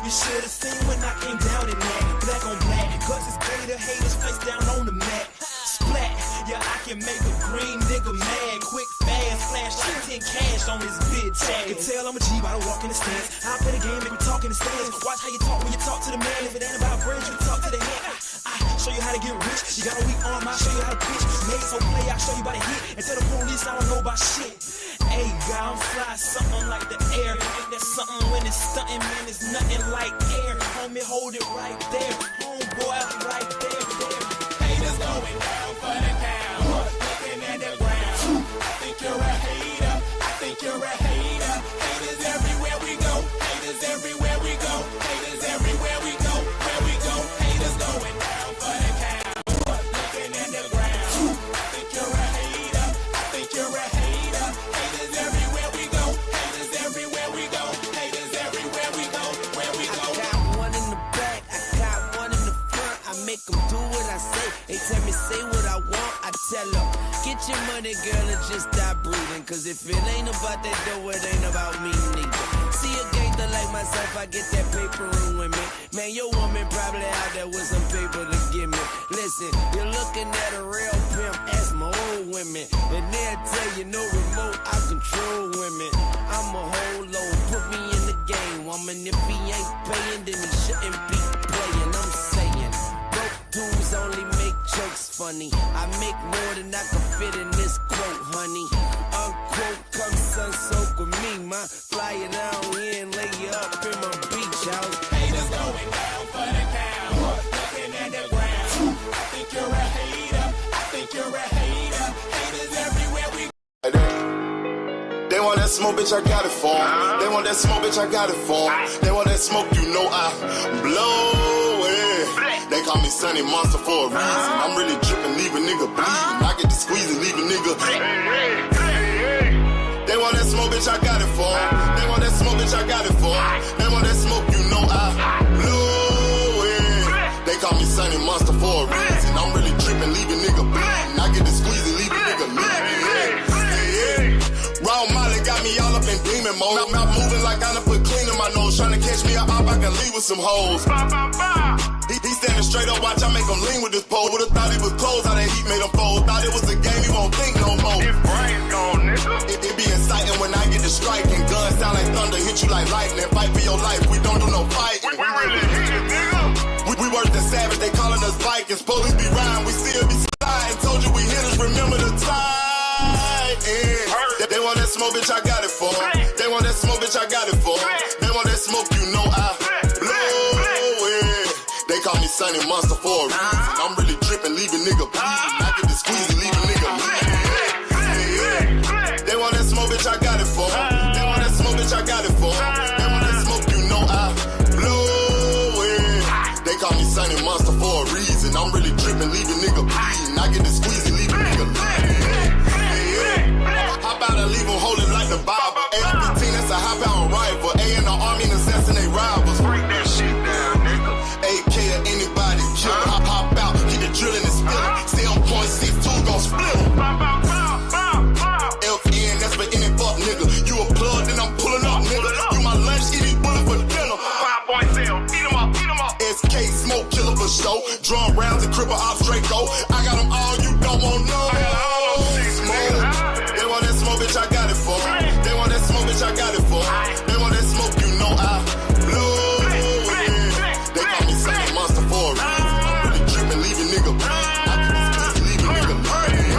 You should have seen when I came down in that. Black on black, cause it's greater haters face down on the mat. Splat, yeah, I can make a green nigga mad. Quick, fast, flash like 10 cash on this bitch ass. You can tell I'm a G by the walk in the stands. I play the game, make me talk in the stands. Watch how you talk when you talk to the man. If it ain't about bread, you talk to the hand. I show you how to get rich. You got a weak arm, I'll show you how to pitch. Made so play, I'll show you by the hit. And tell the police I don't know about shit. Hey, God, I'm fly, something like the air. Ain't that something when it's stunting, man? It's nothing like air. Homie, hold it right there. Homeboy, right there. Haters going down for the count. Looking at the ground. I think you're a hater. I think you're a hater. Haters everywhere we go. Haters everywhere we go. Haters everywhere we go. Where we go. Haters going down for the count. Looking at the ground. I think you're a hater. I think you're a hater. Haters everywhere we go. Haters everywhere we go. Haters everywhere we go. Where we go. I got one in the back. I got one in the front. I make them do what I say. They tell me say what I want. I tell them, get your money, girl, and just stop breathing. Cause if it ain't about that dough, it ain't about me neither. See a gangster like myself, I get that paper and women. Man, your woman probably out there with some paper to give me. Listen, you're looking at a real pimp, ask my old women. And they'll tell you no remote, I control women. I'm a whole load, put me in the game, woman. If he ain't paying, then he shouldn't be playing. I'm saying, broke dudes only make jokes funny. I make more than I can fit in this quote, honey. Unquote, come sun soak with me, ma. Fly it down here and lay you up in my beach house. Haters going down for the count. Looking at the ground. I think you're a hater. I think you're a hater. Haters everywhere we go. They want that smoke, bitch, I got it for 'em. They want that smoke, bitch, I got it for 'em. They want that smoke, you know I blow it. They call me Sunny Monster for a reason. I'm really dripping, leave a nigga bleeding. I get to squeeze and leave a nigga. They want that smoke, bitch, I got it for 'em. They want that smoke, bitch, I got it for 'em. They want that smoke, you know I blow it. They call me Sunny Monster for a reason. I'm really dripping, leave a nigga bleeding. I get to squeeze and leave a nigga bleeding. Raw Molly got me all up in demon mode. Mouth moving like I done put clean in my nose. Tryna catch me up, I can leave with some hoes. He standing straight up, watch I make him lean with this pole. Would've thought he was closed, how that heat made him fold. Thought it was a game, he won't think no more. His brain's gone, nigga. It be exciting when I get to striking. Guns sound like thunder, hit you like lightning. Fight for your life, we don't do no fighting. We really hit it, nigga. We worse than savage, they calling us Vikings. Police be riding, we still be sliding. Told you we hitters, remember the time. They want that smoke, bitch, I got it for 'em. They want that smoke, bitch, I got it for 'em. They want that smoke, you know I blow it. They call me Sunny Monster for a reason. I'm really dripping, leave a nigga bleeding. I get to squeeze and leave a nigga bleeding. They want that smoke, bitch, I got it for 'em. They want that smoke, bitch, I got it for 'em. They want that smoke, you know I blow it. They call me Sunny Monster for a reason. I'm really dripping, leave a nigga bleeding. I get to squeeze and leave a nigga bleeding. Hop out and leave them holding like the Bible. AR-15, that's a high-power rifle. A in the army and assassinate rivals. Break that shit down, nigga. AK to anybody, kill hop out, keep the drilling and spilling. Stay on point, 6-2, gon' split 'em. FN, that's for any fuck nigga. You a plug, then I'm pulling up, nigga. You my lunch, eat these bullets for dinner. 5.0, eat 'em up, eat 'em up. SK, smoke killer for show. Drum rounds and cripple off Draco. I got them all, you don't want no. They want that smoke, bitch, I got it for 'em. They want that smoke, bitch, I got it for 'em. They want that smoke, you know I blow it. They call me Sunny Monster for a reason. I'm really dripping, leave a nigga bleeding. I can just leave a nigga bleeding.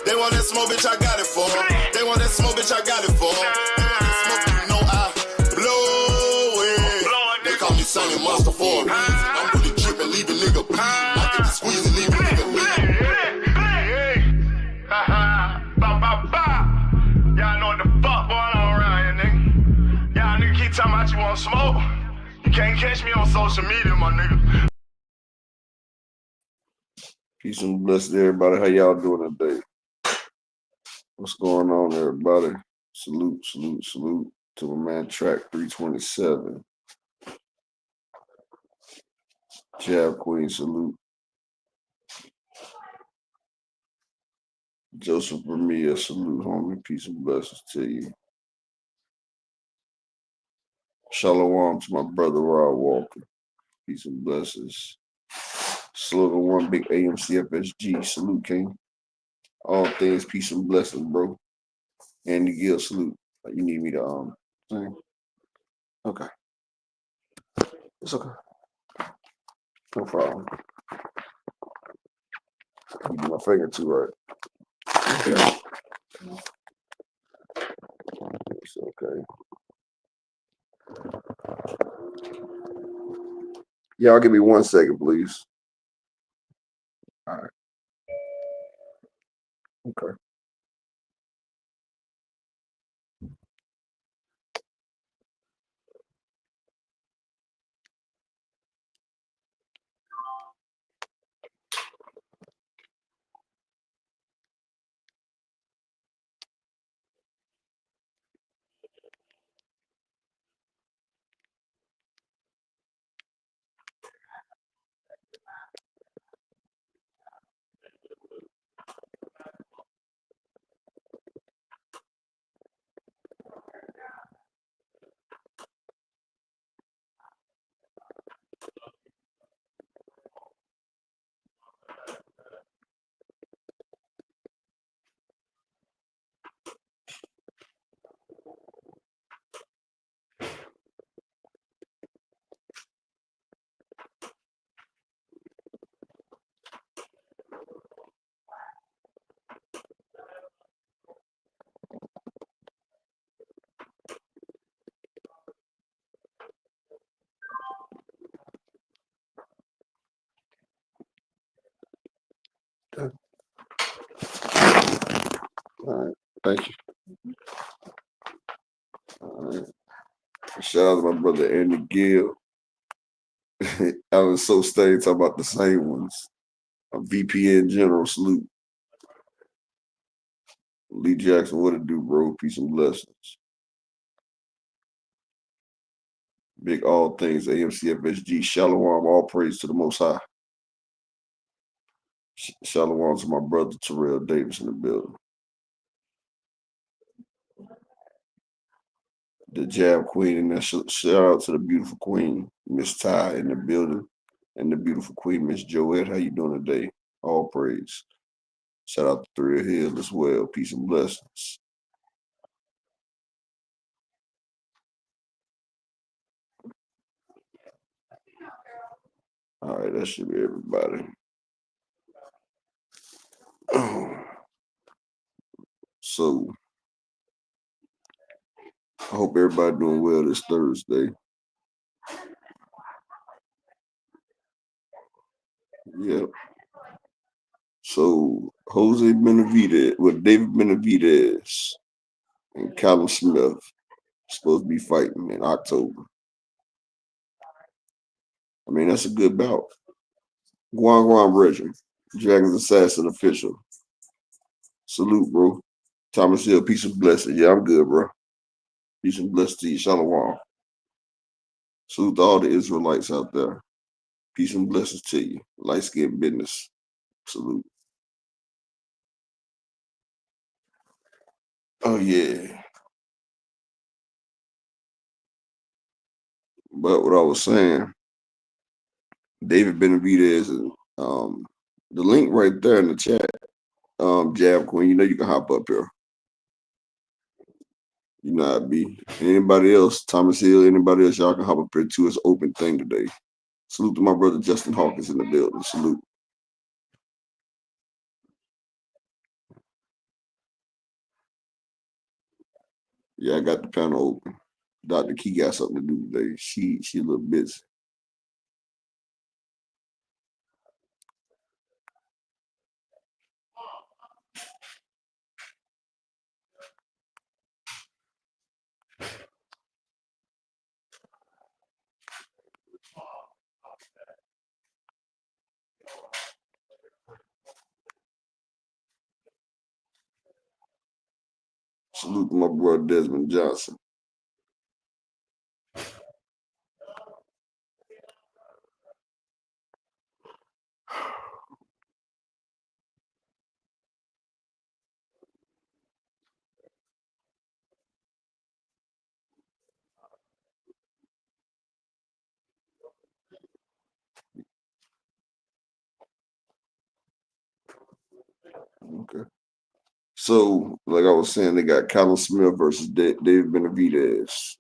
They want that smoke, bitch, I got it for 'em. They want that smoke, bitch, I got it for 'em. They want that smoke, you know I blow it. They call me Sunny Monster for a reason. I'm really dripping, leave a nigga bleeding. I can just squeeze and leave a nigga bleeding. Y'all know what the fuck going on around here, nigga. Y'all nigga keep talking about you want smoke. You can't catch me on social media, my nigga. Peace and blessings to everybody. How y'all doing today? What's going on, everybody? Salute, salute, salute to my man Track 327. Jab Queen, salute. Joseph Vermeer, salute, homie. Peace and blessings to you. Shalom to my brother Rod Walker. Peace and blessings. Slogan one big AMCFSG. Salute, King. All things peace and blessings, bro. Andy Gill, salute. You need me to sing? Okay. It's okay. No problem. You do my finger too, right? Okay. It's okay. Y'all give me 1 second, please. All right. Okay. All right. Thank you. All right. Shout out to my brother Andy Gill. I was so staying talking about the same ones. A VPN General, salute. Lee Jackson, what it do, bro? Peace and blessings. Big all things, AMCFSG. Shalom, all praise to the Most High. Shalom to my brother Terrell Davis in the building. The Jab Queen, and then shout out to the beautiful Queen, Miss Ty in the building, and the beautiful Queen, Miss Joette. How you doing today? All praise. Shout out to Thrill Hill as well. Peace and blessings. All right, that should be everybody. So, I hope everybody doing well this Thursday. Yep. So, Jose Benavidez, David Benavidez and Callum Smith supposed to be fighting in October. I mean, that's a good bout. Guan Regiment, Dragon's Assassin official. Salute, bro. Thomas Hill, peace and blessings. Yeah, I'm good, bro. Peace and blessings to you. Shalom. Salute to all the Israelites out there. Peace and blessings to you. Light skin business. Salute. Oh, yeah. But what I was saying, David Benavidez, the link right there in the chat, Jab Queen, you know you can hop up here. You know how it be. Anybody else, Thomas Hill, anybody else, y'all can hop up here too. It's an open thing today. Salute to my brother Justin Hawkins in the building. Salute. Yeah, I got the panel open. Dr. Key got something to do today. She a little busy. Salute to my brother Desmond Johnson. So, like I was saying, they got Callum Smith versus David Benavidez.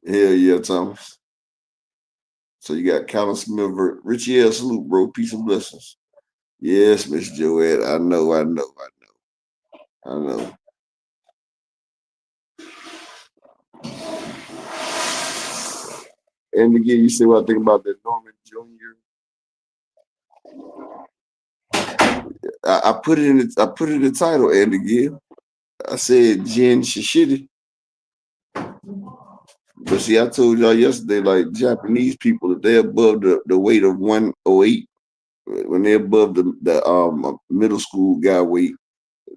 Hell yeah, Thomas. So you got Callum Smith versus Richie L. Salute, bro. Peace and blessings. Yes, Miss Joette. I know. And again, you see what I think about that Norman Jr. I put it in the title, and again, I said JIN SASHITTY. But see, I told y'all yesterday, like Japanese people, if they're above the weight of 108, when they're above the middle school guy weight,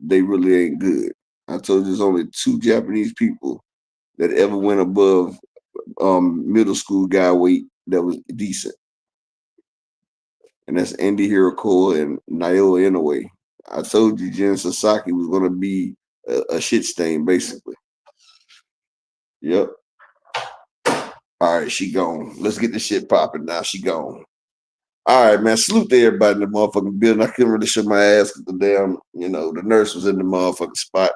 they really ain't good. I told you there's only 2 Japanese people that ever went above middle school guy weight that was decent. And that's Andy Hirakawa and Naoya Inoue. I told you Jen Sasaki was gonna be a shit stain, basically. Yep. All right, she gone. Let's get this shit popping now. She gone. All right, man. Salute to everybody in the motherfucking building. I couldn't really show my ass because the damn, the nurse was in the motherfucking spot.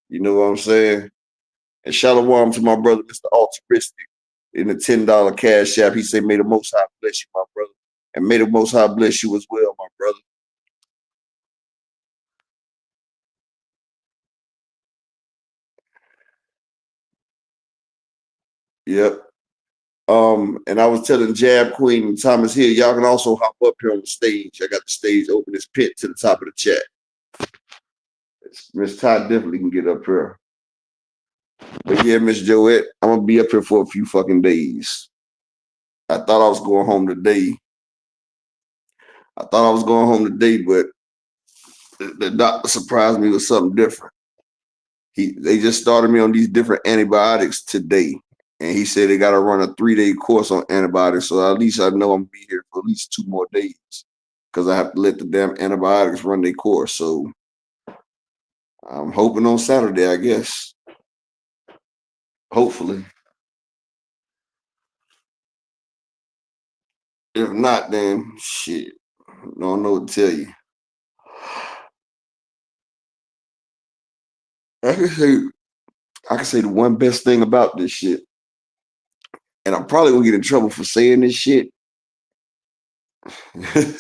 You know what I'm saying? And shalom to my brother, Mr. Altruistic, in the $10 cash app. He said, may the Most High bless you, my brother. And may the Most High bless you as well, my brother. Yep. And I was telling Jab Queen and Thomas here, y'all can also hop up here on the stage. I got the stage open, this pit to the top of the chat. Miss Todd definitely can get up here. But yeah, Miss Joette, I'm gonna be up here for a few fucking days. I thought I was going home today. But the doctor surprised me with something different. They just started me on these different antibiotics today. And he said they got to run a 3-day course on antibiotics. So at least I know I'm going to be here for at least 2 more days because I have to let the damn antibiotics run their course. So I'm hoping on Saturday, I guess. Hopefully. If not, then shit. I don't know what to tell you. I can say the one best thing about this shit, and I'm probably gonna get in trouble for saying this shit. I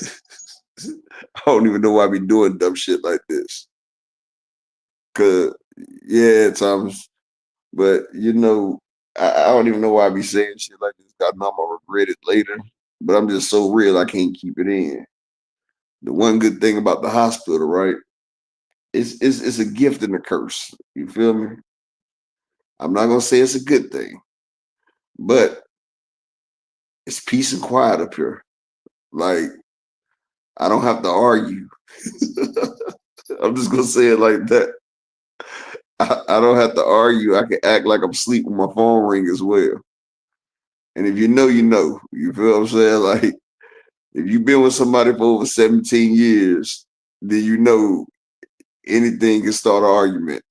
don't even know why I be doing dumb shit like this. Cause yeah, Thomas. But I don't even know why I be saying shit like this. I know I'm gonna regret it later. But I'm just so real I can't keep it in. The one good thing about the hospital, right? It's a gift and a curse. You feel me? I'm not gonna say it's a good thing, but it's peace and quiet up here. Like, I don't have to argue. I'm just gonna say it like that. I don't have to argue. I can act like I'm asleep when my phone ring as well. And if you know, you know. You feel what I'm saying? Like, if you've been with somebody for over 17 years, then you know anything can start an argument.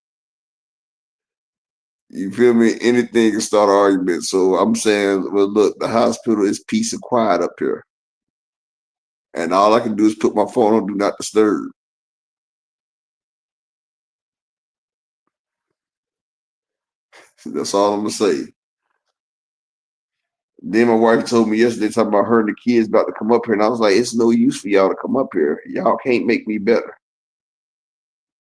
You feel me? Anything can start an argument. So I'm saying, well, look, the hospital is peace and quiet up here. And all I can do is put my phone on Do Not Disturb. That's all I'm going to say. Then my wife told me yesterday, talking about her and the kids about to come up here. And I was like, it's no use for y'all to come up here. Y'all can't make me better.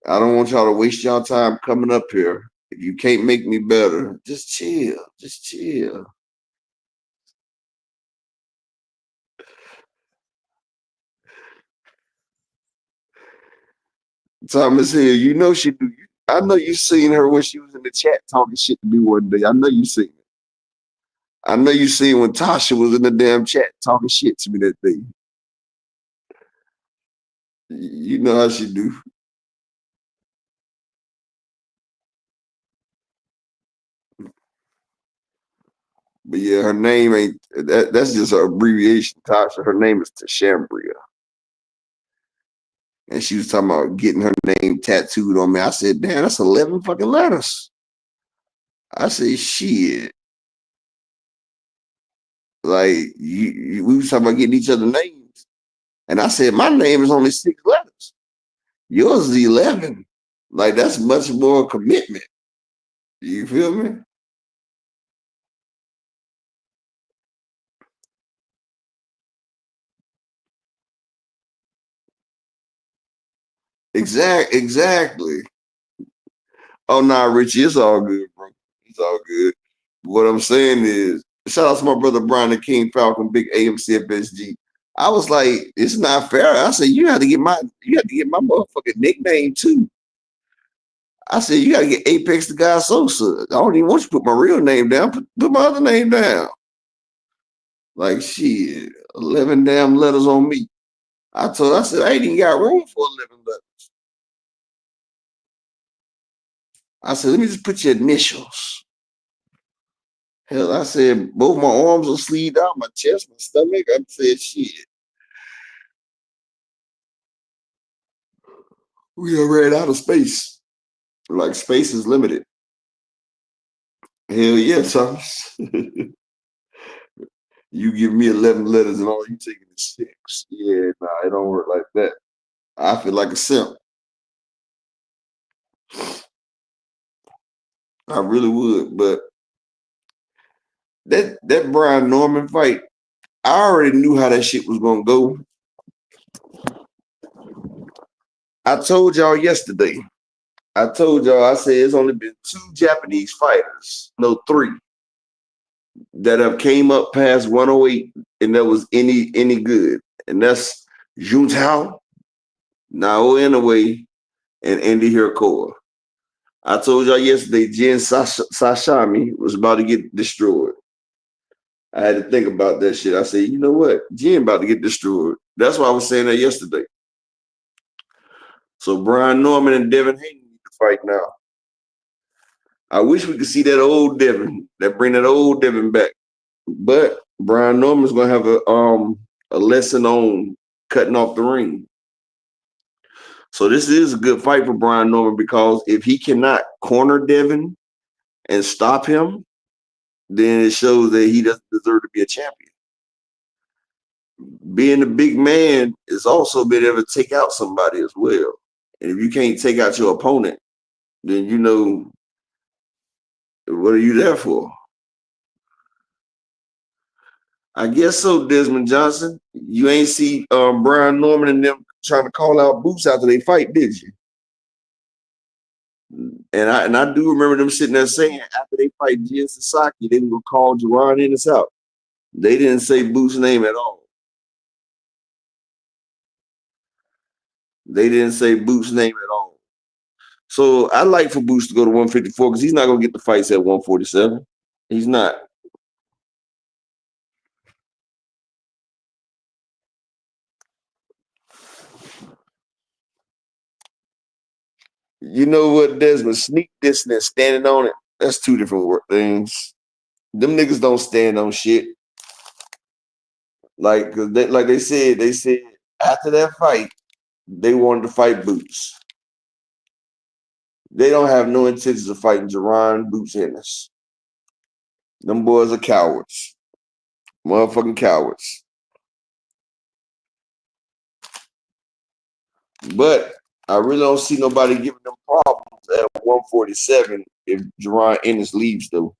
I don't want y'all to waste y'all time coming up here. If you can't make me better, just chill. Just chill. Thomas here, you know she do. I know you seen her when she was in the chat talking shit to me one day. I know you seen it. I know you seen when Tasha was in the damn chat talking shit to me that day. You know how she do. But yeah, her name ain't that's just an abbreviation, Tasha. Her name is Tashambria. And she was talking about getting her name tattooed on me. I said, damn, that's 11 fucking letters. I said, shit. Like, we was talking about getting each other names. And I said, my name is only 6 letters. Yours is 11. Like that's much more commitment. You feel me? Exactly. Oh, nah, Richie, it's all good, bro. It's all good. What I'm saying is, shout out to my brother Brian the King Falcon, big AMC FSG. I was like, it's not fair. I said, you have to get my motherfucking nickname too. I said, you gotta get Apex the Guy Sosa. I don't even want you to put my real name down. Put my other name down. Like shit, 11 damn letters on me. I said, I ain't even got room for 11 letters. I said, let me just put your initials. Hell, I said, both my arms are sleeved out, my chest, my stomach. I said, shit. We done ran out of space. Like, space is limited. Hell yeah, Thomas. You give me 11 letters and all you taking is 6. Yeah, nah, it don't work like that. I feel like a simp. I really would, but that Brian Norman fight, I already knew how that shit was gonna go. I told y'all yesterday. I said it's only been 2 Japanese fighters, no 3, that have came up past 108 and that was any good. And that's Juntao, Naoya Inoue, and Andy Hirakawa. I told y'all yesterday JIN Sashami was about to get destroyed. I had to think about that shit. I said, you know what? JIN about to get destroyed. That's why I was saying that yesterday. So Brian Norman and Devin Haney need to fight now. I wish we could see that old Devin, bring that old Devin back. But Brian Norman's gonna have a lesson on cutting off the ring. So this is a good fight for Brian Norman because if he cannot corner Devin and stop him, then it shows that he doesn't deserve to be a champion. Being a big man is also being able to take out somebody as well. And if you can't take out your opponent, then you know, what are you there for? I guess so, Desmond Johnson. You ain't see Brian Norman and them trying to call out Boots after they fight, did you? And I do remember them sitting there saying after they fight Jin Sasaki, they were gonna call Jerron Ennis out. They didn't say Boots' name at all. They didn't say Boots' name at all. So I like for Boots to go to 154 because he's not gonna get the fights at 147. He's not. You know what, Desmond? Sneak dissing and standing on it, that's 2 different things. Them niggas don't stand on shit. Like, they said after that fight, they wanted to fight Boots. They don't have no intentions of fighting Jerron Boots Ennis. Them boys are cowards. Motherfucking cowards. But I really don't see nobody giving them problems at 147 if Jerron Ennis leaves, though.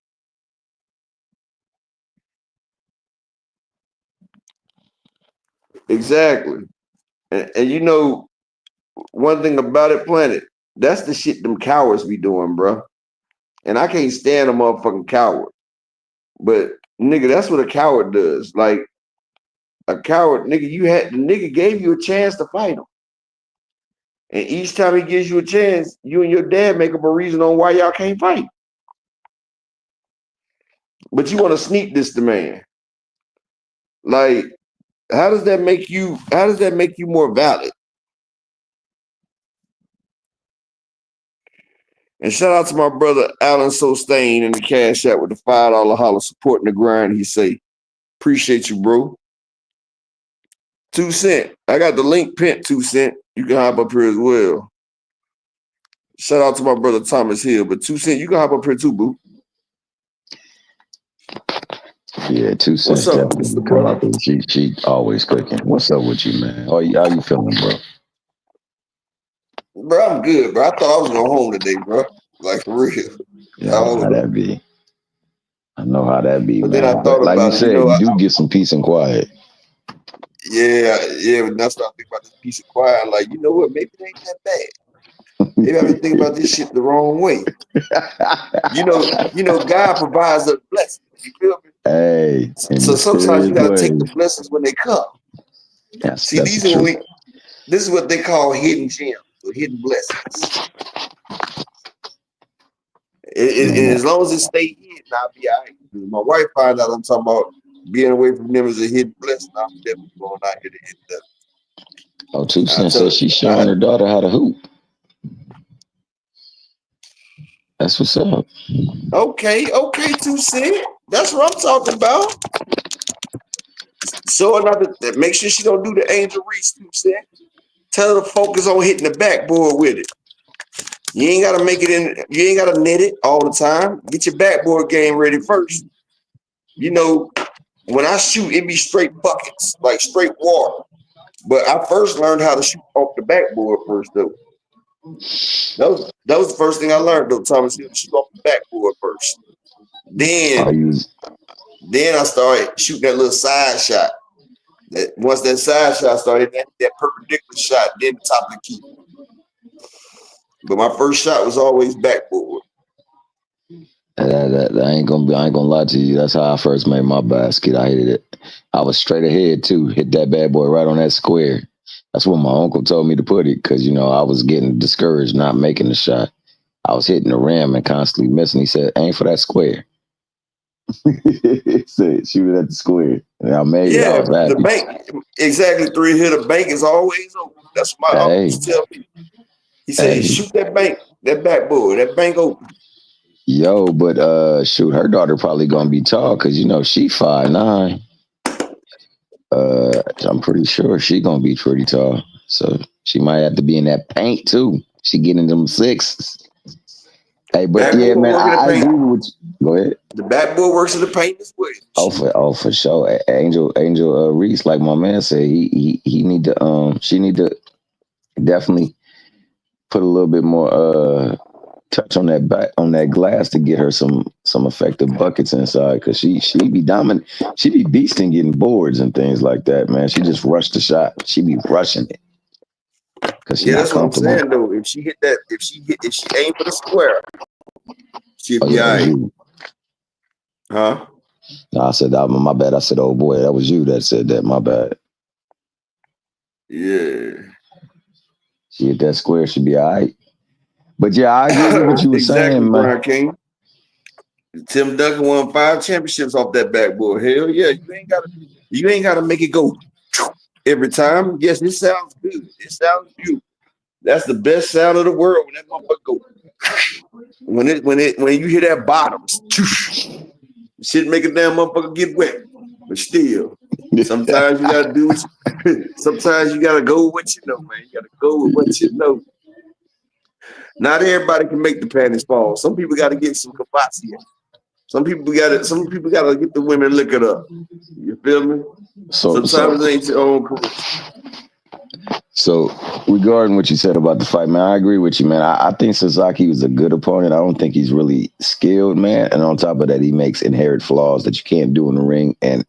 Exactly. And you know, one thing about it, Planet, that's the shit them cowards be doing, bro. And I can't stand a motherfucking coward. But nigga, that's what a coward does. Like a coward, nigga, the nigga gave you a chance to fight him. And each time he gives you a chance, you and your dad make up a reason on why y'all can't fight. But you want to sneak this the man. Like, how does that make you more valid? And shout out to my brother Alan Sostain in the Cash App with the $5 holler supporting the grind. He say, appreciate you, bro. 2 cent. I got the link pinned, 2 cent. You can hop up here as well. Shout out to my brother Thomas Hill, but 2 cent, you can hop up here too, boo. Yeah, 2 cents definitely come up. She always cooking. What's up with you, man? How you feeling, bro? Bro, I'm good, bro. I thought I was going home today, bro. Like, for real. Yeah, I know how that be. I know how that be, But man. then I thought Like you about it. said, you do get some peace and quiet. Yeah. But then I started thinking about this piece of quiet. I'm like, you know what? Maybe it ain't that bad. Maybe I've been thinking about this shit the wrong way. You know, God provides us blessings. You feel me? Hey, So sometimes you gotta take the blessings when they come. That's This is what they call hidden gems or hidden blessings. And as long as it stay hidden, I'll be all right. My wife find out I'm talking about being away from them is a hidden blessing. I'm definitely going out here to hit that. Oh, 2 Cents says she's showing her daughter how to hoop. That's what's up. Okay, 2 Cents. That's what I'm talking about. So another, make sure she don't do the Angel Reese 2 Cents. Tell her to focus on hitting the backboard with it. You ain't gotta make it in. You ain't gotta net it all the time. Get your backboard game ready first. You know, when I shoot, it be straight buckets, like straight water. But I first learned how to shoot off the backboard first, though. That was the first thing I learned, though, Thomas. You shoot off the backboard first. Then I started shooting that little side shot. Once that side shot started, that perpendicular shot, then the top of the key. But my first shot was always backboard. I ain't gonna lie to you. That's how I first made my basket. I hit it. I was straight ahead too. Hit that bad boy right on that square. That's what my uncle told me to put it because I was getting discouraged not making the shot. I was hitting the rim and constantly missing. He said, "Aim for that square." He said, "Shoot it at the square." And I made it. I was happy. The bank, exactly. 3 hit the bank is always open. That's what my uncle used to tell me. He said, "Shoot that bank, that backboard, that bank open." Yo, but shoot, her daughter probably gonna be tall because she 5'9". I'm pretty sure she gonna be pretty tall, so she might have to be in that paint too. She getting them sixes. Hey, but backboard, yeah, man, I agree with you. Go ahead. The backboard works in the paint as well. Oh, for sure. Angel Reese, like my man said, he need to she need to definitely put a little bit more touch on that glass to get her some effective buckets inside because she be dominant. She be beasting getting boards and things like that, man. She just rushed the shot. She be rushing it. Yeah, that's what I'm saying though. If she aim for the square, she'll be all right. Huh? No, I said that. My bad. I said, "Oh boy, that was you that said that." My bad. Yeah. She hit that square. Should be all right. But yeah, I agree with what you were saying, man. Brian King. Tim Duncan won 5 championships off that backboard. Hell yeah, you ain't gotta make it go every time. Yes, it sounds good. It sounds beautiful. That's the best sound of the world when that motherfucker go. When you hear that bottom, shit make a damn motherfucker get wet. But still, sometimes you gotta do sometimes you gotta go with what you know, man. You gotta go with what you know. Not everybody can make the panties fall. Some people gotta get some kabasi. Some people gotta get the women lick it up. You feel me? Sometimes it ain't your own career. So regarding what you said about the fight, man, I agree with you, man. I think Sasaki was a good opponent. I don't think he's really skilled, man. And on top of that, he makes inherent flaws that you can't do in the ring. And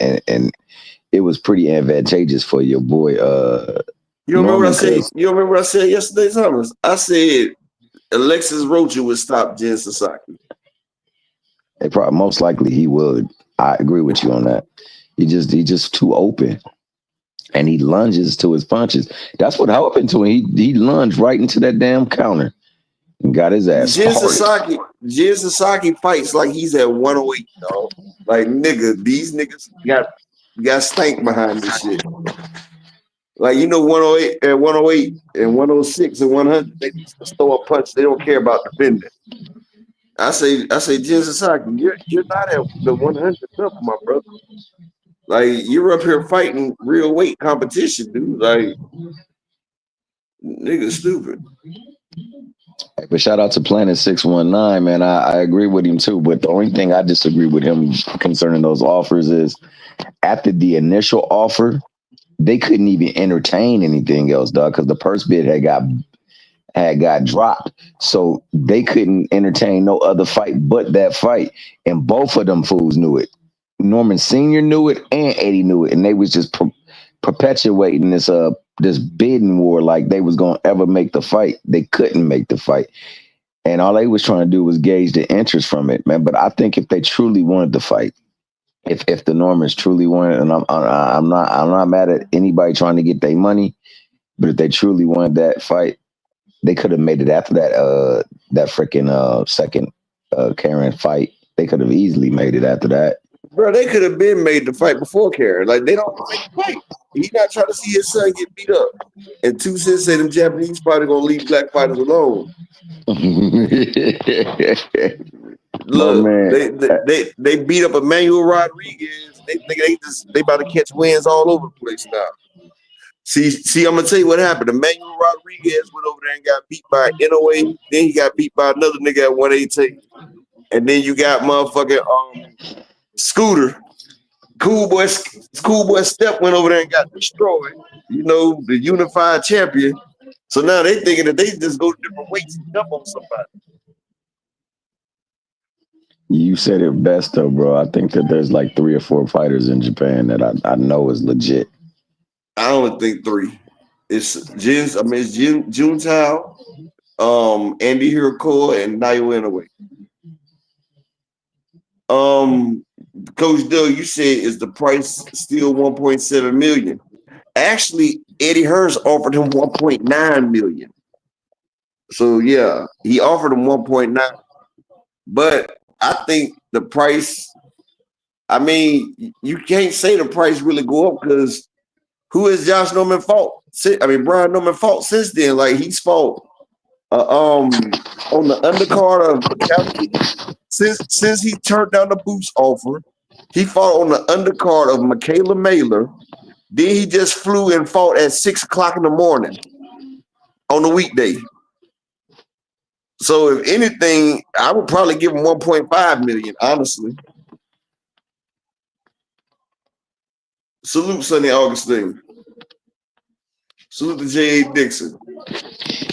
it was pretty advantageous for your boy. You remember what I said? You remember what I said yesterday, Thomas? I said Alexis Rocha would stop Jin Sasaki. Most likely he would. I agree with you on that. He just too open. And he lunges to his punches. That's what happened to him. He lunged right into that damn counter and got his ass. Jin Sasaki fights like he's at 108, dog. Like these niggas got stank behind this shit. Like 108 and 108 and 106 and 100, they just throw a punch. They don't care about defending. I say Jin Sasaki, you're not at the 100 level, my brother. Like, you're up here fighting real weight competition, dude. Like, nigga stupid. But shout out to Planet 619, man. I agree with him too. But the only thing I disagree with him concerning those offers is after the initial offer, they couldn't even entertain anything else, dog, because the purse bid had got dropped, so they couldn't entertain no other fight but that fight, and both of them fools knew it. Norman Senior knew it, and Eddie knew it, and they was just perpetuating this bidding war like they was gonna ever make the fight. They couldn't make the fight, and all they was trying to do was gauge the interest from it, man. But I think if they truly wanted to fight, if the Normans truly wanted, and I'm not mad at anybody trying to get their money, but if they truly wanted that fight, they could have made it after that freaking second Karen fight. They could have easily made it after that. Bro, they could have been made the fight before Karen. Like, they don't make the fight. He's not trying to see his son get beat up. And 2 Cents say them Japanese probably gonna leave black fighters alone. Look, they beat up Emmanuel Rodriguez. They about to catch wins all over the place now. See, I'm gonna tell you what happened. Emmanuel Rodriguez went over there and got beat by NOA. Then he got beat by another nigga at 118. And then you got motherfucking Scooter. Cool boy Step went over there and got destroyed. You know, the unified champion. So now they thinking that they just go to different weights and jump on somebody. You said it best though, bro. I think that there's like 3 or 4 fighters in Japan that I know is legit. I only think 3. It's Juntao, Andy Hirakoa, and Nayo Inoue. Coach Doug, you said is the price still 1.7 million? Actually, Eddie Hearns offered him 1.9 million. So yeah, he offered him 1.9. But I think the price, I mean, you can't say the price really go up because who has Josh Norman fought? Brian Norman fought since then. Like, he's fought on the undercard of Academy. Since he turned down the Boost offer, he fought on the undercard of Michaela Mailer. Then he just flew and fought at 6 o'clock in the morning on the weekday. So if anything, I would probably give him 1.5 million, honestly. Salute Sonny Augustine. Salute to J.A. Dixon.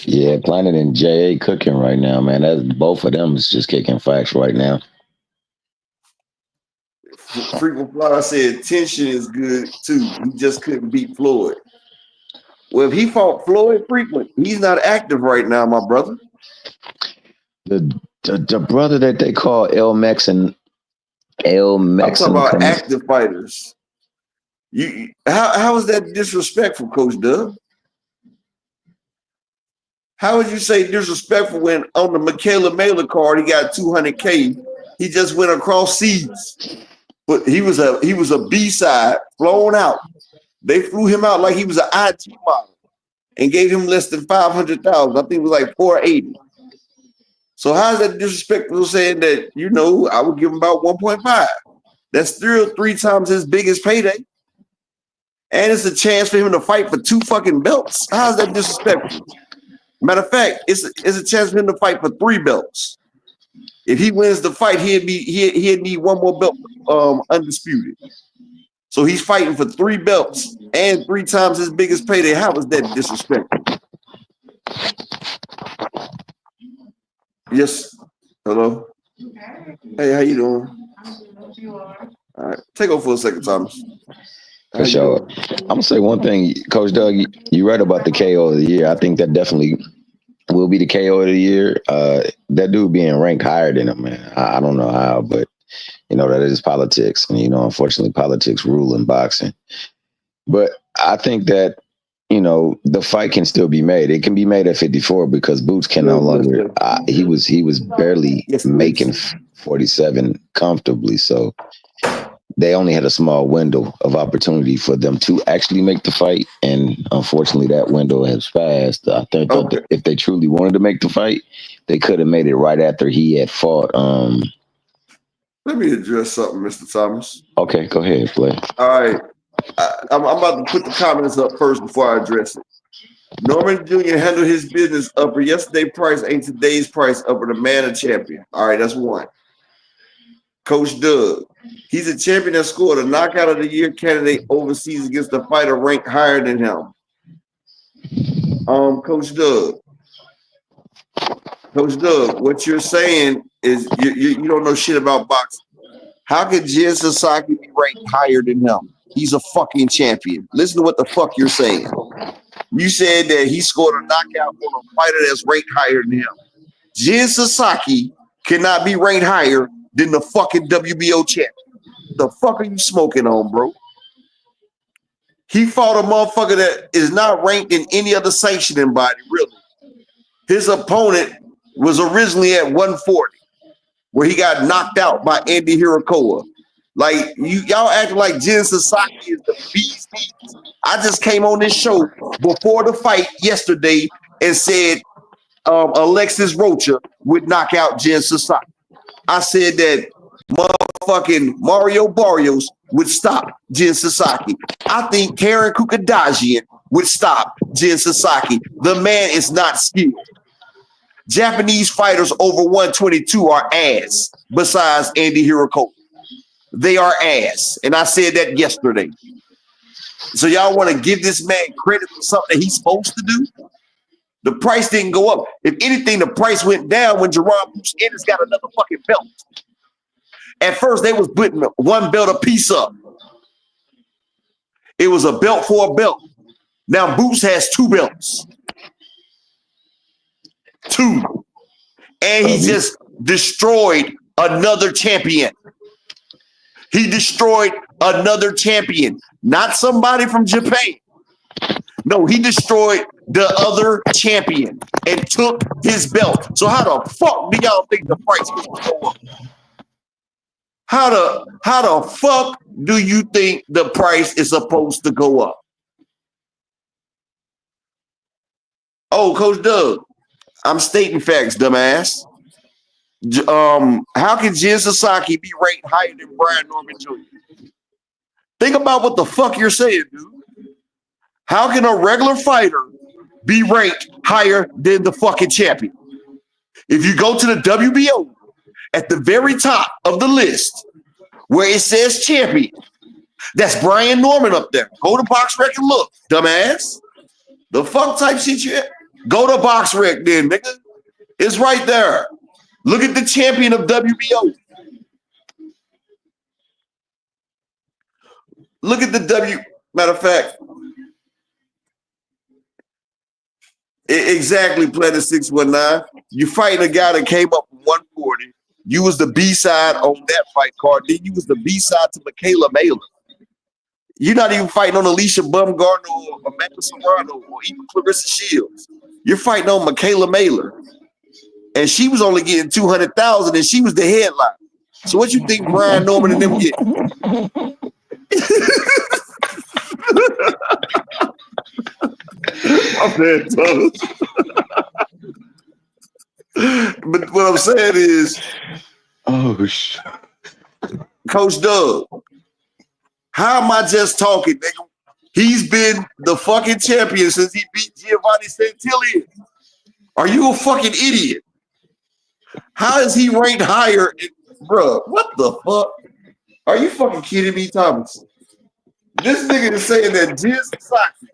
Yeah, Planet and J.A. cooking right now, man. That's both of them is just kicking facts right now. Frequent Flyer said tension is good too. He just couldn't beat Floyd. Well, if he fought Floyd Frequent, he's not active right now, my brother. The brother that they call El Mexican. I'm talking about active fighters. How is that disrespectful, Coach Doug? How would you say disrespectful when on the Michaela Mailer card he got 200K? He just went across seas, but he was a B-side flown out. They flew him out like he was an IT model and gave him less than 500,000. I think it was like 480. So how is that disrespectful saying that, you know, I would give him about 1.5? That's still 3 times his biggest payday. And it's a chance for him to fight for 2 fucking belts. How is that disrespectful? Matter of fact, it's a chance for him to fight for 3 belts. If he wins the fight, he'd need 1 more belt, undisputed. So he's fighting for 3 belts and 3 times his biggest payday. How is that disrespectful? Yes. Hello. Hey, how you doing? All right, take over for a second, Thomas. For sure. I'm gonna say one thing, Coach Doug. You're right about the KO of the year. I think that definitely will be the KO of the year. That dude being ranked higher than him, man. I don't know how, but you know that is politics, and you know, unfortunately, politics rule in boxing. But I think that you know the fight can still be made. It can be made at 54 because Boots can no longer. He was barely making 47 comfortably, so. They only had a small window of opportunity for them to actually make the fight, and unfortunately, that window has passed. I think that if they truly wanted to make the fight, they could have made it right after he had fought. Let me address something, Mr. Thomas. Okay, go ahead, play. All right, I'm about to put the comments up first before I address it. Norman Jr. handled his business upper. Yesterday's price ain't today's price upper. The man a champion. All right, that's one. Coach Doug, he's a champion that scored a knockout of the year candidate overseas against a fighter ranked higher than him. Coach Doug, Coach Doug, what you're saying is you don't know shit about boxing. How could Jin Sasaki be ranked higher than him? He's a fucking champion. Listen to what the fuck you're saying. You said that he scored a knockout on a fighter that's ranked higher than him. Jin Sasaki cannot be ranked higher than the fucking WBO champion. The fuck are you smoking on, bro? He fought a motherfucker that is not ranked in any other sanctioning body, really. His opponent was originally at 140, where he got knocked out by Andy Hirakoa. Like, y'all acting like Jin Sasaki is the beast. I just came on this show before the fight yesterday and said Alexis Rocha would knock out Jin Sasaki. I said that motherfucking Mario Barrios would stop Jin Sasaki. I think Karen Kukadajian would stop Jin Sasaki. The man is not skilled. Japanese fighters over 122 are ass, besides Andy Hirakoa. They are ass. And I said that yesterday. So y'all want to give this man credit for something that he's supposed to do? The price didn't go up. If anything, the price went down when Jerome Bruce Ennis got another fucking belt. At first, they was putting one belt a piece up. It was a belt for a belt. Now Boots has 2 belts. 2. And he just destroyed another champion. He destroyed another champion. Not somebody from Japan. No, he destroyed the other champion and took his belt. So how the fuck do y'all think the price was going to go up? How the fuck do you think the price is supposed to go up? Oh, Coach Doug, I'm stating facts, dumbass. How can Jin Sasaki be ranked higher than Brian Norman Jr.? Think about what the fuck you're saying, dude. How can a regular fighter be ranked higher than the fucking champion? If you go to the WBO, at the very top of the list, where it says champion, that's Brian Norman up there. Go to BoxRec and look, dumbass. The fuck type shit you at? Go to BoxRec then, nigga. It's right there. Look at the champion of WBO. Look at the matter of fact. Exactly, Planet 619. You fighting a guy that came up from 140. You was the B-side on that fight card. Then you was the B-side to Michaela Mailer. You're not even fighting on Alicia Bumgarner or Amanda Serrano or even Clarissa Shields. You're fighting on Michaela Mailer. And she was only getting 200,000 and she was the headline. So what you think Brian Norman and them get? My bad, Thomas. But what I'm saying is, oh shit, Coach Doug, how am I just talking, nigga? He's been the fucking champion since he beat Giovanni Santilli. Are you a fucking idiot? How is he ranked higher? Bro, what the fuck? Are you fucking kidding me, Thomas? This nigga is saying that Jin Sasaki,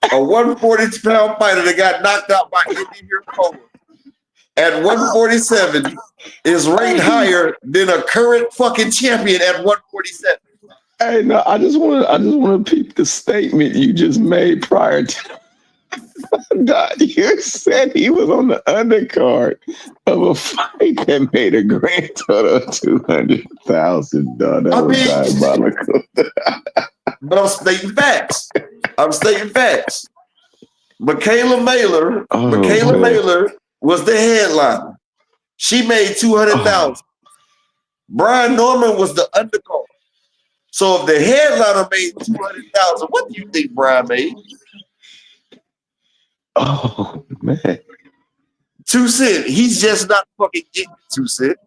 a 140-pound fighter that got knocked out by Andy Hirakoa at 147, is ranked higher than a current fucking champion at 147. Hey, no, I just want to peep the statement you just made prior to. You said he was on the undercard of a fight that made a grand total of $200,000. That was diabolical. But I'm stating facts. Michaela Mailer, Mailer was the headliner. She made 200,000. Brian Norman was the undercard. So if the headliner made 200,000, what do you think Brian made? Oh man, 2 cents. He's just not fucking getting 2 cents.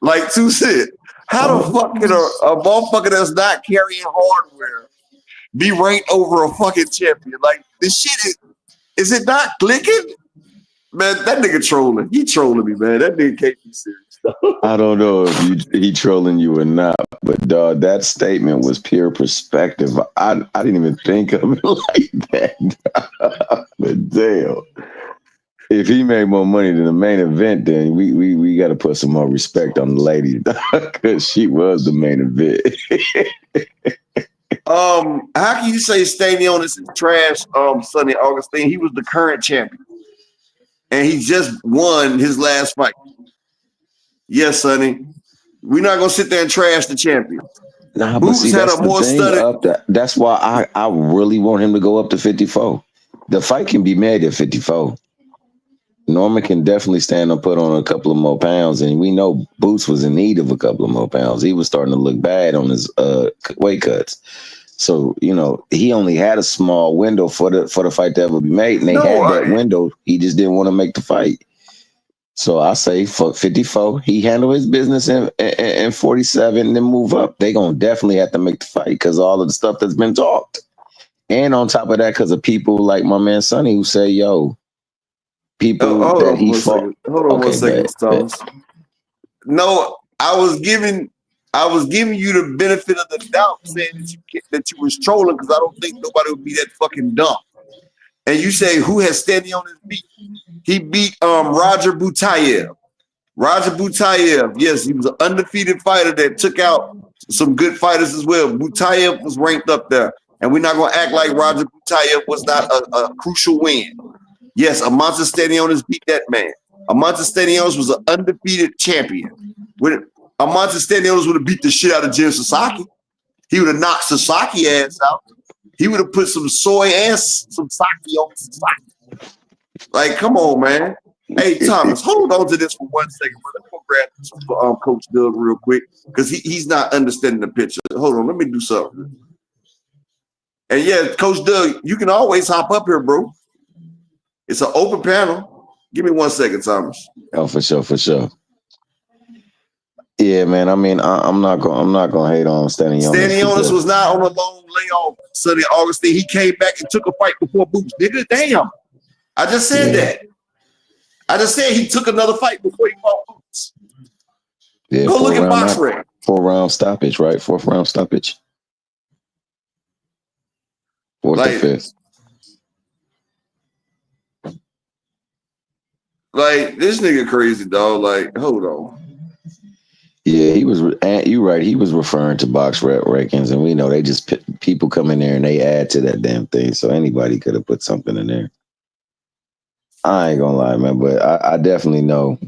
Like 2 cents. How the fuck can a motherfucker that's not carrying hardware be ranked over a fucking champion? Like this shit is it not clicking? Man, that nigga trolling. He trolling me, man. That nigga can't be serious. I don't know if he trolling you or not, but dog, that statement was pure perspective. I didn't even think of it like that. But damn, If he made more money than the main event, then we got to put some more respect on the lady because she was the main event. How can you say Stanionis is trash? Sonny Augustine, he was the current champion, and he just won his last fight. Yes, Sonny, we're not gonna sit there and trash the champion. Nah, but see, that's the thing. That's why I really want him to go up to 54. The fight can be made at 54. Norman can definitely stand and put on a couple of more pounds, and we know Boots was in need of a couple of more pounds. He was starting to look bad on his weight cuts. So, you know, he only had a small window for the fight to ever be made, and they had that window. He just didn't want to make the fight. So I say for 54, he handled his business in 47 and then move up. They're going to definitely have to make the fight because all of the stuff that's been talked. And on top of that, because of people like my man Sonny who say, yo, people that he fought. Hold on one second, Thomas. No, I was giving you the benefit of the doubt, saying that you was trolling because I don't think nobody would be that fucking dumb. And you say who has standing on his beat? He beat Roger Butayev. Roger Butayev, yes, he was an undefeated fighter that took out some good fighters as well. Butayev was ranked up there, and we're not gonna act like Roger Butayev was not a crucial win. Yes, Amantas Stanionis beat that man. Amantas Stanionis was an undefeated champion. When Amantas Stanionis would have beat the shit out of Jin Sasaki, he would have knocked Sasaki ass out. He would have put some soy and some sake on Sasaki. Like, come on, man. Hey, Thomas, hold on to this for 1 second. Let me go grab this for Coach Doug real quick because he's not understanding the picture. Hold on, let me do something. And yeah, Coach Doug, you can always hop up here, bro. It's an open panel. Give me 1 second, Thomas. Oh, for sure, for sure. Yeah, man. I mean, I'm not gonna hate on Stanionis. Stanionis was not on a long layoff. Sonny Augustine, he came back and took a fight before Boots. Nigga, damn. I just said that. I just said he took another fight before he fought Boots. Yeah, go look at BoxRec. 4-round stoppage, right? 4th round stoppage. 4th or 5th. Like, this nigga crazy, dog. Like, hold on. Yeah, he was. You're right. He was referring to BoxRec rankings, and we know they just people come in there and they add to that damn thing. So anybody could have put something in there. I ain't gonna lie, man, but I definitely know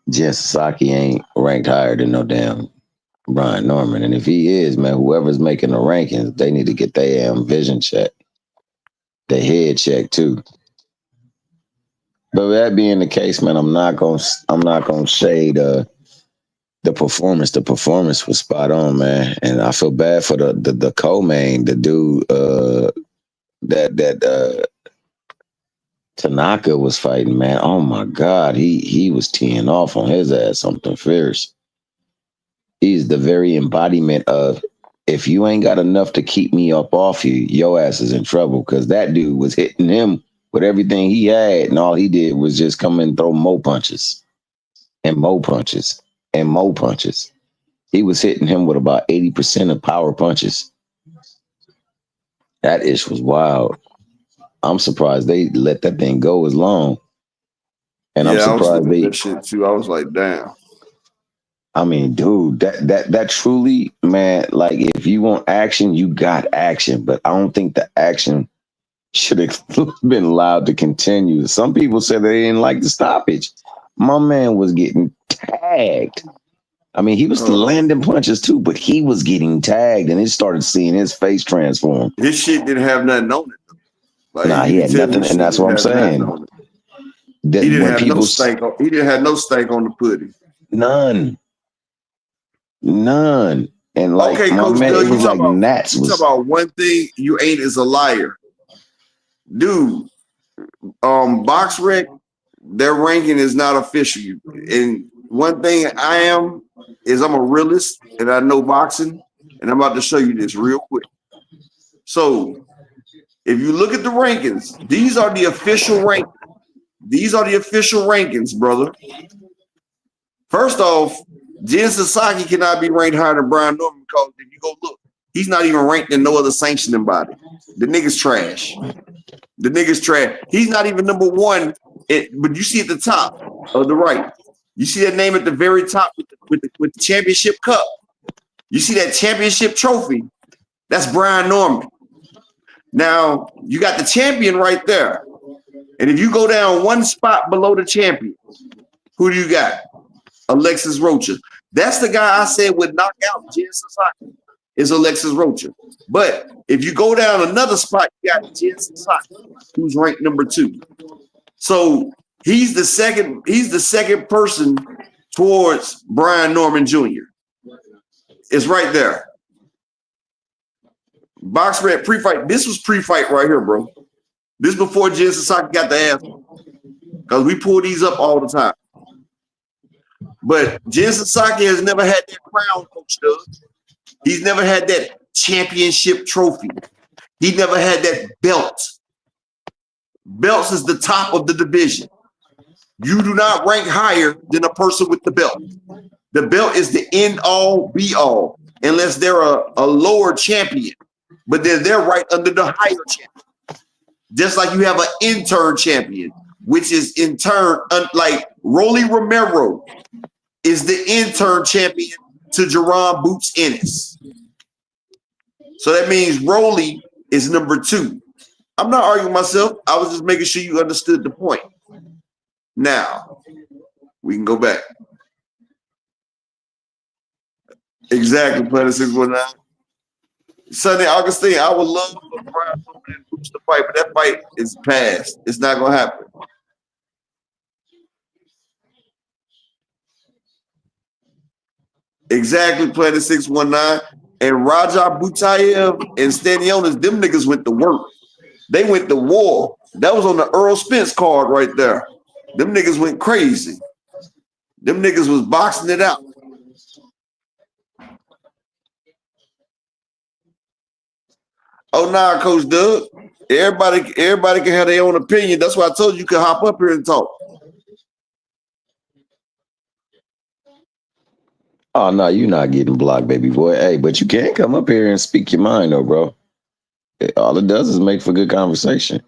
Jin Sasaki ain't ranked higher than no damn Brian Norman. And if he is, man, whoever's making the rankings, they need to get their vision check, their head check too. But that being the case, man, I'm not gonna shade the performance. The performance was spot on, man, and I feel bad for the co-main, the dude that Tanaka was fighting, man. Oh my God, he was teeing off on his ass, something fierce. He's the very embodiment of, if you ain't got enough to keep me up off you, your ass is in trouble, because that dude was hitting him with everything he had, and all he did was just come and throw more punches and more punches and more punches. He was hitting him with about 80% of power punches. That ish was wild. I'm surprised they let that thing go as long. And I'm surprised they that shit too. I was like, damn. I mean, dude, that truly, man, like, if you want action, you got action. But I don't think the action should have been allowed to continue. Some people said they didn't like the stoppage. My man was getting tagged. I mean, he was landing punches too, but he was getting tagged, and it started seeing his face transform. His shit didn't have nothing on it. Like, nah, he had nothing, and that's what I'm saying. He didn't have no steak. He didn't have no steak on the pudding. None. And like, okay, my Coach man, Bill, it was like Nats was. Talk about one thing you ain't is a liar, dude. BoxRec, their ranking is not official. And one thing I am is I'm a realist, and I know boxing, and I'm about to show you this real quick. So, if you look at the rankings, these are the official rankings. These are the official rankings, brother. First off, Jin Sasaki cannot be ranked higher than Brian Norman, because if you go look, he's not even ranked in no other sanctioning body. The nigga's trash. The nigga's trash. He's not even number one But you see at the top of the right, you see that name at the very top with the championship cup. You see that championship trophy? That's Brian Norman. Now, you got the champion right there. And if you go down one spot below the champion, who do you got? Alexis Rocha. That's the guy I said would knock out JIN Sasaki, is Alexis Rocha. But if you go down another spot, you got JIN Sasaki, who's ranked number 2. So he's the second person towards Brian Norman Jr. It's right there. Box Red pre-fight. This was pre-fight right here, bro. This before JIN Sasaki got the ass. Because we pull these up all the time. But JIN Sasaki has never had that crown, Coach does. He's never had that championship trophy. He never had that belt. Belts is the top of the division. You do not rank higher than a person with the belt. The belt is the end all be all, unless they're a lower champion. But they're right under the higher champion. Just like you have an intern champion, which is in turn, like Rolly Romero is the intern champion to Jerron Boots Ennis. So that means Rolly is number 2. I'm not arguing myself. I was just making sure you understood the point. Now, we can go back. Exactly, Planet 619. Sunday Augustine, I would love for Brian Norman and Boots to fight, but that fight is past. It's not going to happen. Exactly, Planet 619. And Raja Butayev and Stanionis, them niggas went to work. They went to war. That was on the Earl Spence card right there. Them niggas went crazy. Them niggas was boxing it out. Oh, nah, Coach Doug. Everybody can have their own opinion. That's why I told you could hop up here and talk. Oh, no, you're not getting blocked, baby boy. Hey, but you can come up here and speak your mind, though, bro. All it does is make for good conversation.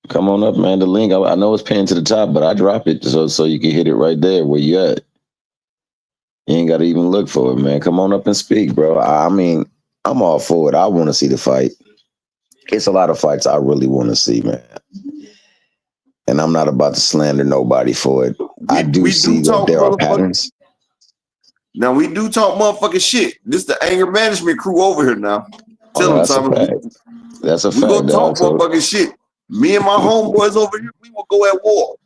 Come on up, man. The link, I know it's pinned to the top, but I drop it so you can hit it right there where you at. You ain't got to even look for it, man. Come on up and speak, bro. I mean, I'm all for it. I want to see the fight. It's a lot of fights I really want to see, man. And I'm not about to slander nobody for it. I do see that there are patterns. Now, we do talk motherfucking shit. This the anger management crew over here now. Tell them, Thomas. That's a fact. We gonna talk motherfucking shit. Me and my homeboys over here, we will go at war.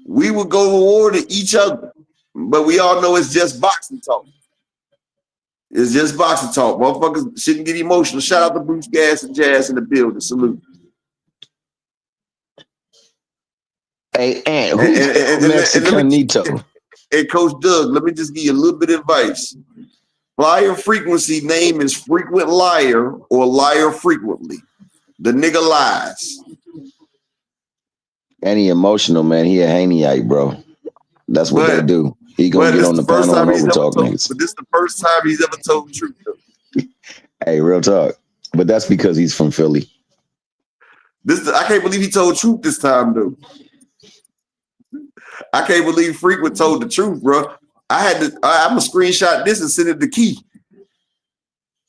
We will go to war to each other. But we all know it's just boxing talk. It's just boxing talk. Motherfuckers shouldn't get emotional. Shout out to Bruce Gas and Jazz in the building. Salute. Hey, and Mexicanito. Hey, Coach Doug, let me just give you a little bit of advice. Flyer frequency name is frequent liar or liar frequently. The nigga lies. And he emotional, man. He a haniac, bro. That's what they do. He gonna get on the panel and overtalk niggas. But this is the first time he's ever told the truth. Hey, real talk. But that's because he's from Philly. I can't believe he told the truth this time, though. I can't believe Frequent told the truth, bro. I'm gonna screenshot this and send it to Key.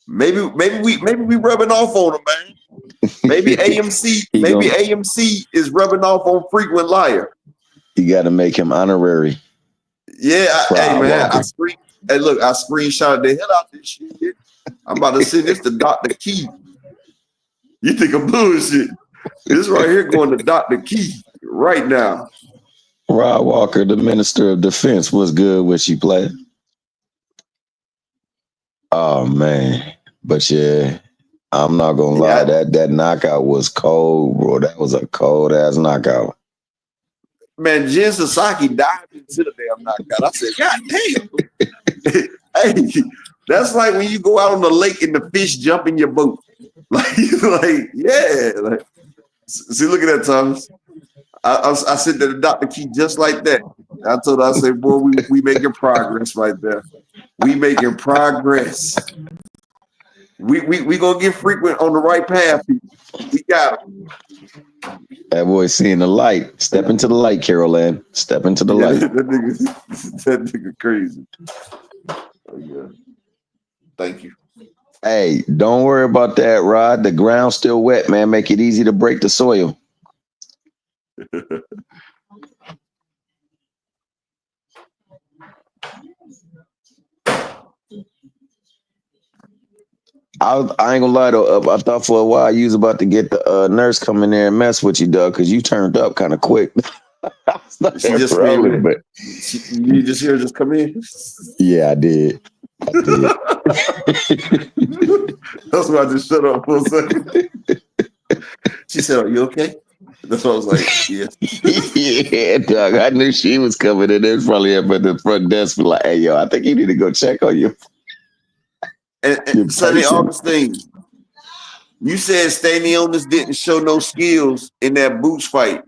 Maybe we rubbing off on him, man. Maybe AMC is rubbing off on Frequent liar. You got to make him honorary. Yeah, hey man, I screenshotted the hell out this shit. I'm about to send this to Dr. Key. You think I'm bullshit? This right here going to Dr. Key right now. Rod Walker, the Minister of Defense, was good when she played. Oh man, but yeah, I'm not gonna lie. That knockout was cold, bro. That was a cold ass knockout. Man, JIN Sasaki dived into the damn knockout. I said, God damn. Hey, that's like when you go out on the lake and the fish jump in your boat. Yeah. See, look at that, Thomas. I said to the Dr. Key just like that. I told her, I said, boy, we making progress right there. We making progress. We gonna get Frequent on the right path, people. We got him. That boy seeing the light. Step into the light, Carol Ann. Step into the light. That nigga crazy. Oh, yeah. Thank you. Hey, don't worry about that, Rod. The ground's still wet, man. Make it easy to break the soil. I ain't gonna lie though. I thought for a while you was about to get the nurse come in there and mess with you, Doug, because you turned up kind of quick. She just rolling, but you just hear her just come in. Yeah, I did. That's why I just shut up for a second. She said, "Are you okay?" That's what I was like. Yeah, yeah, Doug. I knew she was coming in. There's probably up at the front desk, like, "Hey, yo, I think you need to go check on you." And Sonny Augustine, you said Stanionis didn't show no skills in that Boots fight.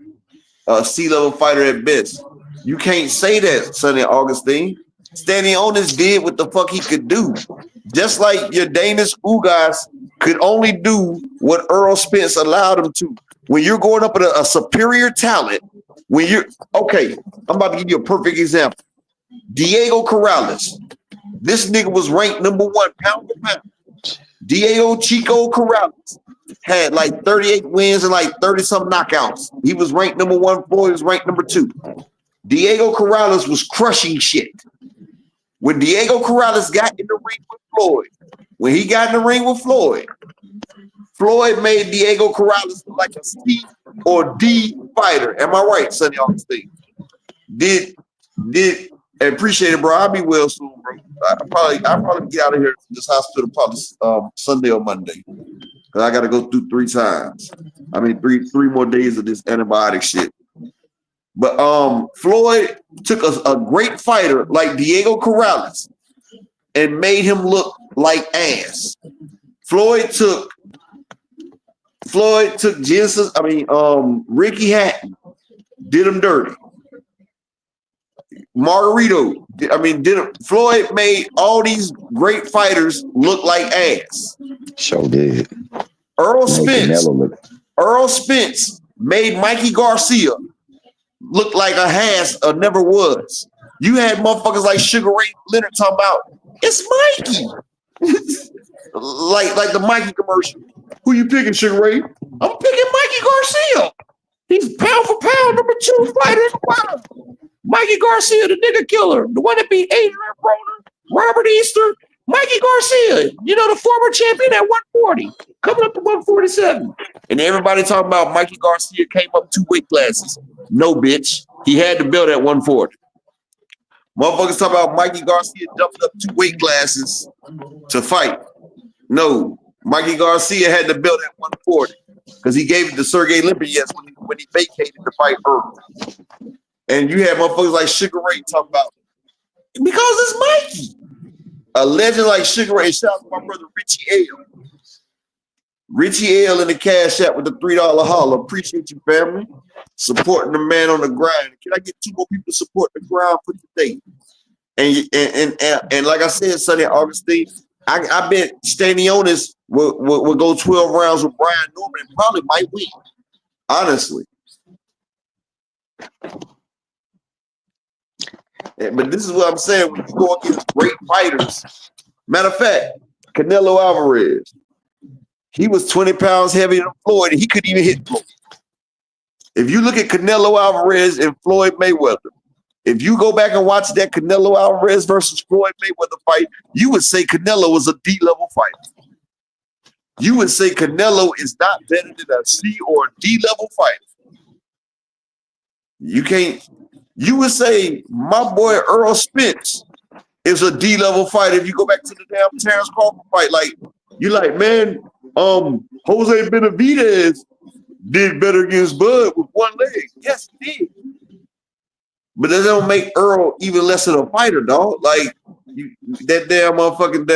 C-level fighter at best. You can't say that, Sonny Augustine. Stanionis did what the fuck he could do. Just like your Danish Ugas could only do what Earl Spence allowed him to. When you're going up at a superior talent, when you're okay, I'm about to give you a perfect example. Diego Corrales. This nigga was ranked number 1 pound for pound. Diego Chico Corrales had like 38 wins and like 30-something knockouts. He was ranked number 1. Floyd was ranked number 2. Diego Corrales was crushing shit. When Diego Corrales got in the ring with Floyd, when he got in the ring with Floyd, Floyd made Diego Corrales look like a C or D fighter. Am I right, Sonny Augustine? Did appreciate it, bro. I'll be well soon, bro. I'll probably get out of here from this hospital probably Sunday or Monday. Cause I gotta go through 3 times. I mean, three more days of this antibiotic shit. But Floyd took a great fighter like Diego Corrales and made him look like ass. Floyd took Ricky Hatton, did him dirty. Margarito, Floyd made all these great fighters look like ass. Sure did. Earl Spence made Mikey Garcia look like a ass or never was. You had motherfuckers like Sugar Ray Leonard talking about, it's Mikey. like the Mikey commercial. Who you picking, Sugar Ray? I'm picking Mikey Garcia. He's pound for pound number 2 fighter in the world. Mikey Garcia, the nigga killer, the one that beat Adrian Broner, Robert Easter, Mikey Garcia, the former champion at 140, coming up to 147. And everybody talking about Mikey Garcia came up 2 weight classes. No, bitch. He had the belt at 140. Motherfuckers talking about Mikey Garcia jumped up 2 weight classes to fight. No, Mikey Garcia had the belt at 140 because he gave it to Sergey Limpietz when he vacated the fight early. And you had motherfuckers like Sugar Ray talking about because it's Mikey. A legend like Sugar Ray. Shout out to my brother Richie L. Richie L in the Cash App with the $3 holler. Appreciate you, family. Supporting the man on the grind. Can I get 2 more people to support the grind for today? And like I said, Sonny Augustine, I bet Stanionis will go 12 rounds with Brian Norman and probably might win. Honestly. But this is what I'm saying. When you go against great fighters, matter of fact, Canelo Alvarez, he was 20 pounds heavier than Floyd, and he couldn't even hit Floyd. If you look at Canelo Alvarez and Floyd Mayweather, if you go back and watch that Canelo Alvarez versus Floyd Mayweather fight, you would say Canelo was a D-level fighter. You would say Canelo is not better than a C or a D-level fighter. You can't. You would say my boy Earl Spence is a D-level fighter. If you go back to the damn Terrence Crawford fight, like you like, man, Jose Benavidez did better against Bud with 1 leg. Yes, he did. But that don't make Earl even less of a fighter, dog. Like that damn motherfucking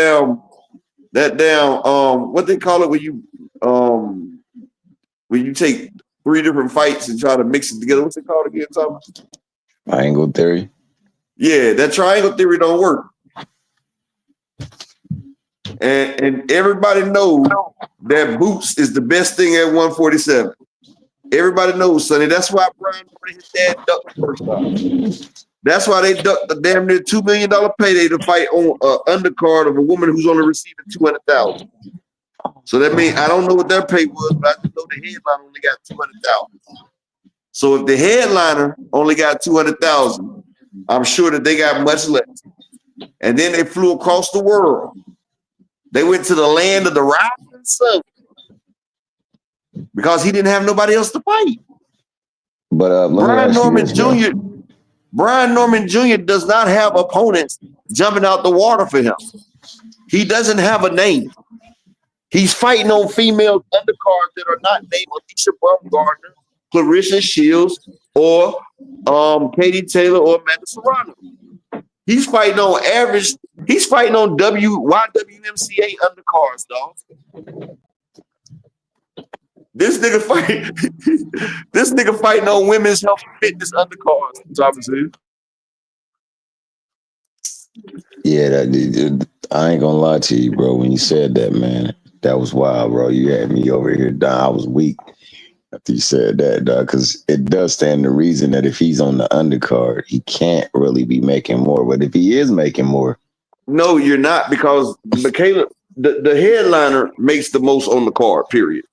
what they call it when you take 3 different fights and try to mix it together. What's it called again, Tom? Triangle theory. Yeah, that triangle theory don't work. And everybody knows that Boots is the best thing at 147. Everybody knows, Sonny. That's why Brian Norman, his dad, ducked the first time. That's why they ducked the damn near $2 million payday to fight on an undercard of a woman who's only receiving $200,000. So that means I don't know what their pay was, but I just know the headliner only got $200,000. So if the headliner only got $200,000, I'm sure that they got much less. And then they flew across the world. They went to the land of the rising sun because he didn't have nobody else to fight. But Brian Norman Jr. does not have opponents jumping out the water for him. He doesn't have a name. He's fighting on female undercards that are not named Alicia Baumgardner, Clarissa Shields, or Katie Taylor or Amanda Serrano. He's fighting on average. He's fighting on YWMCA undercards, dog. This nigga fighting on women's health and fitness undercards. Thomas. Yeah, I ain't gonna lie to you, bro. When you said that, man, that was wild, bro. You had me over here down. I was weak after you said that, dog, because it does stand the reason that if he's on the undercard, he can't really be making more. But if he is making more, no, you're not, because Michaela, the headliner makes the most on the card. Period.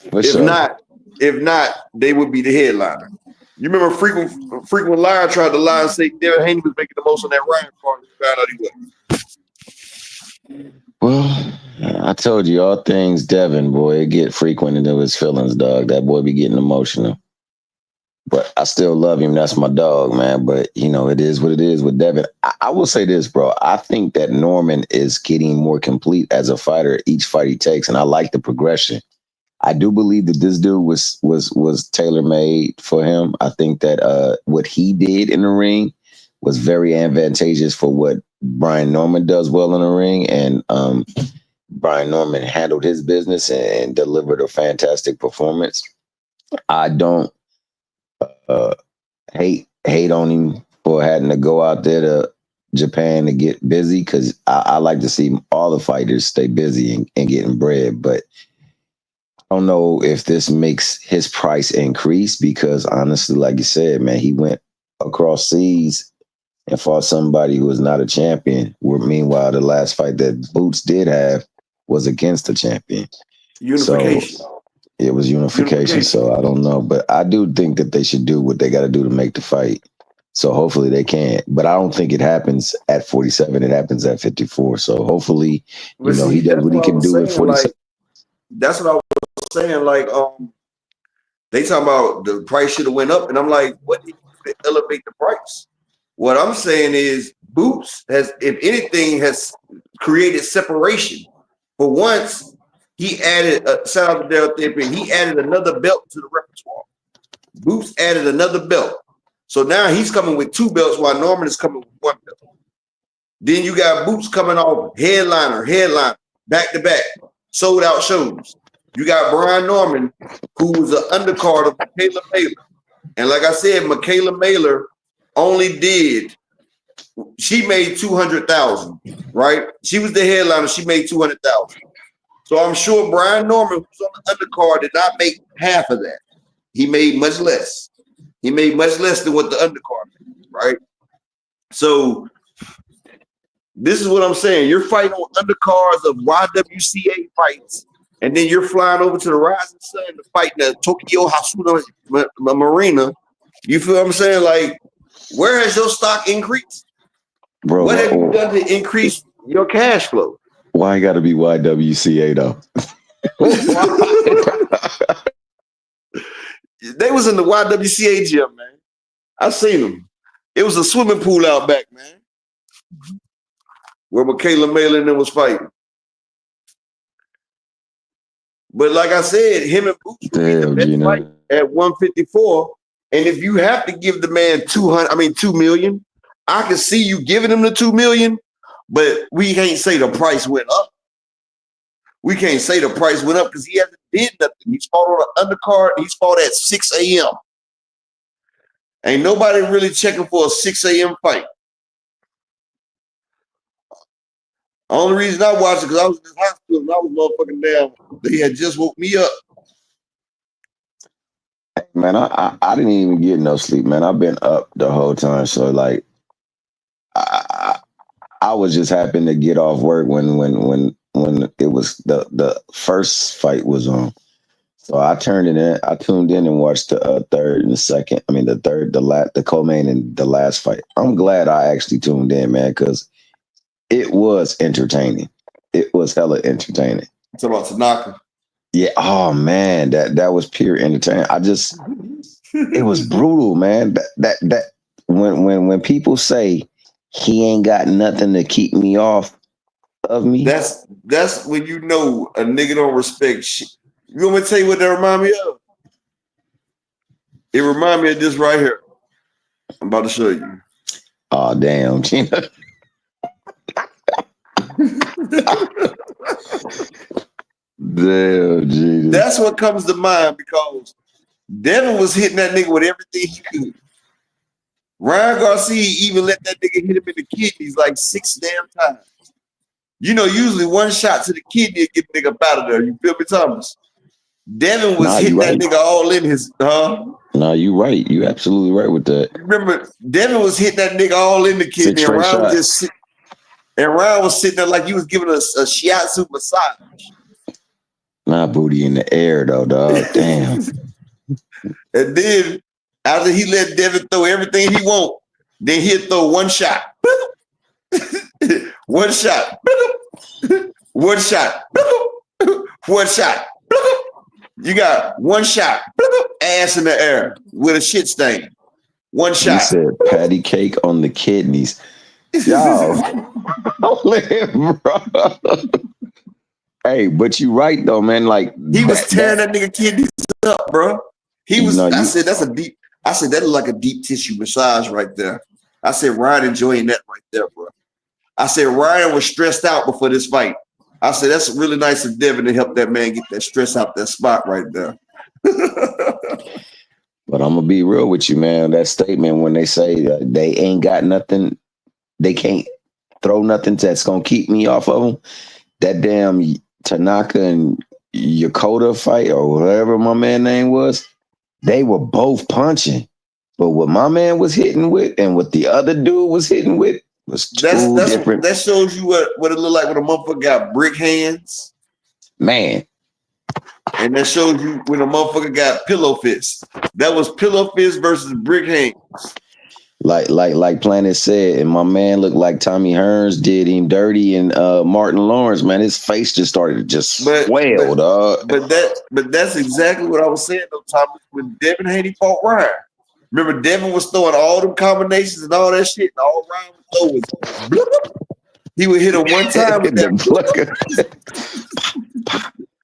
If not, they would be the headliner. You remember frequent liar tried to lie and say Devin Haney was making the most on that Ryan card. Found out he wasn't. Well, I told you all things Devin, boy, it get frequent into his feelings, dog. That boy be getting emotional. But I still love him. That's my dog, man. But, you know, it is what it is with Devin. I will say this, bro. I think that Norman is getting more complete as a fighter each fight he takes, and I like the progression. I do believe that this dude was tailor-made for him. I think that what he did in the ring was very advantageous for what Brian Norman does well in the ring. And Brian Norman handled his business and delivered a fantastic performance. I don't hate on him for having to go out there to Japan to get busy, because I like to see all the fighters stay busy and getting bread. But I don't know if this makes his price increase, because honestly, like you said, man, he went across seas and fought somebody who was not a champion. Meanwhile, the last fight that Boots did have was against the champion. Unification. So it was unification. So I don't know. But I do think that they should do what they got to do to make the fight. So hopefully they can. But I don't think it happens at 47. It happens at 54. So hopefully, he does what he can do at 47. That's what I was saying. Like, they talking about the price should have went up. And I'm like, what did you elevate the price? What I'm saying is Boots has, if anything, has created separation. For once, he added, shout out to Dale Thippin, he added another belt to the repertoire. Boots added another belt. So now he's coming with 2 belts while Norman is coming with 1 belt. Then you got Boots coming off headliner, back to back, sold out shows. You got Brian Norman, who was an undercard of Michaela Mailer. And like I said, Michaela Mailer only did, she made $200,000, right? She was the headliner, she made $200,000. So I'm sure Brian Norman, who's on the undercard, did not make half of that. He made much less. He made much less than what the undercard made, right? So this is what I'm saying. You're fighting on undercards of YWCA fights, and then you're flying over to the Rising Sun to fight the Tokyo Hasuna Marina. You feel what I'm saying? Like, where has your stock increased? Bro, what have you done to increase your cash flow? Why got to be YWCA though? They was in the YWCA gym, man. I seen them. It was a swimming pool out back, man, where Michaela Mailer and them was fighting. But like I said, him and Boots would be the best fight at 154. And if you have to give the man $2 million, I can see you giving him the $2 million, but we can't say the price went up. We can't say the price went up because he hasn't did nothing. He's fought on an undercard. He's fought at 6 a.m. Ain't nobody really checking for a 6 a.m. fight. Only reason I watched it because I was in the hospital and I was motherfucking down. They had just woke me up. Man, I didn't even get no sleep, man. I've been up the whole time. So like I, I was just happy to get off work when it was the first fight was on. So I turned it in. I tuned in and watched the third and the second. I mean the third, the co-main and the last fight. I'm glad I actually tuned in, man, because it was entertaining. It was hella entertaining. It's about Tanaka. Yeah. Oh man, that was pure entertainment. It was brutal, man. That when people say he ain't got nothing to keep me off of me. That's when you know a nigga don't respect shit. You want me to tell you what that remind me of? It remind me of this right here. I'm about to show you. Oh damn, Gina. Damn, Jesus. That's what comes to mind because Devin was hitting that nigga with everything he could. Ryan Garcia even let that nigga hit him in the kidneys like 6 damn times. You know, usually one shot to the kidney get the nigga up out of there. You feel me, Thomas? Devin was hitting that nigga all in his, No, you right. You absolutely right with that. Remember, Devin was hitting that nigga all in the kidney, and Ryan was just Ryan was sitting there like he was giving us a shiatsu massage. Nah, booty in the air though, dog. Damn. And then after he let Devin throw everything he want, then he'll throw one shot. One shot. One shot. One shot. You got one shot. Ass in the air with a shit stain. One shot. He said patty cake on the kidneys. Yo. Bro. Hey, but you right though, man. Like he was tearing that nigga kidneys up, bro. He was. I said that's a deep. I said that look like a deep tissue massage right there. I said Ryan enjoying that right there, bro. I said Ryan was stressed out before this fight. I said that's really nice of Devin to help that man get that stress out that spot right there. But I'm gonna be real with you, man. That statement when they say they ain't got nothing, they can't throw nothing that's gonna keep me off of them. That damn Tanaka and Yokota fight or whatever my man name was, they were both punching. But what my man was hitting with and what the other dude was hitting with was different. That shows you what it looked like when a motherfucker got brick hands. Man. And that shows you when a motherfucker got pillow fist. That was pillow fist versus brick hands. Like Planet said, and my man looked like Tommy Hearns did him dirty and Martin Lawrence, man. His face just started to just swell, dog. But that's exactly what I was saying though, Thomas, when Devin Haney fought Ryan. Remember, Devin was throwing all them combinations and all that shit, and all Ryan would throw was he would hit him one time with that.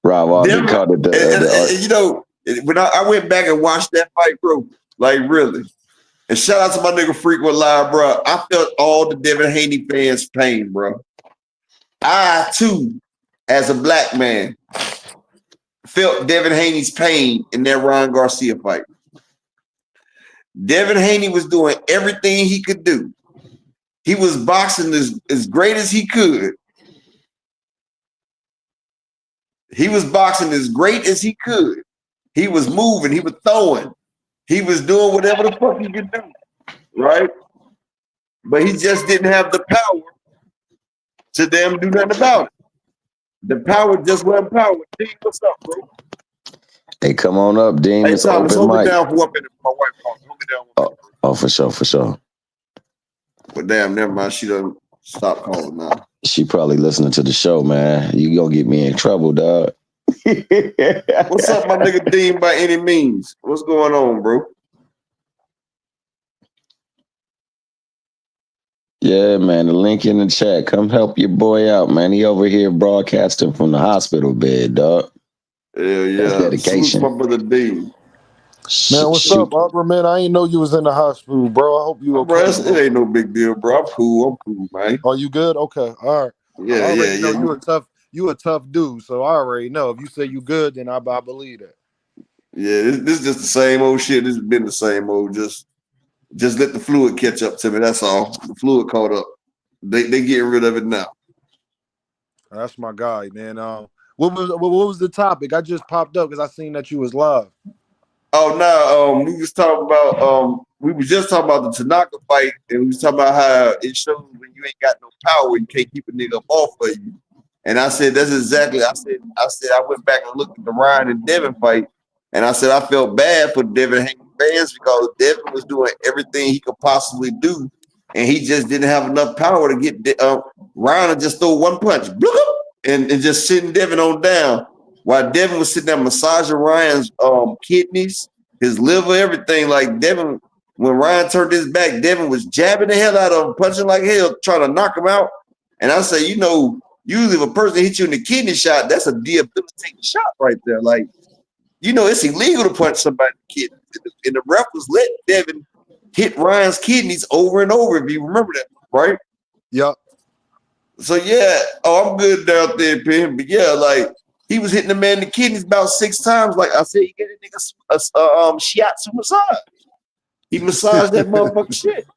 Rob Devin, called it you know, when I went back and watched that fight, bro, like really. And shout out to my nigga Frequent Live, bro. I felt all the Devin Haney fans' pain, bro. I, too, as a black man, felt Devin Haney's pain in that Ryan Garcia fight. Devin Haney was doing everything he could do. He was boxing as great as he could. He was boxing as great as he could. He was moving. He was throwing. He was doing whatever the fuck he could do, right? But he just didn't have the power to damn do nothing about it. The power just wasn't power. Dean, what's up, bro? Hey, come on up, Dean. Hey, Thomas, hold me down for 1 minute. My wife calls. Hold me down 1 minute. Oh, for sure. But damn, never mind. She doesn't stop calling now. She probably listening to the show, man. You gonna get me in trouble, dog. What's up, my nigga Dean, by any means? What's going on, bro? Yeah, man, the link in the chat. Come help your boy out, man. He over here broadcasting from the hospital bed, dog. Yeah. That's dedication. My brother Dean. Man, what's up, Barbara? Man, I ain't know you was in the hospital, bro. I hope you okay. Bro, it ain't no big deal, bro. I'm cool, man. Are you good? Okay, all right. Yeah. You a tough dude, so I already know. If you say you good, then I believe that. Yeah, this is just the same old shit. This has been the same old. Just let the fluid catch up to me. That's all. The fluid caught up. They getting rid of it now. That's my guy, man. What was the topic? I just popped up because I seen that you was live. Oh no, we was talking about we was just talking about the Tanaka fight, and we was talking about how it shows when you ain't got no power, you can't keep a nigga up off of you. And I said that's exactly. I went back and looked at the Ryan and Devin fight, and I said I felt bad for Devin hanging fans because Devin was doing everything he could possibly do, and he just didn't have enough power to get Ryan to just throw one punch, and just sitting Devin on down. While Devin was sitting there massaging Ryan's kidneys, his liver, everything. Like Devin, when Ryan turned his back, Devin was jabbing the hell out of him, punching like hell, trying to knock him out. And I say, usually if a person hits you in the kidney shot, that's a debilitating shot right there. Like, it's illegal to punch somebody in the kidney. And the ref was letting Devin hit Ryan's kidneys over and over, if you remember that, right? Yep. So, yeah. Oh, I'm good down there, Pim. But, yeah, like, he was hitting the man in the kidneys about 6 times. Like I said, he get a nigga shiatsu massage. He massaged that motherfucking shit.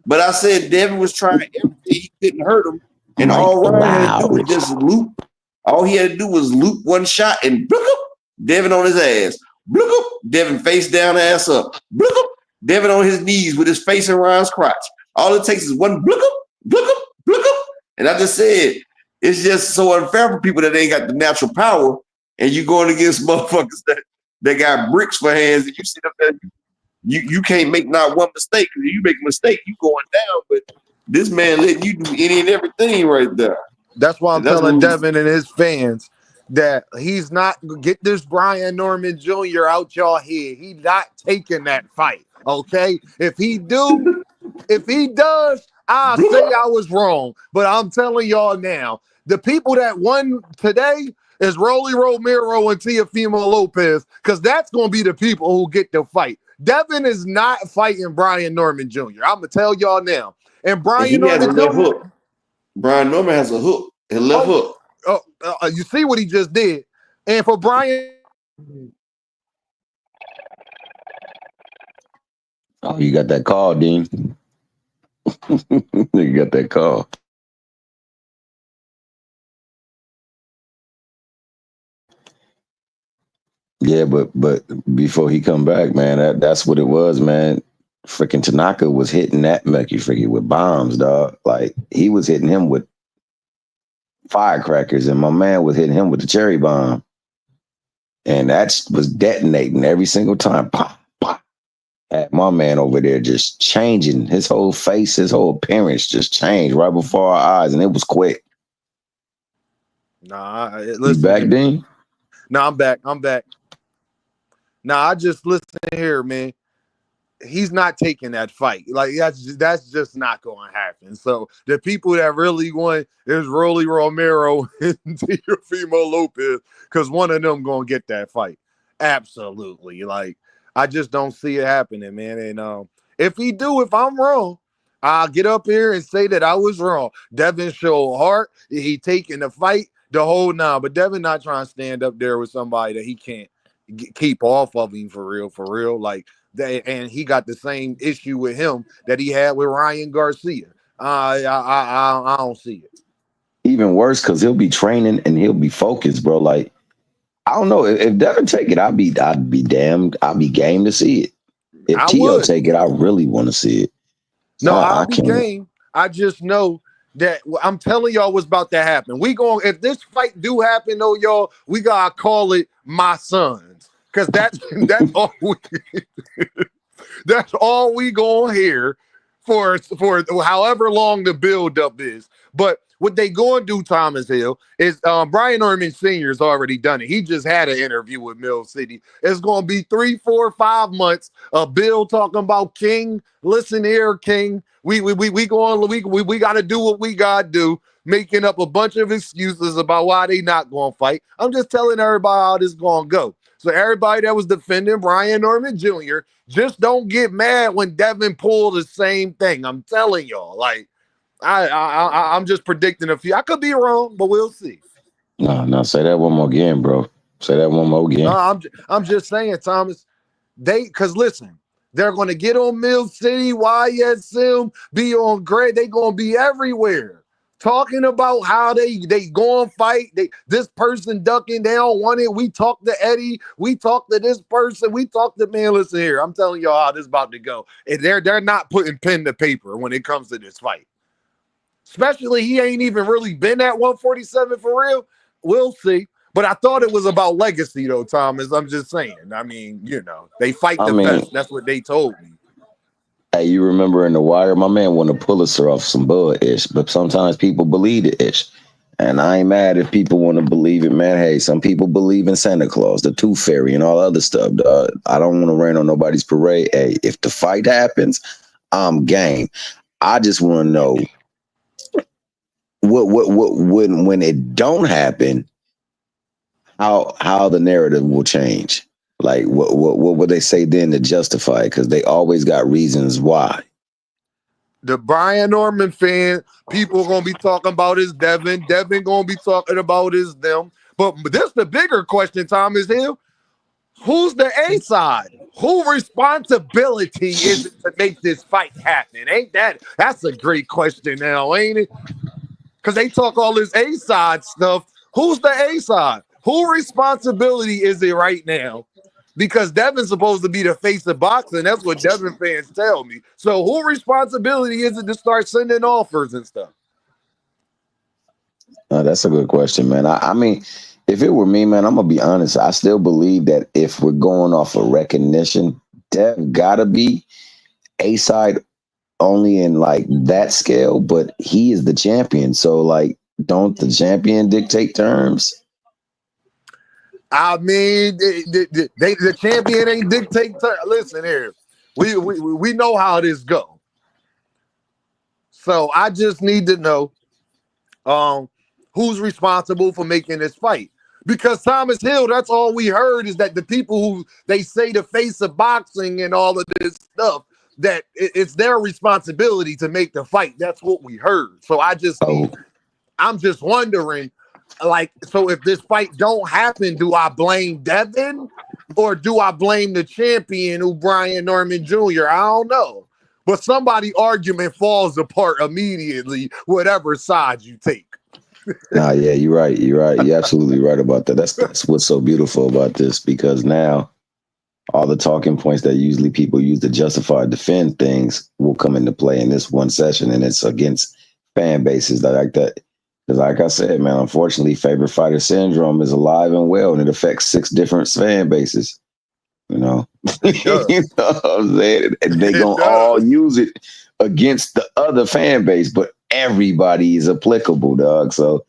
But I said Devin was trying everything. He couldn't hurt him. And all Ryan had to do was just loop. All he had to do was loop one shot and Devin on his ass. Devin face down, ass up. Devin on his knees with his face in Ryan's crotch. All it takes is one and I just said, it's just so unfair for people that ain't got the natural power, and you going against motherfuckers that got bricks for hands, and you see them, you can't make not one mistake. Because you make a mistake, you going down. But this man letting you do any and everything right there. That's why I'm telling Devin and his fans that he's not get this Brian Norman Jr. out y'all head. He's not taking that fight. Okay, if he does, I'll say I was wrong. But I'm telling y'all now. The people that won today is Rolly Romero and Teofimo Lopez, because that's going to be the people who get the fight. Devin is not fighting Brian Norman Jr. I'm going to tell y'all now. And Brian Norman Jr. Hook. Brian Norman has a hook, a left hook. You see what he just did. And for Brian. Oh, you got that call, Dean. You got that call. Yeah, but before he come back, man, that's what it was, man. Freaking Tanaka was hitting that Mecky freaking with bombs, dog. Like he was hitting him with firecrackers, and my man was hitting him with the cherry bomb, and that was detonating every single time. Pop, pop. Had my man over there just changing his whole face, his whole appearance just changed right before our eyes, and it was quick. Nah, you back, Dean? Nah, I'm back. Nah, I just listen here, man. He's not taking that fight. Like that's just not going to happen. So the people that really won is Rolly Romero and Teofimo Lopez, because one of them going to get that fight. Absolutely. Like I just don't see it happening, man. And if I'm wrong, I'll get up here and say that I was wrong. Devin showed heart. He taking the fight the whole nine, but Devin not trying to stand up there with somebody that he can't keep off of him for real. Like that, and he got the same issue with him that he had with Ryan Garcia. I don't see it. Even worse, because he'll be training and he'll be focused, bro. Like I don't know if Devin take it, I'd be damned. I'd be game to see it. If T.O. take it, I really want to see it. No, I'll be game. I just know that I'm telling y'all what's about to happen. If this fight do happen, though, y'all, we gotta call it my sons, because that's all we gonna hear for however long the build up is. But what they going to do, Thomas Hill, is Brian Norman Sr. has already done it. He just had an interview with Mill City. It's going to be 3, 4, 5 months of Bill talking about King. Listen here, King. We got to do what we got to do, making up a bunch of excuses about why they not going to fight. I'm just telling everybody how this going to go. So everybody that was defending Brian Norman Jr., just don't get mad when Devin pulled the same thing. I'm telling y'all, like, I'm just predicting a few. I could be wrong, but we'll see. No, say that one more again, bro. Say that one more again. No, I'm just saying, Thomas. Because listen, they're going to get on Mill City, YSM, be on Gray. They're going to be everywhere talking about how they go and fight. This person ducking, they don't want it. We talk to Eddie. We talk to this person. We talk to, man, listen here. I'm telling y'all how this is about to go. And they're not putting pen to paper when it comes to this fight. Especially he ain't even really been at 147 for real. We'll see. But I thought it was about legacy though, Thomas. I'm just saying. I mean, they fight the best. That's what they told me. Hey, you remember in The Wire, my man won a Pulitzer off some Bud-ish, but sometimes people believe the ish. And I ain't mad if people want to believe it, man. Hey, some people believe in Santa Claus, the Tooth Fairy, and all other stuff. I don't want to rain on nobody's parade. Hey, if the fight happens, I'm game. I just want to know when it don't happen, how the narrative will change. Like, what would they say then to justify it? Because they always got reasons why. The Brian Norman fan, people are going to be talking about is Devin. Devin going to be talking about is them. But this the bigger question, Thomas Hill. Who's the A side? Who responsibility is it to make this fight happen? That's a great question now, ain't it? Because they talk all this A side stuff. Who's the A side? Who responsibility is it right now? Because Devin's supposed to be the face of boxing. That's what Devin fans tell me. So who responsibility is it to start sending offers and stuff? That's a good question, man. I mean, if it were me, man, I'm going to be honest. I still believe that if we're going off of recognition, Dev got to be A-side only in like that scale, but he is the champion. So like, don't the champion dictate terms? I mean, the champion ain't dictate. Listen here, we know how this go. So I just need to know who's responsible for making this fight. Because Thomas Hill, that's all we heard is that the people who they say the face of boxing and all of this stuff, that it's their responsibility to make the fight. That's what we heard. So I'm just wondering. Like, so if this fight don't happen, do I blame Devin or do I blame the champion, who Brian Norman Jr.? I don't know. But somebody's argument falls apart immediately, whatever side you take. Nah, yeah, you're right. You're right. You're absolutely right about that. That's what's so beautiful about this, because now all the talking points that usually people use to justify defend things will come into play in this one session, and it's against fan bases that like that. Because like I said, man, unfortunately, favorite fighter syndrome is alive and well, and it affects 6 different fan bases. You know, you know what I'm saying? And they gonna all use it against the other fan base, but everybody is applicable, dog. So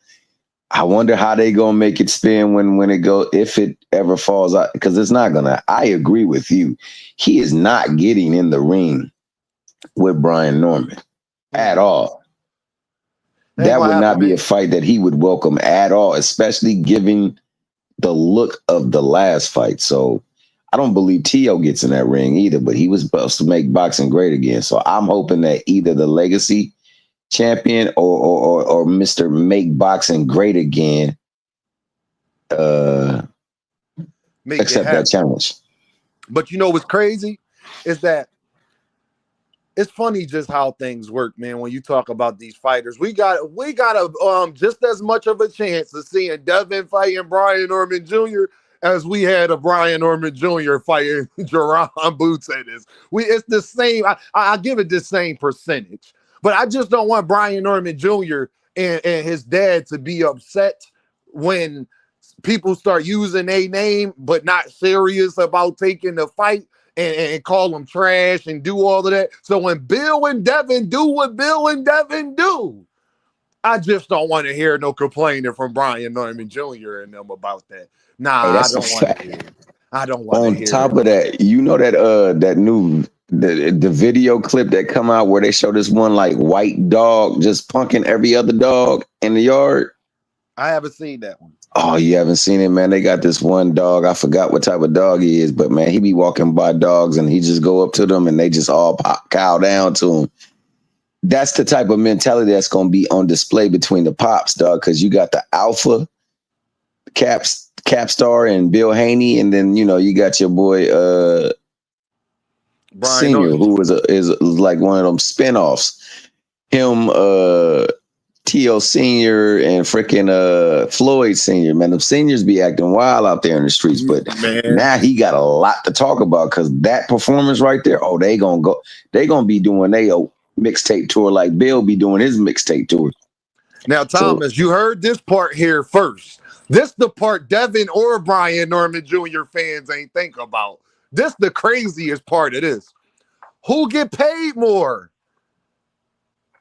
I wonder how they gonna make it spin when it go, if it ever falls out, because it's not gonna. I agree with you. He is not getting in the ring with Brian Norman at all. That would not be a fight that he would welcome at all, especially given the look of the last fight. So I don't believe T.O. gets in that ring either, but he was supposed to make boxing great again. So I'm hoping that either the legacy champion or Mr. Make Boxing Great Again accept that challenge. But you know what's crazy is that it's funny just how things work, man. When you talk about these fighters, we got just as much of a chance of seeing Devin fighting Brian Norman Jr. as we had a Brian Norman Jr. fighting Jerron Boots at this. It's the same. I give it the same percentage, but I just don't want Brian Norman Jr. and his dad to be upset when people start using a name but not serious about taking the fight. And call them trash and do all of that. So when Bill and Devin do what Bill and Devin do, I just don't want to hear no complaining from Brian Norman Jr. and them about that. Nah, hey, I don't want to hear it. I don't want to hear it. On top of that, you know that new the video clip that come out where they show this one like white dog just punking every other dog in the yard? I haven't seen that one. Oh, you haven't seen it, man? They got this one dog. I forgot what type of dog he is, but man, he be walking by dogs and he just go up to them and they just all cow down to him. That's the type of mentality that's going to be on display between the pops, dog, because you got the alpha Capstar and Bill Haney, and then, you know, you got your boy Brian Senior, who is like one of them spinoffs. Him, T.O. Senior and freaking Floyd Senior, man, them seniors be acting wild out there in the streets. But now he got a lot to talk about because that performance right there, oh, they gonna be doing their mixtape tour like Bill be doing his mixtape tour. Now, Thomas, you heard this part here first. This the part Devin or Brian Norman Jr. fans ain't think about. This the craziest part of this. Who get paid more?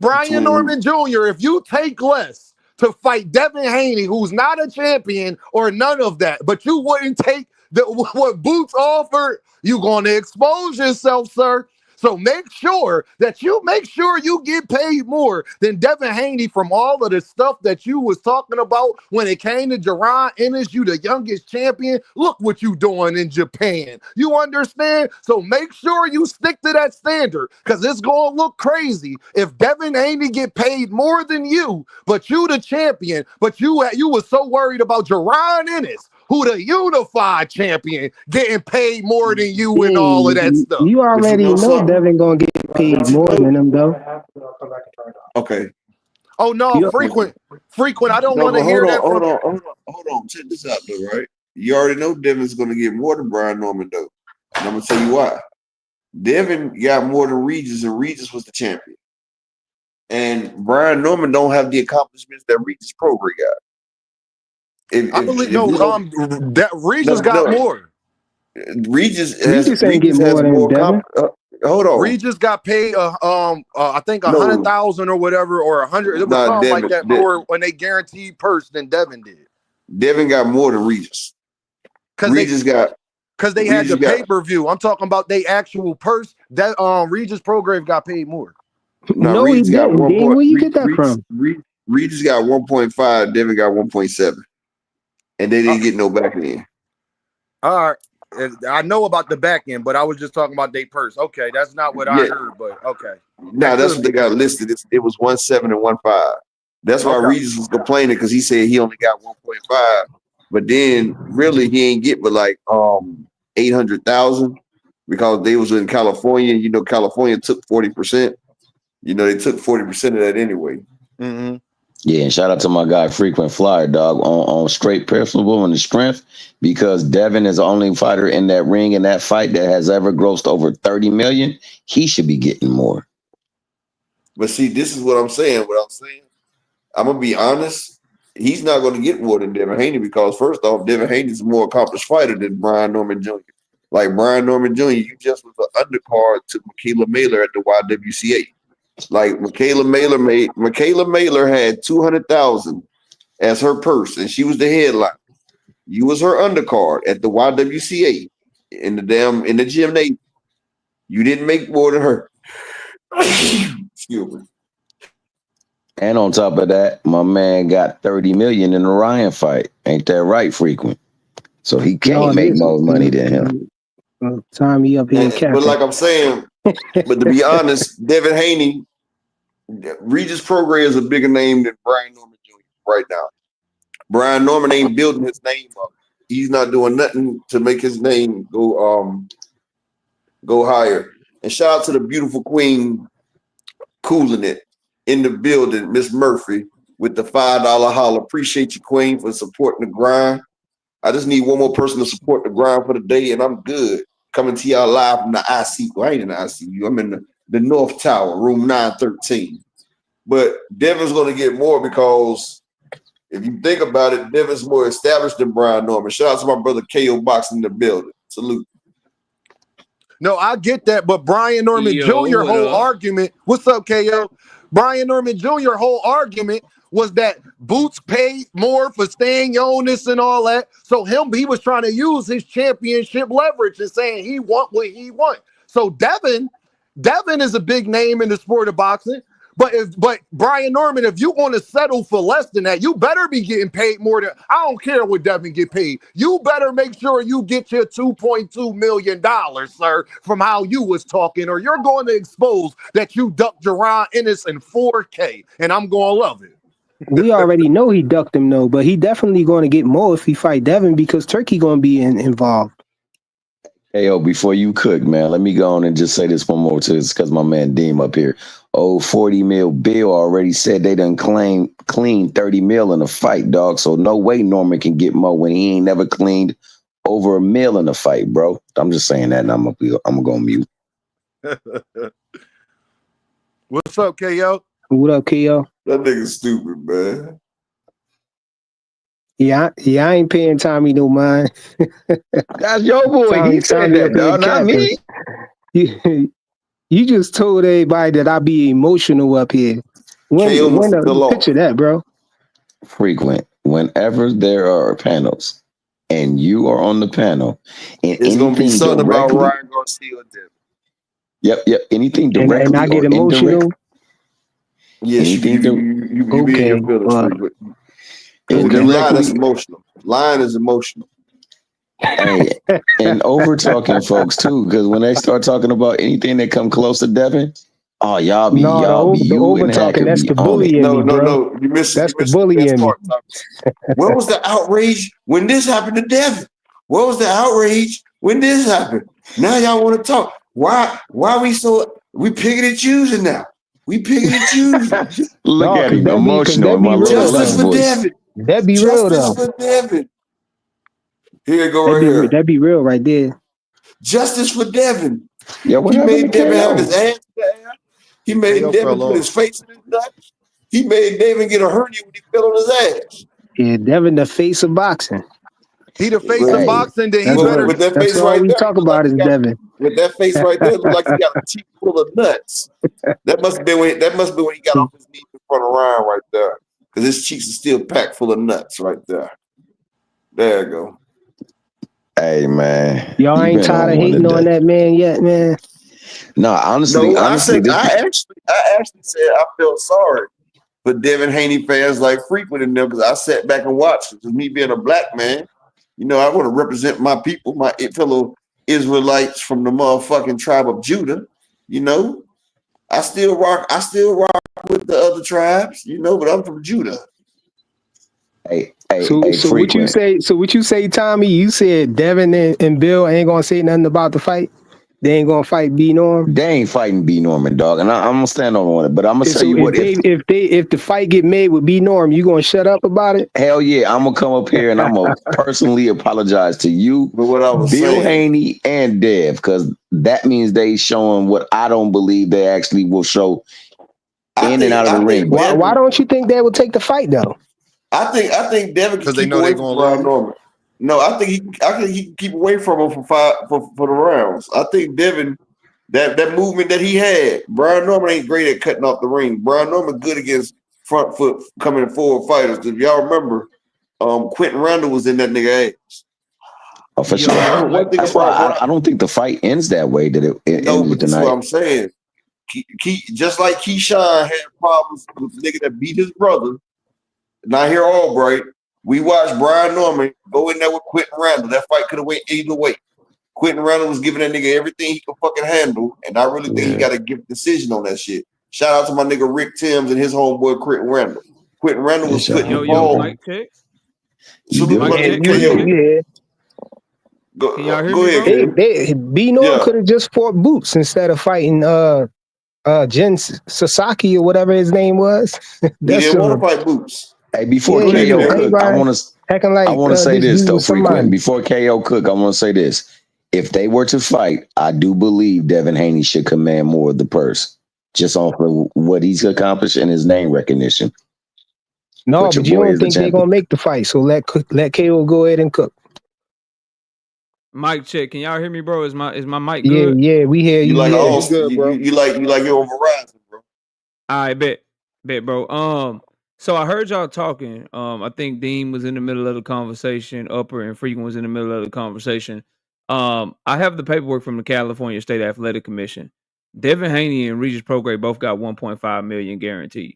Brian Norman Jr., if you take less to fight Devin Haney, who's not a champion or none of that, but you wouldn't take what Boots offered, you going to expose yourself, sir. So make sure you get paid more than Devin Haney from all of the stuff that you was talking about when it came to Jaron Ennis, you the youngest champion. Look what you doing in Japan. You understand? So make sure you stick to that standard because it's going to look crazy if Devin Haney get paid more than you, but you the champion, but you was so worried about Jaron Ennis, who the unified champion, getting paid more than you and all of that stuff. You already know Devin gonna get paid more than him, though. Okay. Oh no, frequent. I don't want to hear that. Hold on. Check this out, though. Right? You already know Devin's gonna get more than Brian Norman, though. And I'm gonna tell you why. Devin got more than Regis, and Regis was the champion. And Brian Norman don't have the accomplishments that Regis Prograis got. I believe that Regis got more. Regis ain't getting more than Devin. Hold on. Regis got paid I think 100,000 or whatever, or 100. It was something like that more when they guaranteed purse than Devin did. Devin got more than Regis. Because they had the pay-per-view. I'm talking about they actual purse. That Regis Prograis got paid more. No, he didn't. Where you get that from? Regis got 1.5. Devin got 1.7. And they didn't get no back end. All right. I know about the back end, but I was just talking about their purse. Okay, that's not what I heard, but okay. No, that's what they got listed. It was 1.7 and 1.5. That's why Regis was complaining because he said he only got 1.5. But then really he ain't get but like 800,000 because they was in California. You know, California took 40%. You know, they took 40% of that anyway. Mm-hmm. Yeah, and shout out to my guy Frequent Flyer, dog, on straight personable and the strength, because Devin is the only fighter in that ring in that fight that has ever grossed over 30 million. He should be getting more. But see, this is what I'm saying. I'm gonna be honest. He's not going to get more than Devin Haney because first off, Devin Haney's a more accomplished fighter than Brian Norman Jr. Like Brian Norman Jr., you just was an undercard to Michaela Mailer at the YWCA. Like Michaela Mailer had 200,000 as her purse, and she was the headline. You was her undercard at the YWCA in the gymnasium. You didn't make more than her. Excuse me. And on top of that, my man got 30 million in the Ryan fight. Ain't that right, Frequent? So he can't make more money than him. Time he up here, but like I'm saying, but to be honest, Devin Haney, Regis Prograis is a bigger name than Brian Norman Jr. right now. Brian Norman ain't building his name up. He's not doing nothing to make his name go higher. And shout out to the beautiful queen cooling it in the building, Miss Murphy, with the $5 holler. Appreciate you, queen, for supporting the grind. I just need one more person to support the grind for the day, and I'm good. Coming to y'all live from the ICU. Well, I ain't in the ICU. I'm in the North Tower, room 913. But Devin's going to get more because if you think about it, Devin's more established than Brian Norman. Shout out to my brother KO Boxing in the building. Salute. No, I get that, but Brian Norman Jr. whole argument. What's up, KO? Brian Norman Jr. whole argument was that Boots paid more for staying on this and all that. So he was trying to use his championship leverage and saying he want what he want. So Devin is a big name in the sport of boxing. But Brian Norman, if you want to settle for less than that, you better be getting paid more than. I don't care what Devin get paid. You better make sure you get your $2.2 million, sir, from how you was talking, or you're going to expose that you ducked Jaron Ennis in 4K, and I'm going to love it. We already know he ducked him, though, but he definitely going to get more if he fight Devin because Turkey going to be involved. Hey, yo, before you cook, man, let me go on and just say this one more too. It's because my man Deem up here. Oh, 40 mil Bill already said they done clean 30 mil in a fight, dog. So no way Norman can get more when he ain't never cleaned over a mil in a fight, bro. I'm just saying that, and I'm gonna go on mute. What's up, KO? What up, KO? That nigga stupid, man. Yeah, I ain't paying Tommy no mind. That's your boy. He said Tommy that, up here dog, not me. You just told everybody that I be emotional up here. KO must have fell off. Picture that, bro. Frequent. Whenever there are panels and you are on the panel, and It's gonna be anything something about directly, Ryan Garcia or Devin. Yep. Anything directly And I get or emotional. Yes, you be in your feelings frequent. Because if you lie, that's emotional. Lying is emotional. Hey, and over talking folks too, because when they start talking about anything that come close to Devin, oh y'all be the over talking. That's the bully in me, bro. No, you missed. That's the bully in me. What was the outrage when this happened to Devin? What was the outrage when this happened? Now y'all want to talk. Why we picking and choosing now? We picking and choosing. Look at him, emotional in my little Justice for Devin. That be real though. Justice for Devin. Here you go right here. That be real right there. Justice for Devin. Yeah, what he happened made to Devin KO? have his ass down. He made Devin put his face in his nuts. He made Devin get a hernia when he fell on his ass. Yeah, Devin the face of boxing. He the face of boxing, then he better. With that face all right we there, talk about is Devin. With that face right there, look like he got a cheek full of nuts. That must have been when he got off his knees in front of Ryan right there. Because his cheeks are still packed full of nuts right there. There you go. Hey man, y'all ain't tired of hating on that man yet, man. No, honestly, I actually said I felt sorry for Devin Haney fans like frequent in them because I sat back and watched. Because me being a black man, you know, I want to represent my people, my fellow Israelites from the motherfucking tribe of Judah. You know, I still rock with the other tribes, you know, but I'm from Judah. So what you say? So what you say, Tommy? You said Devin and Bill ain't gonna say nothing about the fight. They ain't gonna fight B Norm. They ain't fighting B Norman, dog, and I'm gonna stand on it. But I'm gonna tell you what: if the fight get made with B Norm, you gonna shut up about it? Hell yeah, I'm gonna come up here and I'm gonna personally apologize to you, Bill Haney and Dev, because that means they showing what I don't believe they actually will show in and out of the ring. Why don't you think they will take the fight though? I think Devin can keep away from Brian Norman. No, I think he can keep away from him for the rounds. I think Devin, that movement that he had, Brian Norman ain't great at cutting off the ring. Brian Norman good against front foot coming forward fighters. If y'all remember, Quentin Randall was in that nigga ass. Oh, for sure. That's why I don't think the fight ends that way. That it ends that's tonight. what I'm saying. Just like Keyshawn had problems with the nigga that beat his brother. Not here, Albright. We watched Brian Norman go in there with Quentin Randall. That fight could have went either way. Quentin Randall was giving that nigga everything he could fucking handle, and I really think he got a gift decision on that shit. Shout out to my nigga Rick Timms and his homeboy Quentin Randall. Quentin Randall was putting the ball. Mic check. Go ahead. B Norm could have just fought Boots instead of fighting Jin Sasaki or whatever his name was. He didn't want to fight Boots. Hey, before KO cook, I want to say this though, frequent. Before KO cook, I want to say this: if they were to fight, I do believe Devin Haney should command more of the purse, just off of what he's accomplished and his name recognition. No, but you don't think they're gonna make the fight? So let KO go ahead and cook. Mic check. Can y'all hear me, bro? Is my mic good? Yeah, we hear you. You like good, bro. You like your on Verizon, bro. I bet, bro. So I heard y'all talking. I think Dean was in the middle of the conversation. Upper and Frequent was in the middle of the conversation. I have the paperwork from the California State Athletic Commission. Devin Haney and Regis Prograis both got $1.5 million guaranteed.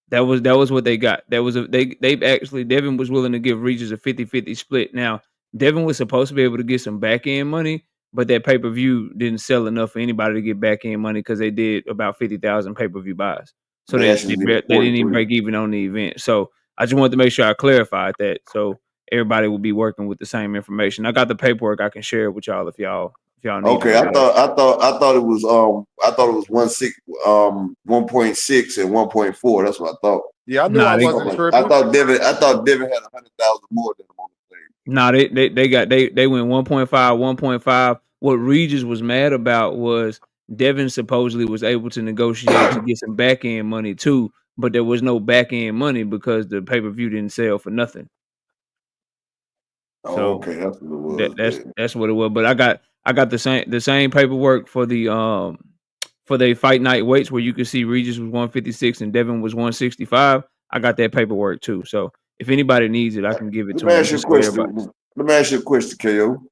That was what they got. Devin was willing to give Regis a 50-50 split. Now, Devin was supposed to be able to get some back end money, but that pay-per-view didn't sell enough for anybody to get back end money because they did about 50,000 pay-per-view buys. So they didn't even break even on the event. So I just wanted to make sure I clarified that. So everybody will be working with the same information. I got the paperwork. I can share it with y'all if y'all need Okay, it. I thought it was 1.6 and 1.4. That's what I thought. Yeah, I knew I wasn't tripping. I thought Devin had 100,000 more than him on the thing. Nah, they went 1.5, 1.5. What Regis was mad about was Devin supposedly was able to negotiate to get some back end money too, but there was no back end money because the pay-per-view didn't sell for nothing. Oh, okay, that's what it was. That's what it was. But I got the same paperwork for the fight night weights where you can see Regis was 156 and Devin was 165. I got that paperwork too. So if anybody needs it, I can give it to them. Let me ask you a question, KO.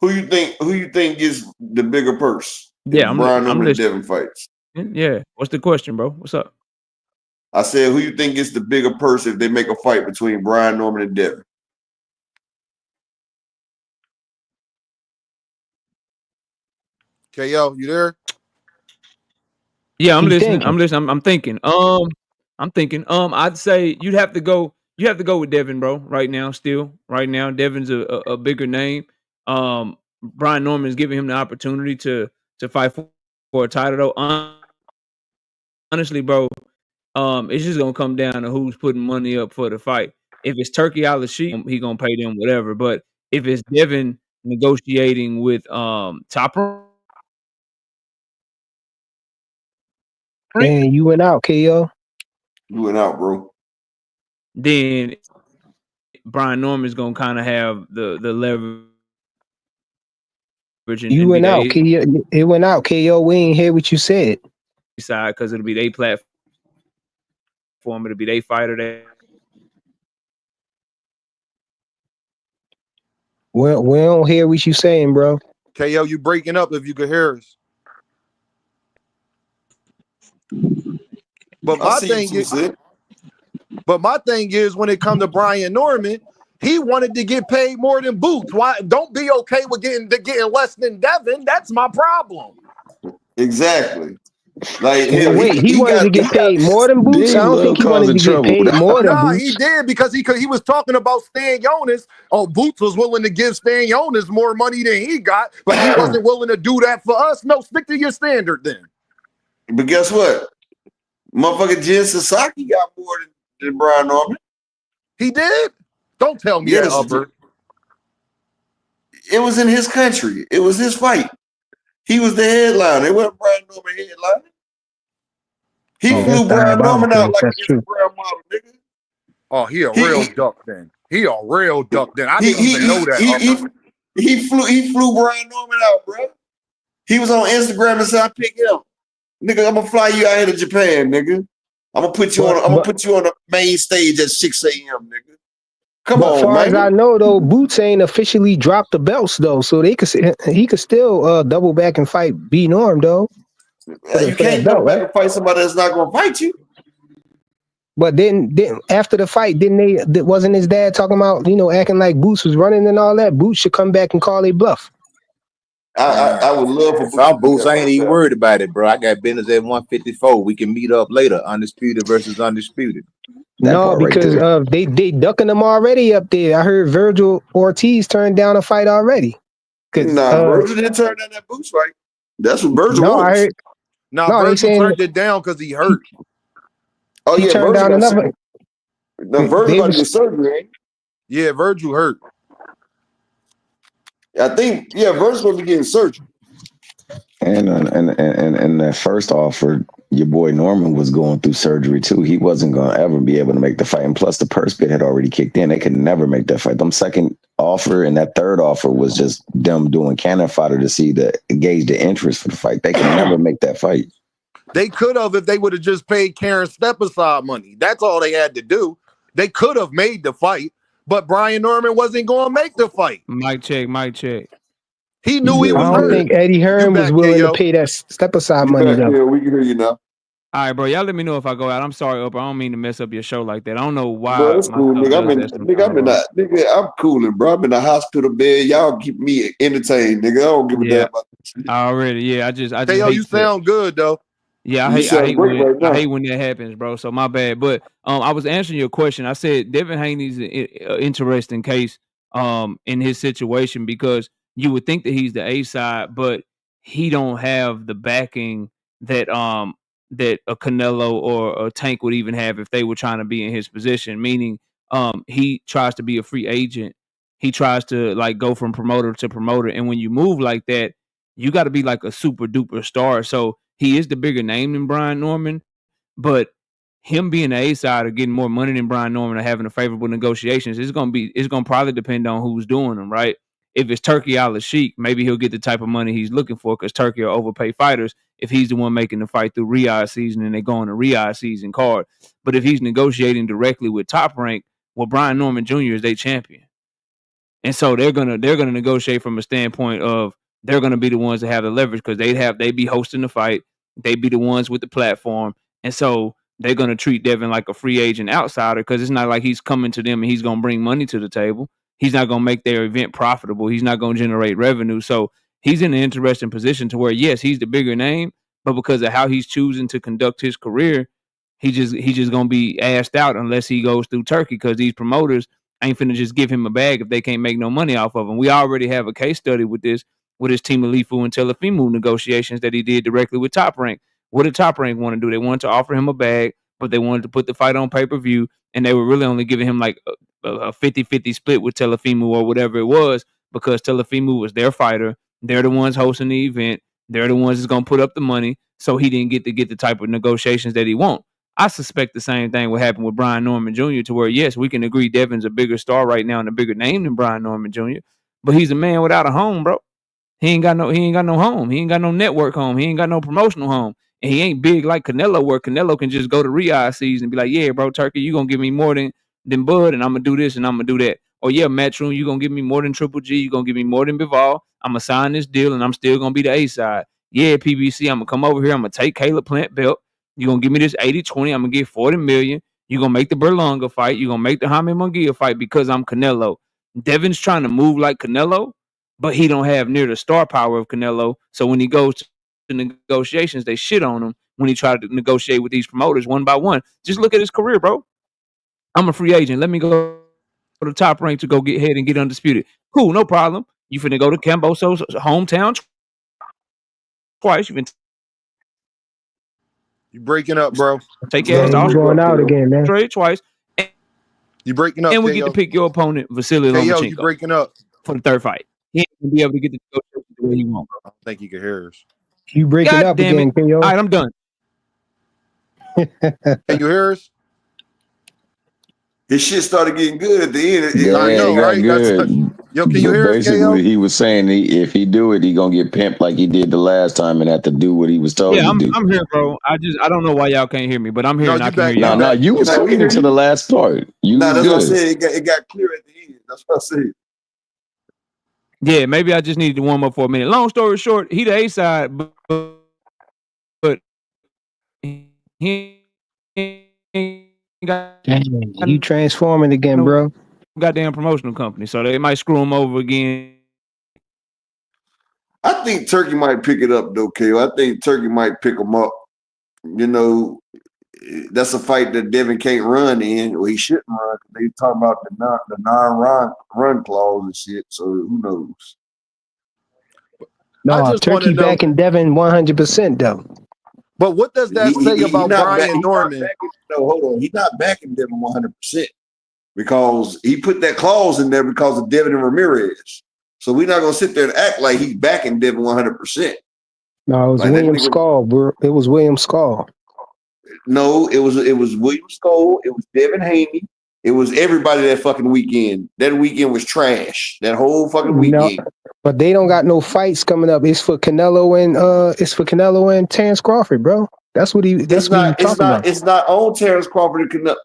Who you think is the bigger purse? Yeah, Brian Norman and listening. Devin fights. Yeah. What's the question, bro? What's up? I said, who you think is the bigger purse if they make a fight between Brian Norman and Devin? KO, you there? Yeah, I'm listening. I'm listening. I'm thinking. I'd say you'd have to go with Devin, bro. Right now, Devin's a bigger name. Brian Norman's giving him the opportunity to fight for a title, though. Honestly, bro, it's just gonna come down to who's putting money up for the fight. If it's Turkey Al-Sheikh, he gonna pay them whatever. But if it's Devin negotiating with Top Rank, and you went out, KO. You went out, bro. Then Brian Norman's gonna kind of have the leverage. You went out, KO. It went out, KO. We ain't hear what you said. Side because it'll be their platform. It'll be their fighter. We don't hear what you saying, bro. KO, you breaking up if you could hear us. But my thing is, when it comes to Brian Norman, he wanted to get paid more than Boots. Why? Don't be okay with getting less than Devin. That's my problem. Exactly. Like, wait, he wanted to get paid more than Boots. I don't think he wanted to get paid more than Boots. He did because he was talking about Stan Jonas. Oh, Boots was willing to give Stan Jonas more money than he got, but he wasn't willing to do that for us. No, stick to your standard then. But guess what? Motherfucker JIN Sasaki got more than Brian Norman. He did? Don't tell me that, Upper. It was in his country. It was his fight. He was the headliner. It wasn't Brian Norman headliner. He flew Brian Norman out like a Instagram model, nigga. Oh, he a real duck then. He a real duck then. I didn't even know that. He flew Brian Norman out, bro. He was on Instagram and said, "I pick him, nigga. I'm gonna fly you out here to Japan, nigga. I'm gonna put you on the main stage at 6 a.m., nigga." Come on, man. As far as I know, though, Boots ain't officially dropped the belts, though, so he could still double back and fight B Norm, though. You can't double back and fight somebody that's not gonna fight you. But then after the fight, wasn't his dad talking about, acting like Boots was running and all that? Boots should come back and call a bluff. I would love for some Boots. I ain't even worried about it, bro. I got business at 154. We can meet up later. Undisputed versus undisputed. No, because they ducking them already up there. I heard Virgil Ortiz turned down a fight already. Virgil didn't turn down that Boots fight. That's what Virgil wants. Virgil turned it down because he hurt. Oh, he turned down another. No, Virgil got to get surgery, ain't he? Yeah, Virgil hurt. I think, Virgil's supposed to be getting surgery. And that first offer, your boy Norman was going through surgery too. He wasn't going to ever be able to make the fight. And plus the purse bid had already kicked in. They could never make that fight. Them second offer and that third offer was just them doing cannon fodder to gauge the interest for the fight. They could never make that fight. They could have if they would have just paid Karen Step-Aside money. That's all they had to do. They could have made the fight, but Brian Norman wasn't going to make the fight. Mic check. He knew he was hurt. I don't think Eddie Hearn was willing to pay that Step-Aside money, though. Yeah, we can hear you now. All right, bro. Y'all let me know if I go out. I'm sorry, Upper. I don't mean to mess up your show like that. I don't know why. Bro, that's cool, nigga. I'm cooling, bro. I'm in the hospital bed. Y'all keep me entertained, nigga. I don't give a damn about this shit. Already, yeah. I just you sound good, though. Yeah, You I sound hate great when right now. that happens, bro. So my bad. But I was answering your question. I said Devin Haney's an interesting case in his situation because you would think that he's the A side, but he don't have the backing that a Canelo or a Tank would even have if they were trying to be in his position. Meaning, he tries to be a free agent. He tries to like go from promoter to promoter, and when you move like that, you got to be like a super duper star. So he is the bigger name than Brian Norman, but him being the A side or getting more money than Brian Norman or having a favorable negotiations, it's gonna probably depend on who's doing them, right? If it's Turkey Al Sheik, maybe he'll get the type of money he's looking for because Turkey will overpay fighters if he's the one making the fight through Riyadh season and they go on a Riyadh season card. But if he's negotiating directly with Top Rank, well, Brian Norman Jr. is their champion. And so they're gonna negotiate from a standpoint of they're gonna be the ones that have the leverage because they'd be hosting the fight, they'd be the ones with the platform, and so they're gonna treat Devin like a free agent outsider because it's not like he's coming to them and he's gonna bring money to the table. He's not gonna make their event profitable. He's not gonna generate revenue. So he's in an interesting position to where yes, he's the bigger name, but because of how he's choosing to conduct his career, he just gonna be asked out unless he goes through Turkey because these promoters ain't finna just give him a bag if they can't make no money off of him. We already have a case study with his Team Alifu and Telefimu negotiations that he did directly with Top Rank. What did Top Rank want to do? They wanted to offer him a bag, but they wanted to put the fight on pay-per-view, and they were really only giving him like a 50-50 split with Telefimu or whatever it was because Telefimu was their fighter. They're the ones hosting the event. They're the ones that's going to put up the money, so he didn't get the type of negotiations that he want. I suspect the same thing will happen with Brian Norman Jr. to where, yes, we can agree Devin's a bigger star right now and a bigger name than Brian Norman Jr., but he's a man without a home, bro. He ain't got no home. He ain't got no network home. He ain't got no promotional home. And he ain't big like Canelo, where Canelo can just go to Riyadh season and be like, yeah, bro, Turkey, you going to give me more than Bud, and I'm going to do this and I'm going to do that. Or, yeah, Matchroom, you going to give me more than Triple G. You going to give me more than Bivol. I'm going to sign this deal, and I'm still going to be the A side. Yeah, PBC, I'm going to come over here. I'm going to take Caleb Plant belt. You're going to give me this 80-20. I'm going to get $40 million. You're going to make the Berlanga fight. You're going to make the Jaime Munguia fight because I'm Canelo. Devin's trying to move like Canelo, but he don't have near the star power of Canelo. So when he goes to negotiations, they shit on him when he tried to negotiate with these promoters one by one. Just look at his career, bro. I'm a free agent. Let me go to the Top Rank to go get ahead and get undisputed. Cool, no problem. You finna go to Camboso's hometown twice. You breaking up, bro. Take Yeah, ass to you going out again, man. Australia twice. You breaking up, and we KO. get to pick your opponent, Vasily KO, you Lomachenko, breaking up. for the third fight. He ain't gonna be able to get the negotiation the way he wants. I don't think you can hear us. You breaking God up damn again, it. KO. All right, I'm done. Can you hear us? His shit started getting good at the end. Yeah, I know, it got right? good. Yo, can you But hear us, basically, KO? he was saying if he do it, he gonna get pimped like he did the last time and have to do what he was told Yeah, to do. I'm here, bro. I don't know why y'all can't hear me, but I'm here No, and I you can back. hear y'all. No, you was No, we talking hear to you. the last part. You Nah, was that's what I good. said. It got clear at the end. That's what I said. Yeah, maybe I just needed to warm up for a minute. Long story short, he the A side, but he ain't got Damn, you transforming again, no bro. goddamn promotional company, so they might screw him over again. I think Turkey might pick it up, though, KO. I think Turkey might pick him up. You know, that's a fight that Devin can't run in, or he shouldn't run. They talk about the non-run clause and shit, so who knows? I No, just want to Turkey know. backing Devin 100% though. But what does that say about Brian Norman? No, hold on. He's not backing Devin 100% because he put that clause in there because of Devin and Ramirez. So we're not gonna sit there and act like he's backing Devin 100%. No, it was Like William Skull, bro. It was William Skull. No, it was William Skull. It was Devin Haney. It was everybody that fucking weekend. That weekend was trash. That whole fucking weekend. No, but they don't got no fights coming up. It's for Canelo and Terrence Crawford, bro. That's what he talking about. It's not on Terrence Crawford and Canelo.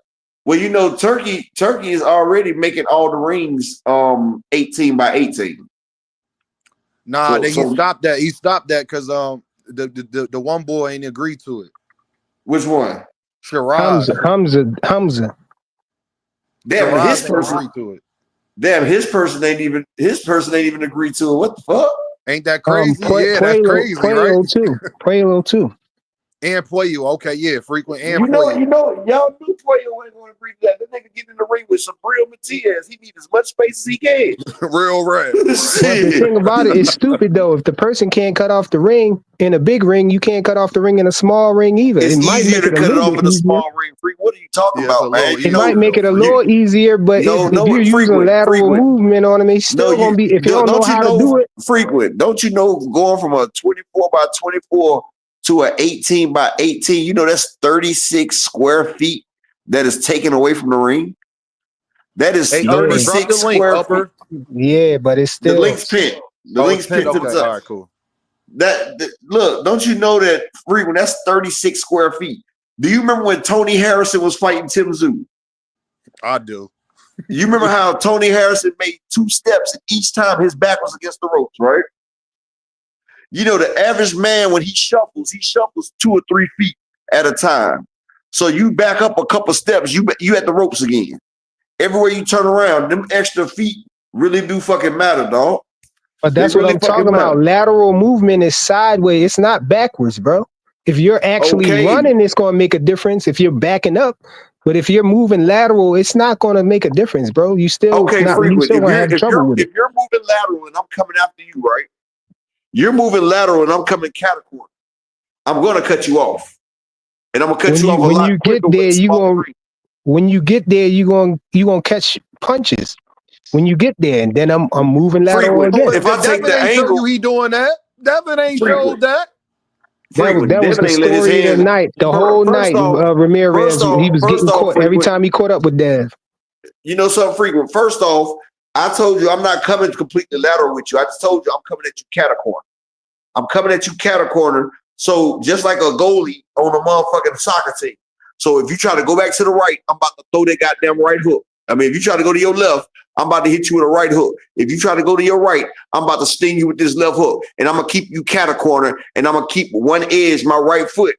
Well, you know, Turkey is already making all the rings 18 by 18. Nah, he stopped that. He stopped that because the one boy ain't agreed to it. Which one? Shiraz. Hamza. Damn, Shiraz his ain't person. agreed to it. Damn, his person ain't even agreed to it. What the fuck? Ain't that crazy? Puello, Yeah, that's crazy, Puello right? too. Puello too. And Puello, okay, yeah, frequent and You know, Puello. y'all knew Puello wasn't going to bring that. That nigga get in the ring with some real Matias. He need as much space as he can. Real red. But the thing about it is stupid though. If the person can't cut off the ring in a big ring, you can't cut off the ring in a small ring either. It's it might easier make to it a cut it little off bit in a easier. small ring. Free. What are you talking Yeah, it's a about, man? little It might make it a little easier, but if you're using lateral movement on them, it's still gonna be. If you don't know how to do it, frequent. Don't you know going from a 24 by 24 to an 18 by 18? You know that's 36 square feet that is taken away from the ring. That is Hey, 36 square feet. Yeah, but it's still The link's pinned. The link's pinned to the okay. top. All right, cool. Look, don't you know that frequent? That's 36 square feet. Do you remember when Tony Harrison was fighting Tim Zoo? I do. You remember how Tony Harrison made 2 steps and each time his back was against the ropes, right? You know, the average man, when he shuffles 2 or 3 feet at a time. So you back up a couple steps, you at the ropes again. Everywhere you turn around, them extra feet really do fucking matter, dog. But that's what I'm talking about. Lateral movement is sideways. It's not backwards, bro. If you're actually running, it's going to make a difference if you're backing up. But if you're moving lateral, it's not going to make a difference, bro. You still Frequent. If you're moving lateral and I'm coming after you, right? You're moving lateral and I'm coming catacomb. I'm going to cut you off. And I'm going to cut you off a lot when you get there, when you get there, you're going to catch punches. When you get there, and then I'm moving lateral again. If I take the angle, he doing that. Devin ain't showed that. That was the story of the night. The whole night, Ramirez, he was getting caught every time he caught up with Dev. You know something, frequent. First off, I told you I'm not coming completely lateral with you. I just told you I'm coming at you catacorner. I'm coming at you catacorner. So just like a goalie on a motherfucking soccer team. So if you try to go back to the right, I'm about to throw that goddamn right hook. I mean, if you try to go to your left, I'm about to hit you with a right hook. If you try to go to your right, I'm about to sting you with this left hook. And I'm going to keep you catacorner, and I'm going to keep one edge, my right foot.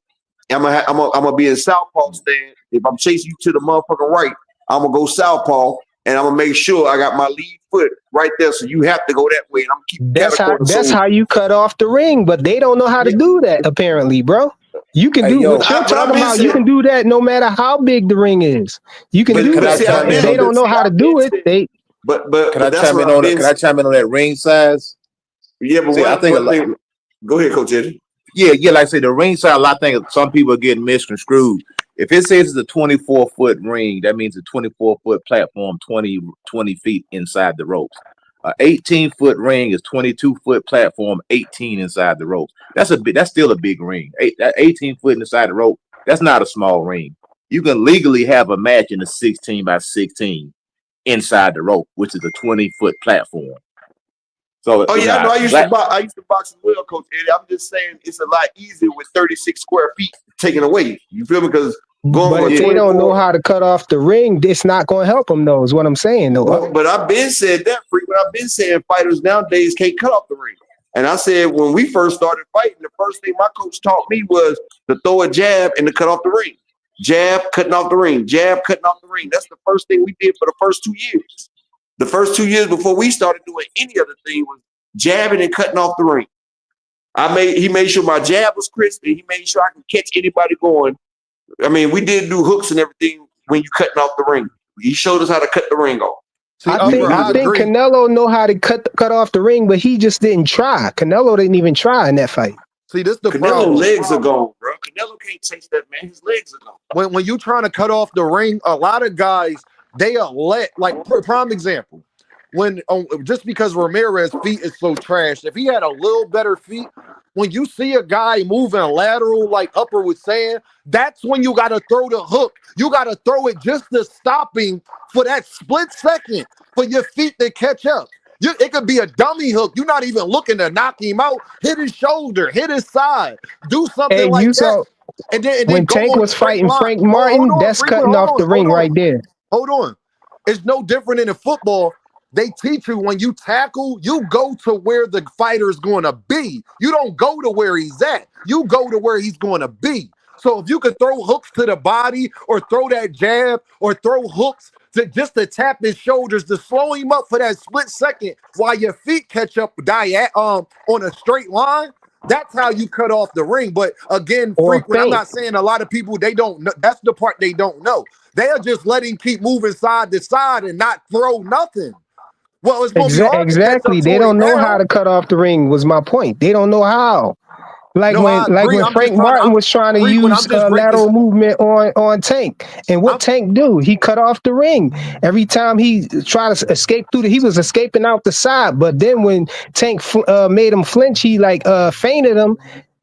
I'm gonna be in southpaw stand. If I'm chasing you to the motherfucking right, I'm going to go southpaw, and I'm going to make sure I got my lead foot right there. So you have to go that way. And I'm keeping that's how you cut off the ring, but they don't know how to do that, apparently, bro. You can do what you're talking about. You can do that no matter how big the ring is. You can do that. If they don't know how to do it, But can I chime in on it? Can I chime in on that ring size? Yeah, but I think go ahead, Coach Eddie. Yeah, like I say, the ring size. I think some people are getting misconstrued. If it says it's a 24-foot ring, that means a 24-foot platform, 20 feet inside the ropes. An 18-foot ring is 22-foot platform, 18 inside the ropes. That's still a big ring. 18 foot inside the rope. That's not a small ring. You can legally have a match in a 16 by 16 inside the rope, which is a 20-foot platform. So I used to box as well, Coach Eddie. I'm just saying it's a lot easier with 36 square feet taken away. You feel me? Because if they don't know how to cut off the ring, it's not going to help them, though, is what I'm saying, though. But I've been said that frequent. I've been saying fighters nowadays can't cut off the ring. And I said when we first started fighting, the first thing my coach taught me was to throw a jab and to cut off the ring. Jab, cutting off the ring. Jab, cutting off the ring. That's the first thing we did for the first 2 years. The first 2 years before we started doing any other thing was jabbing and cutting off the ring. He made sure my jab was crisp, and he made sure I could catch anybody going. I mean, we did do hooks and everything when you cutting off the ring. He showed us how to cut the ring off. I think Canelo know how to cut off the ring, but he just didn't try. Canelo didn't even try in that fight. See, this the Canelo problem. Legs are gone, bro. Canelo can't chase that man. His legs are gone. When you trying to cut off the ring, a lot of guys they are prime example. When just because Ramirez's feet is so trash, if he had a little better feet, when you see a guy moving lateral like Upper was saying, that's when you got to throw the hook. You got to throw it just to stop him for that split second for your feet to catch up. It could be a dummy hook. You're not even looking to knock him out. Hit his shoulder, hit his side, do something like that. And then when Tank was fighting Frank Martin, that's cutting off the ring right there. Hold on. It's no different in football. They teach you when you tackle, you go to where the fighter is going to be. You don't go to where he's at. You go to where he's going to be. So if you could throw hooks to the body or throw that jab or throw hooks just to tap his shoulders to slow him up for that split second while your feet catch up on a straight line, That's how you cut off the ring. But again, Or frequent. I'm faint. not saying a lot of people, they don't know. That's the part they don't know. They are just letting keep moving side to side and not throw nothing. Well, it's gonna be hard to catch Exactly. up They to don't him know how now. to cut off the ring. Was my point. They don't know how. Like No, I agree. when I'm Frank just trying to. Martin was trying to Frequent. I'm use just breaking. lateral movement on Tank, and what Tank do? He cut off the ring every time he tried to escape through. He was escaping out the side, but then when Tank made him flinch, he feinted him.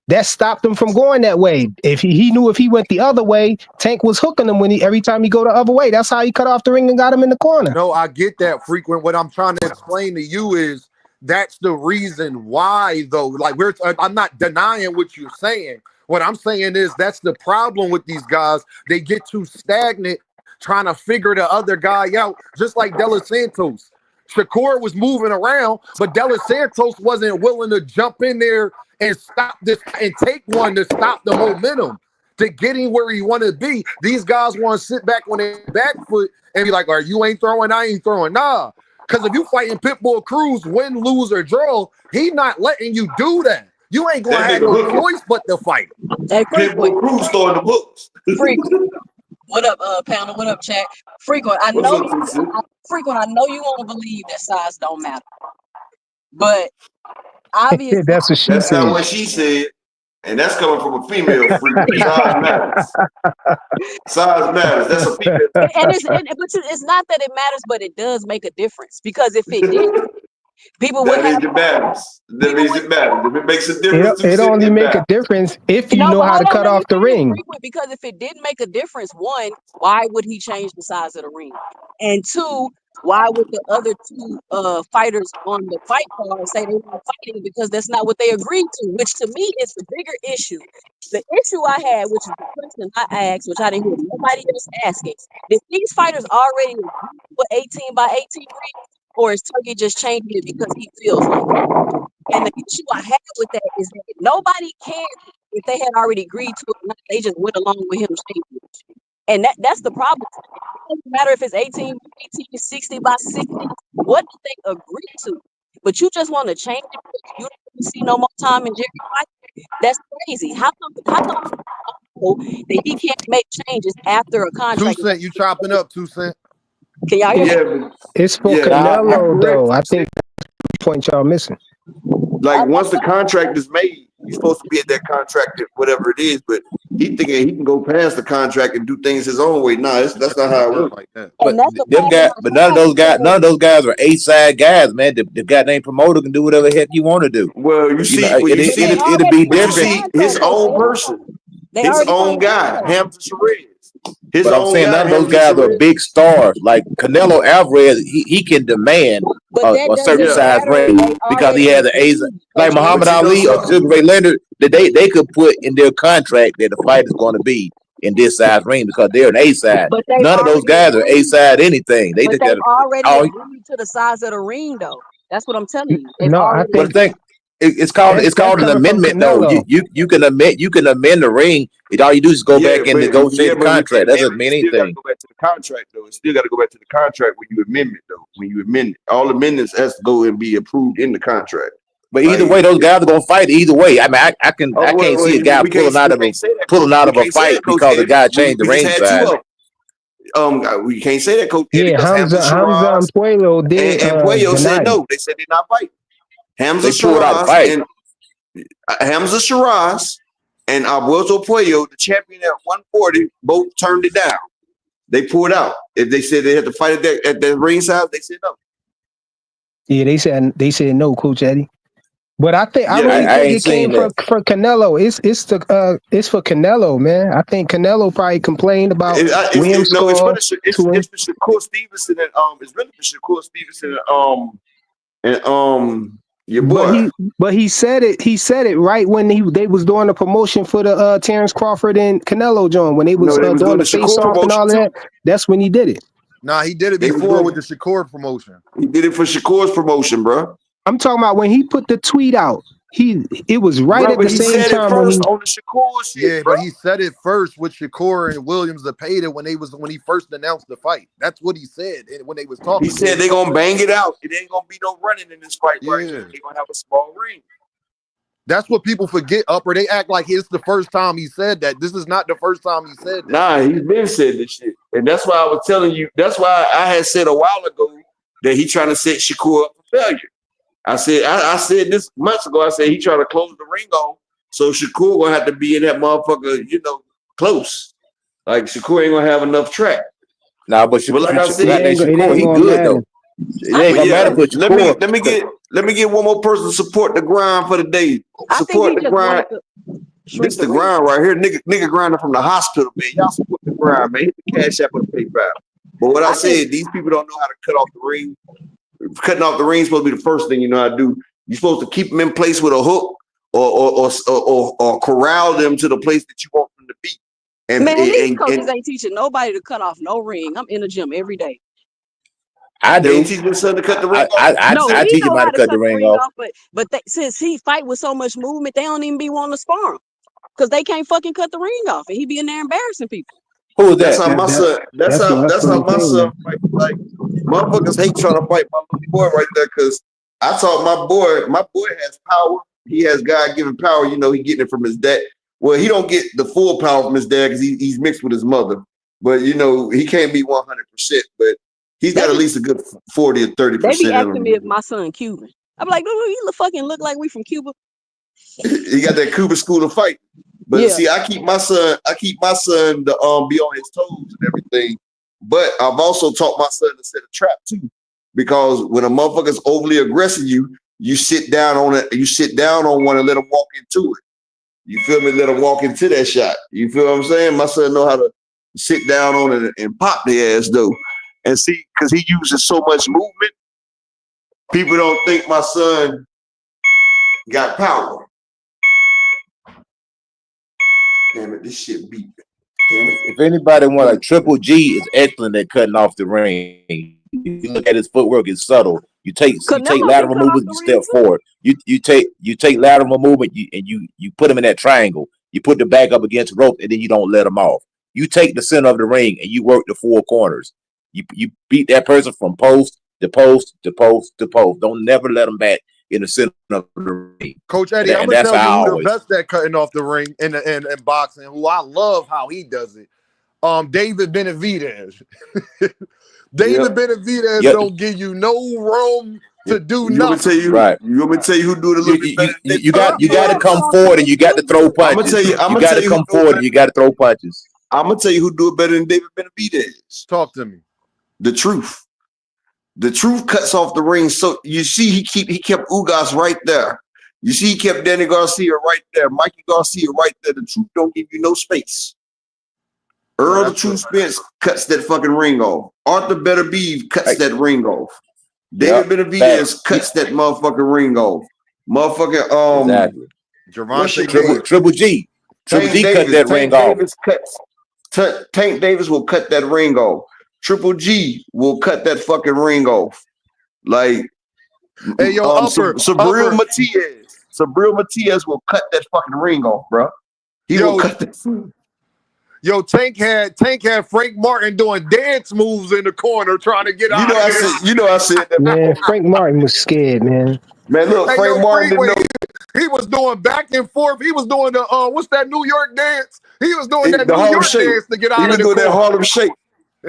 That stopped him from going that way. If he knew if he went the other way, Tank was hooking him every time he go the other way. That's how he cut off the ring and got him in the corner. No, I get that, frequent. What I'm trying to explain to you is that's the reason why, though. Like I'm not denying what you're saying. What I'm saying is that's the problem with these guys. They get too stagnant trying to figure the other guy out, just like De Los Santos. Shakur was moving around, but De Los Santos wasn't willing to jump in there and stop this and take one to stop the momentum to getting where he wanted to be. These guys want to sit back on their back foot and be like, all right, you ain't throwing, I ain't throwing. Nah. Because if you fighting Pitbull Cruz, win, lose, or draw, he not letting you do that. You ain't going to have no choice but to fight. Hey, Pitbull Cruz throwing the books. Frequent. What up, Pounder? What up, chat? Frequent. I know you want to believe that size don't matter, but obviously that's what she That's said. not what she said. And that's coming from a female freak. Size matters. Size matters. That's a female. but it's not that it matters, but it does make a difference. Because if it did, people would have. It matters. That means it matters. If it makes a difference, it only make a difference if you know how to cut off the ring. Because if it didn't make a difference, one, why would he change the size of the ring? And two, why would the other two fighters on the fight card say they weren't fighting? Because that's not what they agreed to, which to me is the bigger issue. The issue I had, which is the question I asked, which I didn't hear nobody else asking, did these fighters already agree with 18 by 18 ring, or is Turkey just changing it because he feels like it? And the issue I have with that is that nobody cared if they had already agreed to it or not. They just went along with him changing it. And that's the problem. It doesn't matter if it's 18 by 18, 60 by 60. What did they agree to? But you just want to change it because you don't see no more time in Jerry fight. That's crazy. How come that he can't make changes after a contract? 2 Cent, you chopping up, 2 Cent. Can y'all hear me? It's for Canelo, though. I think that's the point y'all missing. Like once the contract is made, you're supposed to be at that contract, whatever it is. But he thinking he can go past the contract and do things his own way. Nah, that's not how it works like that. But none of those guys are A-side guys, man. The goddamn promoter can do whatever the heck you want to do. Well, you see, it'll be different. His own person, his own guy, Hamza Sherez. But I'm saying none of those guys are big stars. Like Canelo Alvarez, he can demand a certain size ring because he has an A. Like Muhammad Ali or Sugar Ray Leonard, they could put in their contract that the fight is going to be in this size ring because they're an A side. None of those guys are A side anything. They already agreed to the size of the ring, though. That's what I'm telling you. But the thing, it's called an amendment, though. You can amend the ring. All you do is go back and negotiate the contract. That doesn't mean anything. Go back to the contract, though. It still got to go back to the contract when you amend it, though. When you amend it, all amendments has to go and be approved in the contract. But either way, those guys are gonna fight. Either way, I mean, I can't see a guy pulling out of a fight because the guy changed the ring size. We can't say that, Coach. Yeah, Hamza and Puello did. And Puello said no. They said they're not fighting. Hamza Sherraz and Alberto Puello, the champion at 140, both turned it down. They pulled out. If they said they had to fight at that ring size, they said no. Yeah, they said no, Coach Eddie. But I think I really think it came for Canelo. It's for Canelo, man. I think Canelo probably complained about Williams. No, it's for Shakur Stevenson and it's really for Shakur Stevenson and your boy. But he said it. He said it right when they was doing the promotion for the Terrence Crawford and Canelo joint when they was doing the face off and all that. That's when he did it. Nah, he did it before with the Shakur promotion. He did it for Shakur's promotion, bro. I'm talking about when he put the tweet out. It was right at the same time when he on the Shakur shit. Yeah, but he said it first with Shakur and Williams that paid it when he first announced the fight. That's what he said when they was talking. He said they're gonna bang it out. It ain't gonna be no running in this fight right here. They're gonna have a small ring. That's what people forget, Upper. They act like it's the first time he said that. This is not the first time he said that. Nah, he's been said this shit. And that's why I was telling you, that's why I had said a while ago that he trying to set Shakur up for failure. I said this months ago, I said he trying to close the ring off. So Shakur gonna have to be in that motherfucker, close. Like Shakur ain't gonna have enough track. Nah, but like I said, Shakur, he good though. It ain't gonna matter for Shakur. Let me get one more person to support the grind for the day. Support the grind. This the grind right here. Nigga grinding from the hospital, man. Y'all support the grind, man. Hit the cash app or the PayPal. But what I said, these people don't know how to cut off the ring. Cutting off the ring is supposed to be the first thing you know how to do. You're supposed to keep them in place with a hook or corral them to the place that you want them to be. And, man, these coaches ain't teaching nobody to cut off no ring. I'm in the gym every day. I do. They teach my son to cut the ring off. I teach him how to cut the ring off. But since he fight with so much movement, they don't even be wanting to spar him because they can't fucking cut the ring off, and he be in there embarrassing people. Who is that? That's how my son. That's how my son fight. Like motherfuckers hate trying to fight my little boy right there because I taught my boy has power. He has God-given power. He getting it from his dad. Well, he don't get the full power from his dad because he's mixed with his mother. But he can't be 100%. But he's got at least a good 40 or 30%. They be asking me if my son Cuban. I'm like, you fucking look like we from Cuba. He got that Cuban school of fight. But see, I keep my son to be on his toes and everything. But I've also taught my son to set a trap too. Because when a motherfucker's overly aggressive, you sit down on it, you sit down on one and let him walk into it. You feel me? Let him walk into that shot. You feel what I'm saying? My son know how to sit down on it and pop the ass though. And see, because he uses so much movement, people don't think my son got power. Damn it, this shit beat. If anybody want a Triple G is excellent at cutting off the ring. You look at his footwork, it's subtle. You take lateral movement, you step forward. You take lateral movement, you put him in that triangle. You put the back up against the rope, and then you don't let him off. You take the center of the ring and you work the four corners. You beat that person from post to post to post to post. Don't never let them back in the center of the ring. Coach Eddie, I'm gonna tell you who the best at cutting off the ring in boxing, who I love how he does it. David Benavidez. David Benavidez don't give you no room to do nothing. You want me to tell you who do it a little bit better? You got to come forward and you got to throw punches. You got to come forward and you got to throw punches. I'm gonna tell you who do it better than David Benavidez. Talk to me. The Truth. The Truth cuts off the ring. So you see, he kept Ugas right there. You see, he kept Danny Garcia right there, Mikey Garcia right there. The Truth don't give you no space. Earl the Truth Spence cuts that fucking ring off. Arthur Better Beeve cuts that ring off. David Benavidez cuts that motherfucking ring off. Motherfucking Triple G. Triple G cut that ring off. Tank Davis will cut that ring off. Triple G will cut that fucking ring off. Like, hey, yo, Sabril Matias will cut that fucking ring off, bro. He will cut that. Yo, Tank had Frank Martin doing dance moves in the corner trying to get out of there. I said that. Man, Frank Martin was scared, man. Man, look, Frank Martin didn't know. He was doing back and forth. He was doing the what's that New York dance? He was doing that New York dance to get out of the corner. He was doing that Harlem Shake.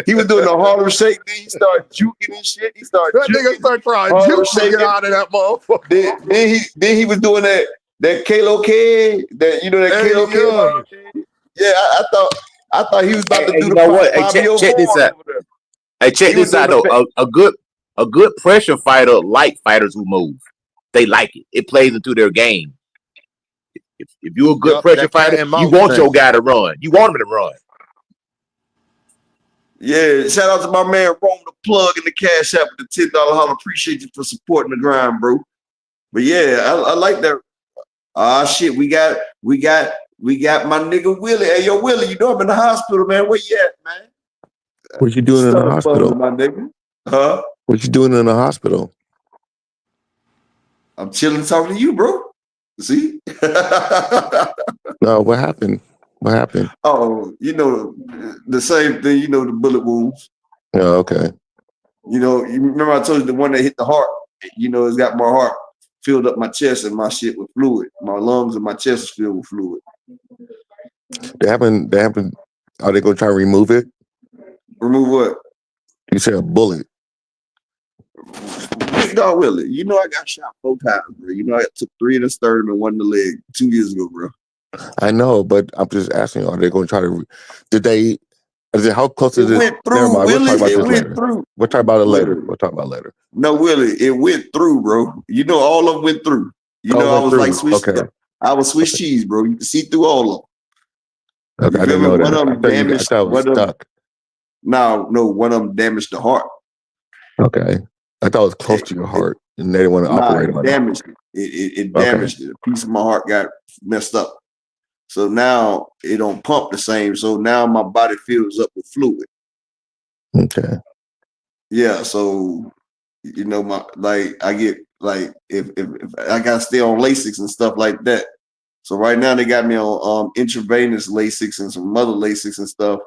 He was doing the Harlem Shake. Then he started juking and shit. That nigga started trying to juke to get out of that motherfucker. Then he was doing that Kalo K. That Kalo K. Yeah, I thought he was about to do you know what? Hey, check this out. Hey, check this out though. A good pressure fighter like fighters who move. They like it. It plays into their game. If you're a good pressure fighter, you want your guy to run. You want him to run. Yeah, shout out to my man Rome the Plug in the Cash App with the $10 holler. Appreciate you for supporting the grind, bro. But yeah, I like that. Shit, we got my nigga Willie. Hey, yo, Willie, you know I'm in the hospital, man. Where you at, man? What you doing in the hospital? My nigga. Huh? What you doing in the hospital? I'm chilling talking to you, bro. See? No, what happened? What happened? Oh, the same thing, the bullet wounds. Oh, okay. You remember I told you the one that hit the heart, it's got my heart filled up my chest and my shit with fluid. My lungs and my chest is filled with fluid. They haven't. Are they gonna try to remove it? Remove what? You said a bullet. Big dog Willie. You know I got shot 4 times, bro. You know I took 3 in the sternum and 1 in the leg 2 years ago, bro. I know, but I'm just asking, are they going to try to? Did they? Is it how close is it? Went through, Never mind. Willie. We'll talk about It this went later. through. We'll talk about it later. Literally. We'll talk about it later. No, Willie, it went through, bro. You know, all of them went through. You know, I was like Swiss. Okay. I was Swiss cheese, bro. You can see through all of them. Okay, I didn't know that. One of them damaged. I thought it was stuck. No, one of them damaged the heart. Okay, I thought it was close to your heart, and they didn't want to operate on it. Damaged it. It damaged it. A piece of my heart got messed up. So now it don't pump the same. So now my body fills up with fluid. Okay. Yeah. So you know, I get like if I gotta stay on Lasix and stuff like that. So right now they got me on intravenous Lasix and some other Lasix and stuff,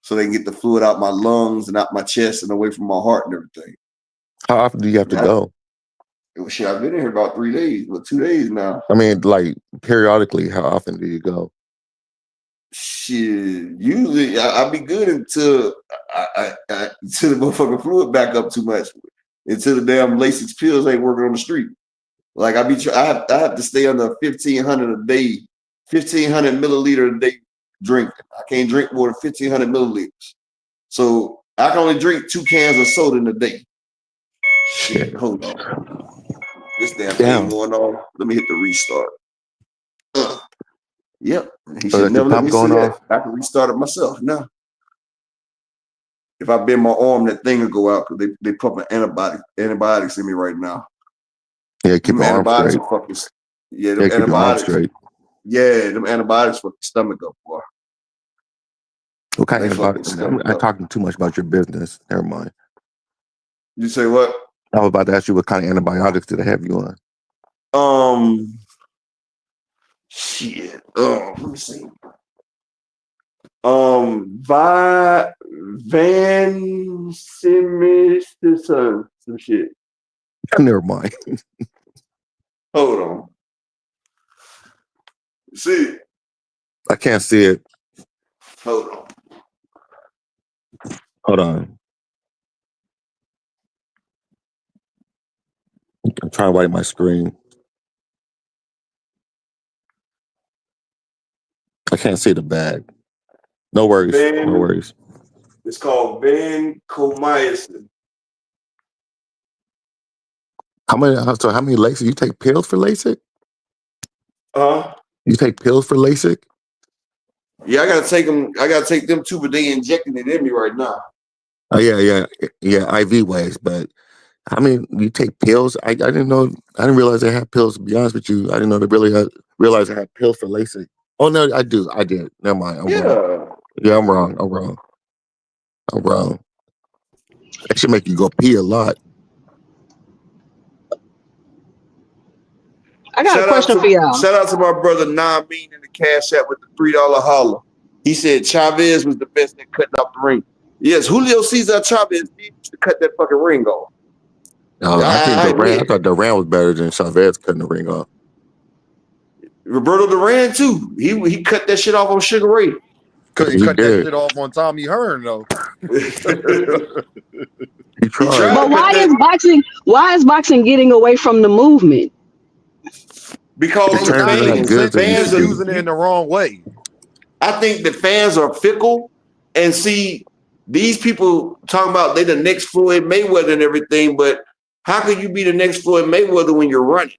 so they can get the fluid out my lungs and out my chest and away from my heart and everything. How often do you have to go? Shit, I've been in here about 3 days, but 2 days now. I mean, like periodically, how often do you go? Shit, usually I'll be good until until the motherfucking fluid back up too much. Until the damn Lasix pills ain't working on the street. Like I have to stay under 1,500 a day, 1,500 milliliter a day drinking. I can't drink more than 1,500 milliliters. So I can only drink 2 cans of soda in a day. Shit, hold on. This damn thing going on. Let me hit the restart. Yep. He should never let me see that. I can restart it myself now. If I bend my arm, that thing will go out because they pumping antibiotics in me right now. Yeah, keep the arm straight. Them antibiotics. Yeah, them antibiotics fuck your stomach up, boy. What kind of antibiotics? I'm talking too much about your business. Never mind. You say what? I was about to ask you what kind of antibiotics did they have you on? Shit. Let me see. Some shit. Never mind. Hold on. See? I can't see it. Hold on. Hold on. I'm trying to wipe my screen. I can't see the bag. No worries. No worries. It's called vancomycin. How many LASIK? You take pills for LASIK? You take pills for LASIK? Yeah, I gotta take them. I gotta take them too, but they injecting it in me right now. Oh yeah, IV ways. But I mean, you take pills. I didn't know. I didn't realize they had pills. To be honest with you, I didn't know they really realize they had pills for LASIK. Oh no, I do. I did. Never mind. I'm wrong. Yeah, I'm wrong. That should make you go pee a lot. I got a question for y'all. Shout out to my brother Mean in the Cash App with the $3 holler. He said Chavez was the best at cutting off the ring. Yes, Julio Cesar Chavez needed to cut that fucking ring off. I thought Duran was better than Chavez cutting the ring off. Roberto Duran too. He cut that shit off on Sugar Ray. Couldn't cut that shit off on Tommy Hearn though. He tried. But why is boxing getting away from the movement? Because the fans are using it in the wrong way. I think the fans are fickle and see these people talking about they the next Floyd Mayweather and everything, but how could you be the next Floyd Mayweather when you're running?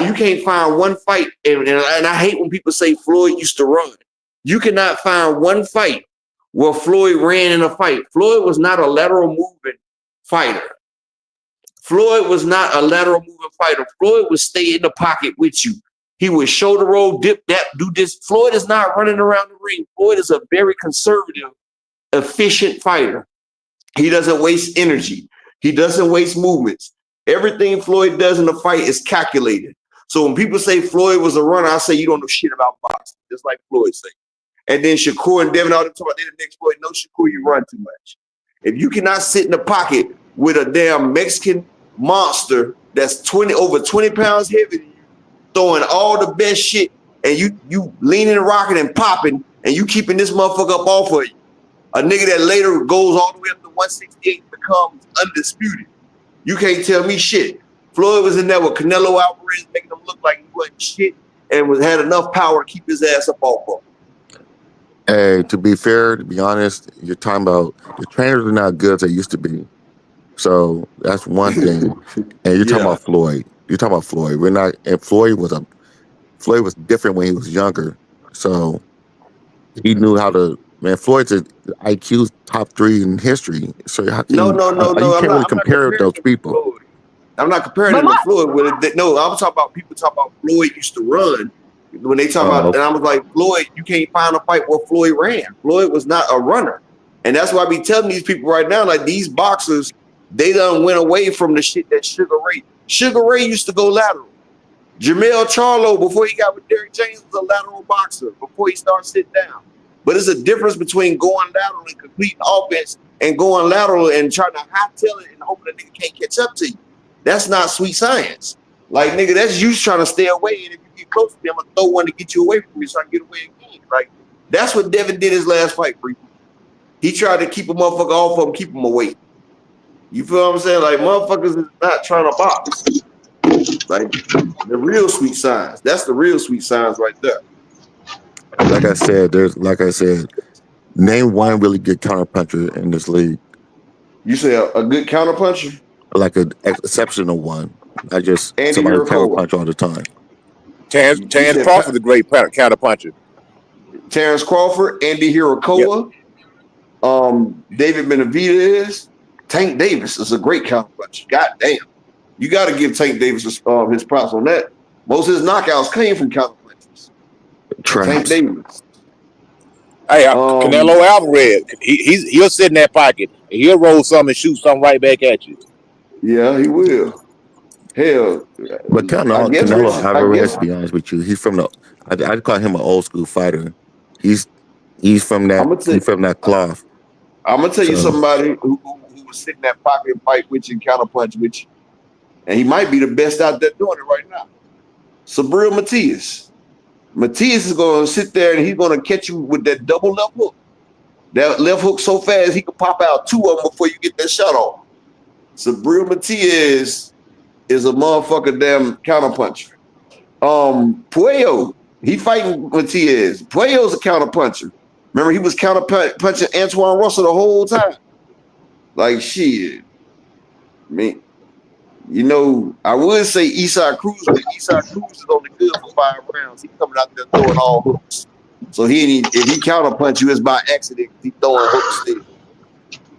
You can't find one fight, and I hate when people say Floyd used to run. You cannot find one fight where Floyd ran in a fight. Floyd was not a lateral movement fighter. Floyd was not a lateral moving fighter. Floyd would stay in the pocket with you. He would shoulder roll, dip, that, do this. Floyd is not running around the ring. Floyd is a very conservative, efficient fighter. He doesn't waste energy. He doesn't waste movements. Everything Floyd does in the fight is calculated. So when people say Floyd was a runner, I say you don't know shit about boxing, just like Floyd said. And then Shakur and Devin all them talk about they're the next Floyd. No, Shakur, you run too much. If you cannot sit in the pocket with a damn Mexican monster that's over 20 pounds heavy than you, throwing all the best shit, and you leaning and rocking and popping, and you keeping this motherfucker up off of you. A nigga that later goes all the way up to 168 and becomes undisputed. You can't tell me shit. Floyd was in there with Canelo Alvarez, making him look like he wasn't shit, and had enough power to keep his ass up off of him. Hey, to be fair, to be honest, you're talking about the trainers are not good as they used to be. So that's one thing. And you're talking about Floyd. You're talking about Floyd. We're not, and Floyd was different when he was younger. So he knew how to, man, Floyd's IQ's top 3 in history. So how can No. you can't really compare those people. I'm not comparing him to Floyd with it. No, I'm talking about people talking about Floyd used to run. When they talk about, and I was like, Floyd, you can't find a fight where Floyd ran. Floyd was not a runner. And that's why I be telling these people right now, like these boxers, they done went away from the shit that Sugar Ray used to go lateral. Jamel Charlo, before he got with Derrick James, was a lateral boxer before he started sitting down. But it's a difference between going lateral and completing offense and going lateral and trying to hightail it and hoping the nigga can't catch up to you. That's not sweet science. Like, nigga, that's you trying to stay away. And if you get close to me, I'm going to throw one to get you away from me so I can get away again. Like, that's what Devin did his last fight, bro. He tried to keep a motherfucker off of him, keep him away. You feel what I'm saying? Like, motherfuckers is not trying to box. Like, the real sweet signs. That's the real sweet signs right there. Like I said, name one really good counterpuncher in this league. You say a good counterpuncher? Like an exceptional one. I just Andy somebody Hirakoa. counterpunch all the time. Terrence Crawford is a great counterpuncher. Terrence Crawford, Andy Hirakoa, David Benavidez, Tank Davis is a great counterpuncher. God damn. You got to give Tank Davis his props on that. Most of his knockouts came from counterpunches. Tank Davis. Hey, Canelo Alvarez, he'll sit in that pocket and he'll roll something and shoot something right back at you. Yeah, he will. Hell, but Canelo Alvarez, to be honest with you, he's from I'd call him an old school fighter. He's from that cloth. I'm gonna tell you somebody who was sitting in that pocket and fight with you and counterpunch with you, and he might be the best out there doing it right now. Sabril Matias. Matias is gonna sit there and he's gonna catch you with that double left hook. That left hook so fast he could pop out 2 of them before you get that shot off. Sabril Matias is a motherfucker damn counterpuncher. Puello, he fighting Matias. Puello's a counterpuncher. Remember, he was counterpunching Antoine Russell the whole time. Like, shit. I mean, you know, I would say Eastside Cruz, but Eastside Cruz is only good for 5 rounds. He's coming out there throwing all hooks. So if he counterpunch you, it's by accident. He's throwing hooks still.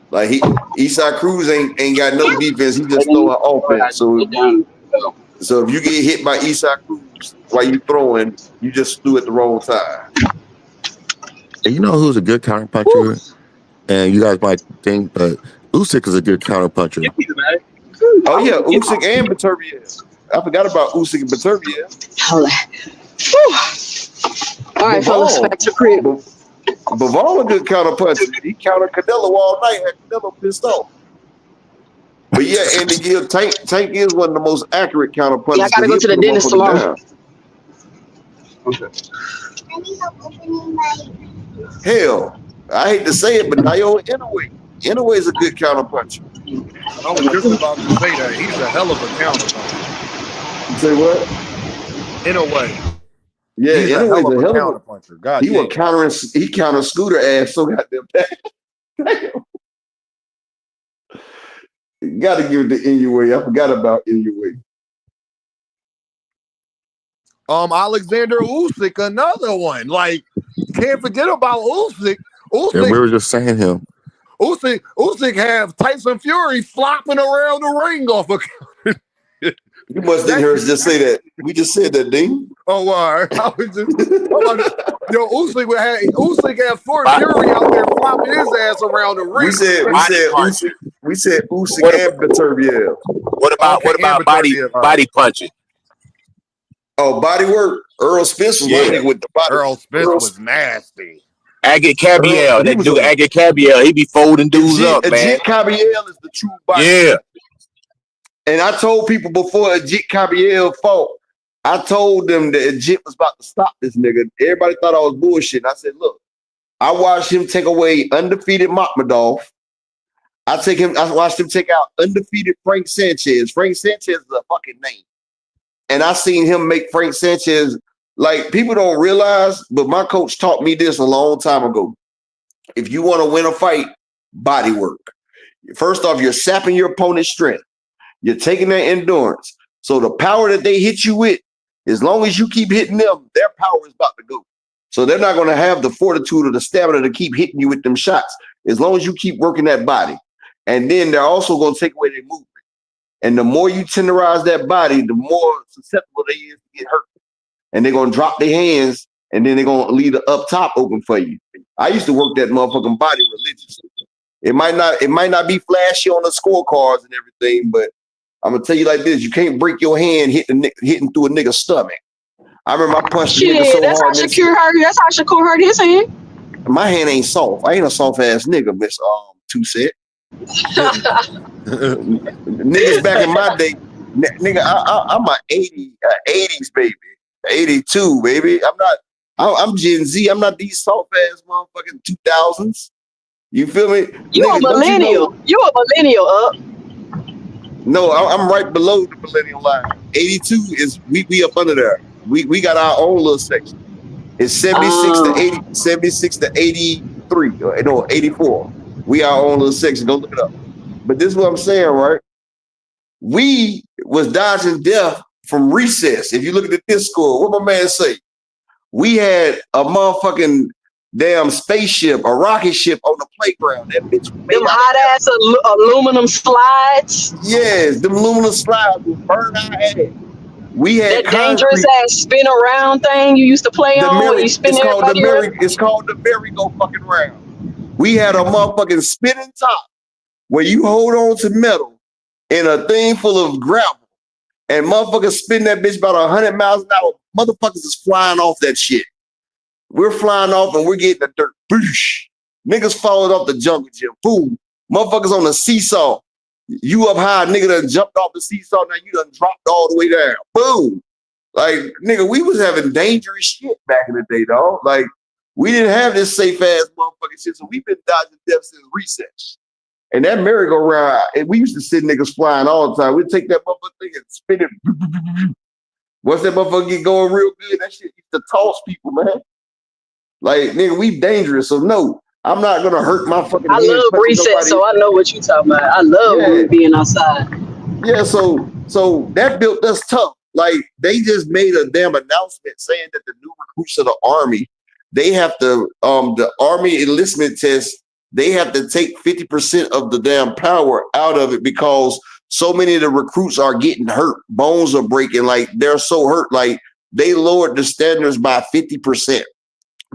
Like Eastside Cruz ain't got no defense. He just throwing offense. So if you get hit by Eastside Cruz while you throwing, you just threw at the wrong time. And you know who's a good counterpuncher? And you guys might think, but Usyk is a good counterpuncher. Oh yeah, Usyk and Beterbiev. I forgot about Usyk and Beterbiev. All right, fellas, back to crib. Bivol a good counterpuncher. He countered Canelo all night, had Canelo pissed off. But yeah, Andy Gill, Tank is one of the most accurate counterpunchers. Yeah, I gotta go to the dentist tomorrow. Okay. Hell, I hate to say it, but Naoya Inoue is a good counterpuncher. I was just about to say that. He's a hell of a counterpuncher. You say what? Inoue. Yeah, he's a hell of a counterpuncher. God, he was countering. He countered Scooter ass so goddamn bad. Got to give it to Inoue. I forgot about Inoue. Alexander Usyk, another one. Like, can't forget about Usyk. Yeah, we were just saying him. Usyk have Tyson Fury flopping around the ring off a counter. You must have heard us just say that. We just said that, Dean. Oh, all right. I was just, Usyk had Fury out there flopping his ass around the ring. We said Usyk and Beterbiev. What about body punching? Oh, body work. Earl Spence was running with the body. Earl Spence was nasty. Agate Cabiel, that dude Agate Cabiel, he be folding dudes up, man. Agate Cabiel is the true body. Yeah. And I told people before Ajit Cabriel fought, I told them that Ajit was about to stop this nigga. Everybody thought I was bullshit. I said, look, I watched him take away undefeated Makhmudov. I watched him take out undefeated Frank Sanchez. Frank Sanchez is a fucking name. And I seen him make Frank Sanchez, like, people don't realize, but my coach taught me this a long time ago. If you want to win a fight, body work. First off, you're sapping your opponent's strength. You're taking their endurance. So the power that they hit you with, as long as you keep hitting them, their power is about to go. So they're not going to have the fortitude or the stamina to keep hitting you with them shots, as long as you keep working that body. And then they're also going to take away their movement. And the more you tenderize that body, the more susceptible they is to get hurt. And they're going to drop their hands, and then they're going to leave the up top open for you. I used to work that motherfucking body religiously. It might not be flashy on the scorecards and everything, but I'm gonna tell you like this: you can't break your hand hitting through a nigga's stomach. I remember I punched a nigga so that's hard. That's how Shakur hurt his hand. My hand ain't soft. I ain't a soft ass nigga, Miss Two Set. Niggas back in my day, nigga, I'm a 80s baby, 82 baby. I'm Gen Z. I'm not these soft ass motherfucking 2000s. You feel me? You nigga, a millennial. You a millennial, up. No, I'm right below the millennial line. 82 is we up under there. We got our own little section. It's 76 to 80, 76 to 83, no, 84. We our own little section. Go look it up. But this is what I'm saying, right? We was dodging death from recess. If you look at this score, what my man say? We had a motherfucking damn spaceship, a rocket ship on the playground. That bitch. Them hot ass aluminum slides. Yes, them aluminum slides will burn our ass. We had that dangerous ass spin around thing you used to play on. You spin it's called the merry-go fucking round. We had a motherfucking spinning top where you hold on to metal in a thing full of gravel, and motherfuckers spin that bitch about 100 miles an hour. Motherfuckers is flying off that shit. We're flying off and we're getting the dirt. Boosh. Niggas falling off the jungle gym. Boom. Motherfuckers on the seesaw. You up high, nigga done jumped off the seesaw. Now you done dropped all the way down. Boom. Like, nigga, we was having dangerous shit back in the day, dog. Like, we didn't have this safe ass motherfucking shit. So we've been dodging death since recess. And that merry-go-round, and we used to see niggas flying all the time. We'd take that motherfucking thing and spin it. Once that motherfucker get going real good, that shit used to toss people, man. Like, nigga, we dangerous. So no, I'm not gonna hurt my fucking I love recess, so I know what you talking about. I love being outside. Yeah, so that built us tough. Like, they just made a damn announcement saying that the new recruits of the Army, they have to, the Army enlistment test, they have to take 50% of the damn power out of it because so many of the recruits are getting hurt. Bones are breaking. Like, they're so hurt. Like, they lowered the standards by 50%.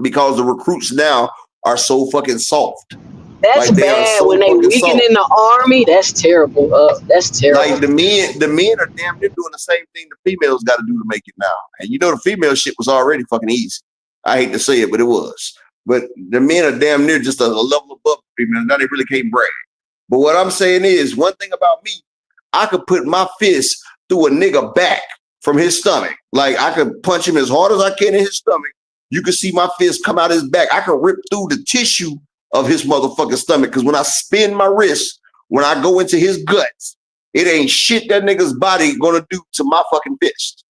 Because the recruits now are so fucking soft. That's like, bad so when they weaken in the Army. That's terrible. That's terrible. Like, the men are damn near doing the same thing the females got to do to make it now. And you know the female shit was already fucking easy. I hate to say it, but it was. But the men are damn near just a level above the females. Now they really can't brag. But what I'm saying is, one thing about me, I could put my fist through a nigga back from his stomach. Like, I could punch him as hard as I can in his stomach. You can see my fist come out his back. I can rip through the tissue of his motherfucking stomach. Because when I spin my wrist, when I go into his guts, it ain't shit that nigga's body gonna do to my fucking fist.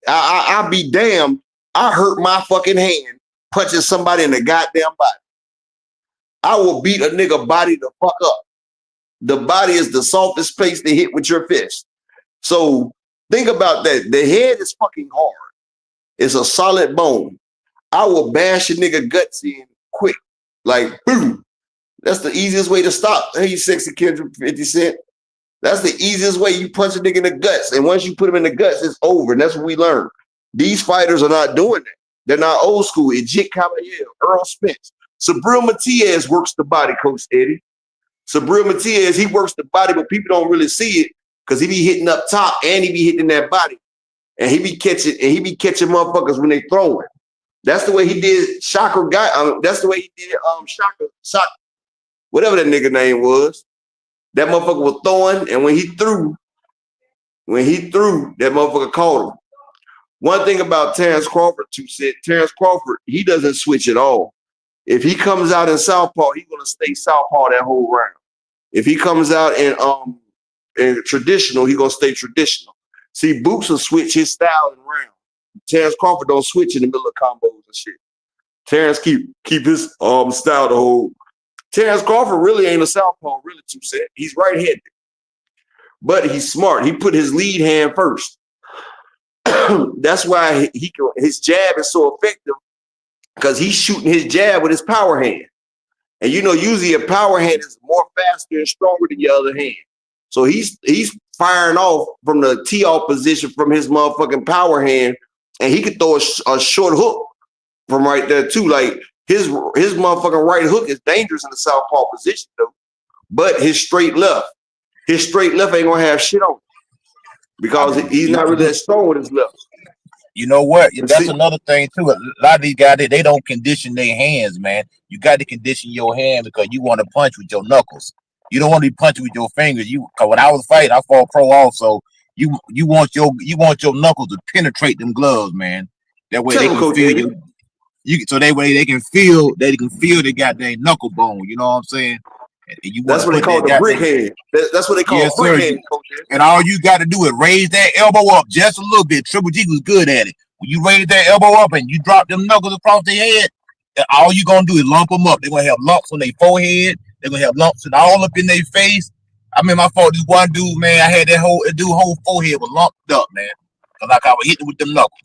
I'll be damned. I hurt my fucking hand punching somebody in the goddamn body. I will beat a nigga body the fuck up. The body is the softest place to hit with your fist. So think about that. The head is fucking hard. It's a solid bone. I will bash a nigga guts in quick. Like, boom. That's the easiest way to stop. Hey, you sexy Kendrick 50 Cent. That's the easiest way. You punch a nigga in the guts. And once you put him in the guts, it's over. And that's what we learned. These fighters are not doing that. They're not old school. Ajit Caballero, Earl Spence. Sabril Matias works the body, Coach Eddie. Sabril Matias, he works the body, but people don't really see it because he be hitting up top and he be hitting that body. And he be catching motherfuckers when they throw it. That's the way he did Shaka guy. That's the way he did Shaka, whatever that nigga name was. That motherfucker was throwing, and when he threw, When he threw, that motherfucker caught him. One thing about Terrence Crawford, Terrence Crawford, he doesn't switch at all. If he comes out in southpaw, he's gonna stay southpaw that whole round. If he comes out in traditional, he's gonna stay traditional. See, Boots will switch his style in round. Terrence Crawford don't switch in the middle of combos and shit. Terrence keep his style the whole. Terrence Crawford really ain't a southpaw, really, he's right-handed. But he's smart. He put his lead hand first. That's why his jab is so effective, because he's shooting his jab with his power hand. And you know, usually a power hand is more faster and stronger than your other hand. So he's firing off from the tee-off position from his motherfucking power hand, and he could throw a short hook from right there too. Like his motherfucking right hook is dangerous in the southpaw position though. But his straight left ain't gonna have shit on him, because he's not really that strong with his left. You know what? That's another thing too. A lot of these guys, they don't condition their hands, man. You got to condition your hand, because you want to punch with your knuckles. You don't want to be punching with your fingers. Cause when I was fighting, I fought pro also. You want your knuckles to penetrate them gloves, man. That way they can feel so that way they can feel the goddamn knuckle bone. You know what I'm saying? That's what they call the brick hand. That's what they call brick hand. And all you got to do is raise that elbow up just a little bit. Triple G was good at it. When you raise that elbow up and you drop them knuckles across their head, all you gonna do is lump them up. They're gonna have lumps on their forehead. They're gonna have lumps all up in their face. I mean, I fought this one dude, man. I had that whole forehead was lumped up, man. Cause like I was hitting with them knuckles.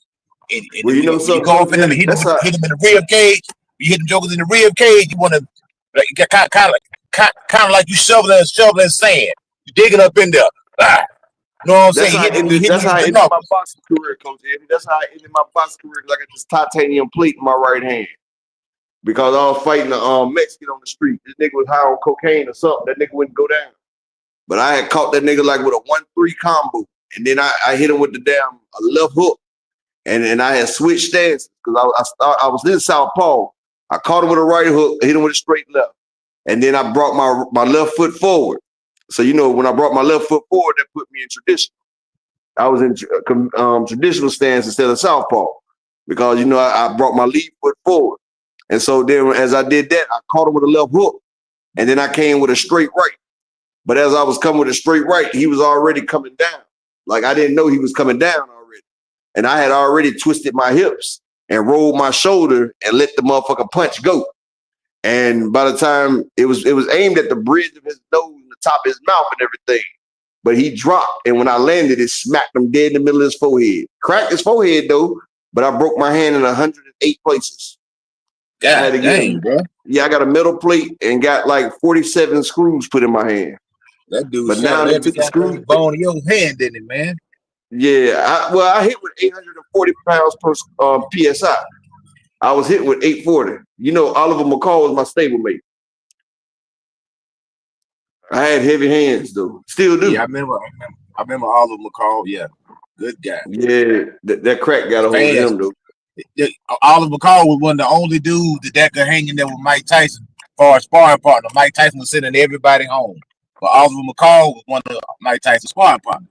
And well, you know something. You go up in them and hit them in the rib cage. You hit them jokers in the rib cage. You want to kind of like you shoveling sand. You digging up in there. You know what I'm saying? That's how I ended my boxing career, Coach Eddie. That's how I ended my boxing career. Like this titanium plate in my right hand. Because I was fighting a Mexican on the street. This nigga was high on cocaine or something. That nigga wouldn't go down. But I had caught that nigga like with a 1-3 combo. And then I hit him with the damn left hook. And I had switched stances because I was in southpaw. I caught him with a right hook, hit him with a straight left. And then I brought my left foot forward. So, you know, when I brought my left foot forward, that put me in traditional. I was in traditional stance instead of southpaw because, you know, I brought my lead foot forward. And so then as I did that, I caught him with a left hook. And then I came with a straight right. But as I was coming with a straight right, he was already coming down. Like I didn't know he was coming down already. And I had already twisted my hips and rolled my shoulder and let the motherfucking punch go. And by the time it was aimed at the bridge of his nose and the top of his mouth and everything. But he dropped. And when I landed, it smacked him dead in the middle of his forehead. Cracked his forehead though, but I broke my hand in 108 places. God dang, bro. Yeah, I got a metal plate and got like 47 screws put in my hand. That dude, but now they took the screws bone in your hand, didn't it, man? Yeah, I hit with 840 pounds per PSI. I was hit with 840. You know, Oliver McCall was my stablemate. I had heavy hands though. Still do. Yeah, I remember Oliver McCall. Yeah, good guy. Yeah, that crack got a hold of him though. Oliver McCall was one of the only dudes that could hang in there with Mike Tyson for a sparring partner. Mike Tyson was sending everybody home, but Oliver McCall was one of Mike Tyson's sparring partners.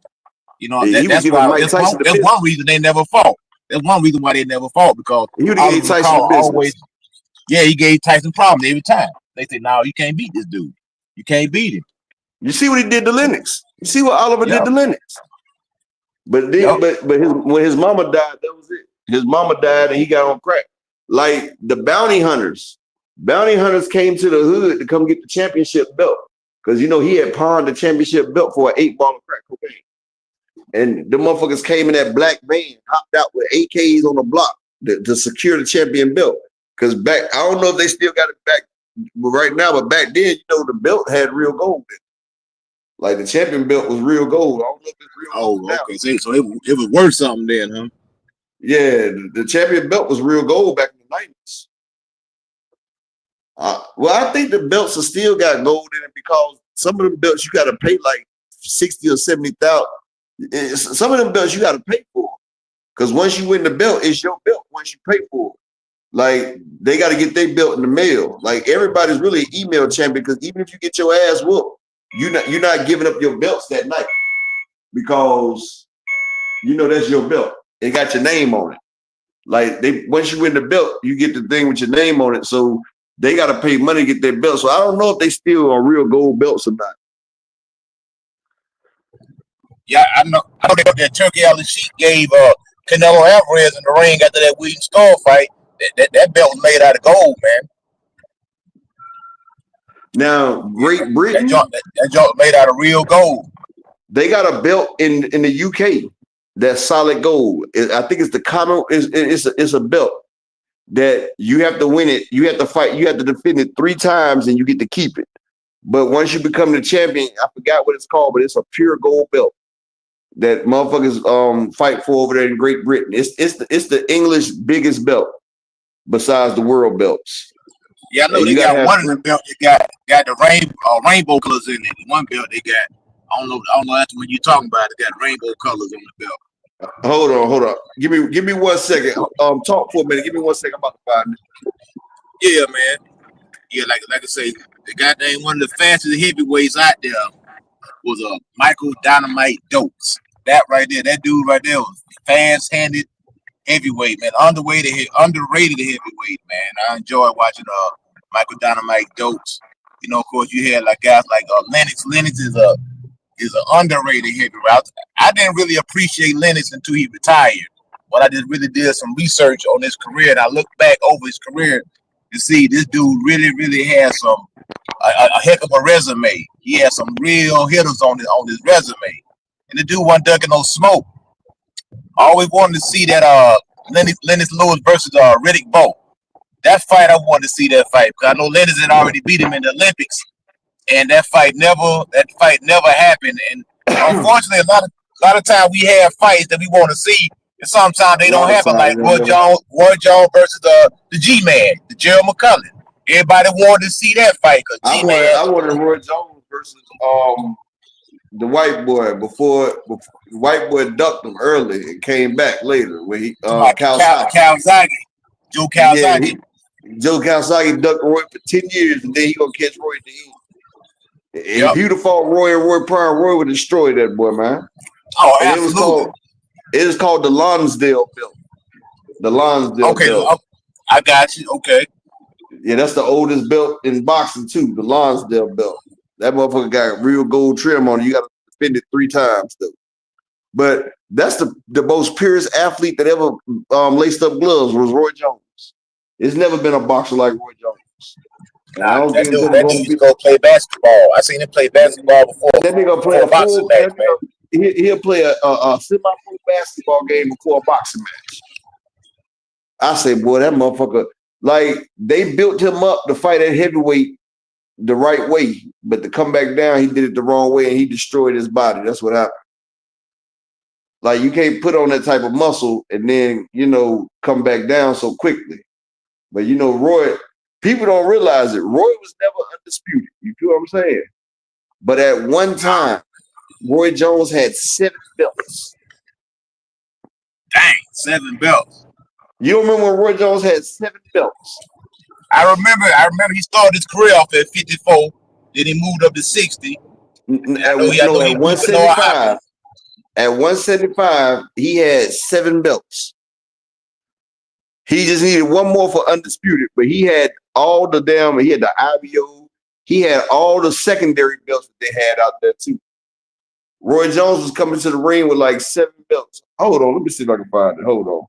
You know, yeah, that's one reason they never fought. That's one reason why they never fought, because he gave Tyson always. Yeah, he gave Tyson problems every time. They said, "No, you can't beat this dude. You can't beat him." You see what he did to Lennox. You see what Oliver did to Lennox. But then, when his mama died, that was it. His mama died and he got on crack. Like the bounty hunters came to the hood to come get the championship belt because you know he had pawned the championship belt for an 8-ball of crack cocaine. And the motherfuckers came in that black van, hopped out with AKs on the block to secure the champion belt. Because I don't know if they still got it back right now, but back then, you know, the belt had real gold in it. Like the champion belt was real gold. I don't know if it's real gold now. Okay. So it was worth something then, huh? Yeah, the champion belt was real gold back in the 90s. Well, I think the belts are still got gold in it because some of them belts you got to pay like 60 or 70,000. Some of them belts you got to pay for because once you win the belt, it's your belt once you pay for it. Like they got to get their belt in the mail. Like everybody's really an email champion because even if you get your ass whooped, you're not giving up your belts that night. because you know that's your belt. It got your name on it. Like once you win the belt, you get the thing with your name on it. So they got to pay money to get their belt. So I don't know if they still are real gold belts or not. Yeah, I know that Turkey Al-Sheikh gave Canelo Alvarez in the ring after that William Skull fight. That belt was made out of gold, man. Now, Great Britain, that joint made out of real gold. They got a belt in the UK that's solid gold. I think it's the common. It's a belt that you have to win it. You have to fight. You have to defend it 3 times, and you get to keep it. But once you become the champion, I forgot what it's called, but it's a pure gold belt that motherfuckers fight for over there in Great Britain. It's the English biggest belt besides the world belts. Yeah, I know they got one of the belt. They got the rainbow colors in it. One belt they got. I don't know. That's what you're talking about. They got rainbow colors on the belt. Hold on. Give me 1 second. Talk for a minute. Give me 1 second. I'm about to find it. Yeah, man. Yeah, like I say, the goddamn one of the fastest heavyweights out there was Michael Dynamite Dokes. That right there, that dude right there was fast-handed heavyweight, man. Underrated heavyweight, man. I enjoy watching Michael Dynamite Dokes. You know, of course, you had like guys like Lennox. Lennox is an underrated heavyweight. I didn't really appreciate Lennox until he retired. But I just really did some research on his career, and I looked back over his career to see this dude really has a heck of a resume. He has some real hitters on his resume, and the dude wasn't ducking no smoke. I always wanted to see that Lennox Lewis versus Riddick Bowe. That fight, I wanted to see that fight because I know Lennox had already beat him in the Olympics, and that fight never happened. And unfortunately, a lot of times we have fights that we want to see, and sometimes they don't happen. Like Roy Jones versus the G-Man, the Gerald McCullum. Everybody wanted to see that fight because I wanted Roy Jones versus the white boy before the white boy ducked him early and came back later when he Kawasaki. Joe Kawasaki. Yeah, Joe Kawasaki ducked Roy for 10 years, and then he gonna catch Roy at the end. And if you'd have fought Roy and Roy Pryor, Roy would destroy that boy, man. Oh, and absolutely. It is called the Lonsdale belt. The Lonsdale belt. I got you. Okay. Yeah, that's the oldest belt in boxing too. The Lonsdale belt. That motherfucker got real gold trim on it. You got to defend it 3 times though. But that's the most purest athlete that ever laced up gloves was Roy Jones. It's never been a boxer like Roy Jones. That dude used to go play basketball. I seen him play basketball before. That nigga play a boxing match, man. He'll play a semi-pro basketball game before a boxing match. I say, boy, that motherfucker, like, they built him up to fight at heavyweight the right way, but to come back down, he did it the wrong way, and he destroyed his body. That's what happened. Like, you can't put on that type of muscle and then, come back down so quickly. But, Roy, people don't realize it. Roy was never undisputed. You feel what I'm saying? But at one time, Roy Jones had 7 belts. Dang, 7 belts. You remember when Roy Jones had 7 belts? I remember he started his career off at 54. Then he moved up to 60. At 175. At 175, he had 7 belts. He just needed one more for undisputed, but he had all the he had the IBO. He had all the secondary belts that they had out there too. Roy Jones was coming to the ring with like 7 belts. Hold on, let me see if I can find it. Hold on.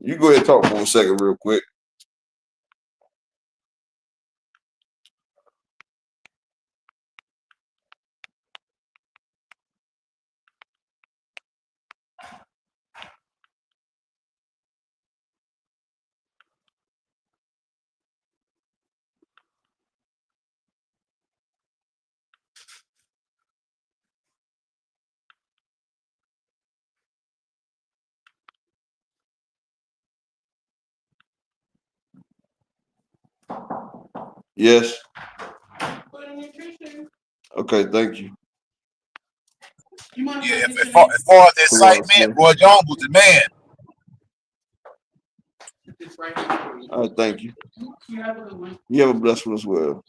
You go ahead and talk for a second real quick. Yes. Okay, thank you. Yeah, as far as the excitement, Roy Jones was the man. All right, thank you. You have a blessed one as well.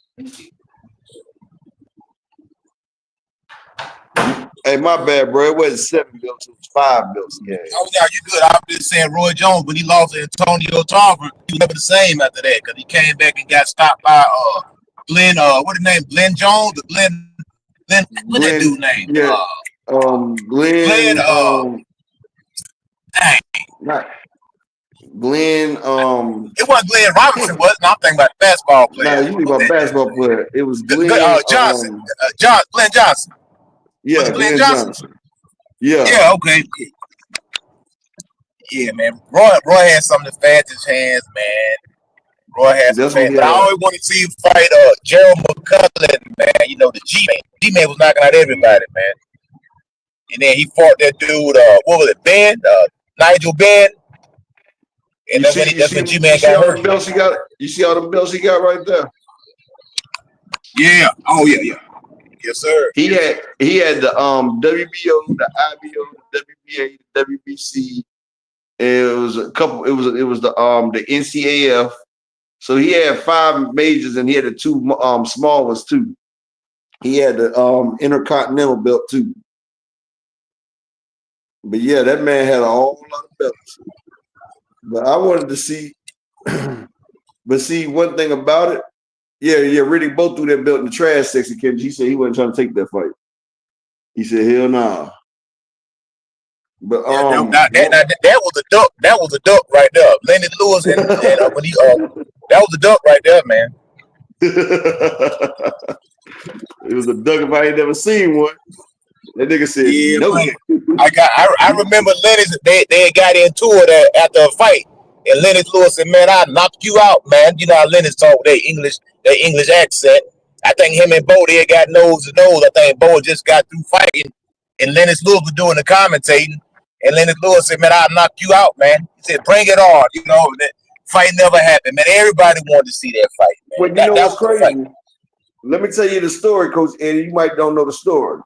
Hey, my bad, bro. It wasn't 7 belts, it was 5 belts. Yeah. Oh yeah, you good. I was just saying Roy Jones, when he lost to Antonio Tarver, he was never the same after that because he came back and got stopped by Glenn. What his name? Glenn Jones. Glenn. What that dude name? Yeah. Glenn. Dang. Not Glenn. It wasn't Glenn Robinson, was it? I'm thinking about the basketball player. Nah, you think about basketball player. It was Glenn Johnson. Glenn Johnson. Yeah, Glenn Johnson. Yeah. Yeah. Okay. Yeah, man. Roy had some of the fastest hands, man. Roy had some fast. But I always want to see him fight Gerald McCullough, man. You know, the G-Man. G-Man was knocking out everybody, man. And then he fought that dude, what was it, Ben? Nigel Ben. And that's when G-Man got hurt. You see all the belts he got right there? Yeah. Oh, yeah. Yes, sir. He had the WBO, the IBO, the WBA, the WBC. It was a couple. It was the NCAF. So he had 5 majors, and he had the 2 small ones too. He had the Intercontinental belt too. But yeah, that man had a whole lot of belts. But I wanted to see. But see, one thing about it, yeah, Riddick both threw that belt in the trash section. He said he wasn't trying to take that fight. He said, "Hell nah." But that was a duck. That was a duck right there. Lenny Lewis and when he that was a duck right there, man. It was a duck if I ain't never seen one. That nigga said, yeah, no. I remember Lennox. They got into it after a fight, and Lennox Lewis said, "Man, I knocked you out, man." You know how Lennox talk with their English accent. I think him and Bo they got nose to nose. I think Bo just got through fighting, and Lennox Lewis was doing the commentating. And Lennox Lewis said, "Man, I knocked you out, man." He said, "Bring it on." You know, that fight never happened, man. Everybody wanted to see that fight, man. Well, you know what's crazy? Let me tell you the story, Coach Eddie. You might don't know the story.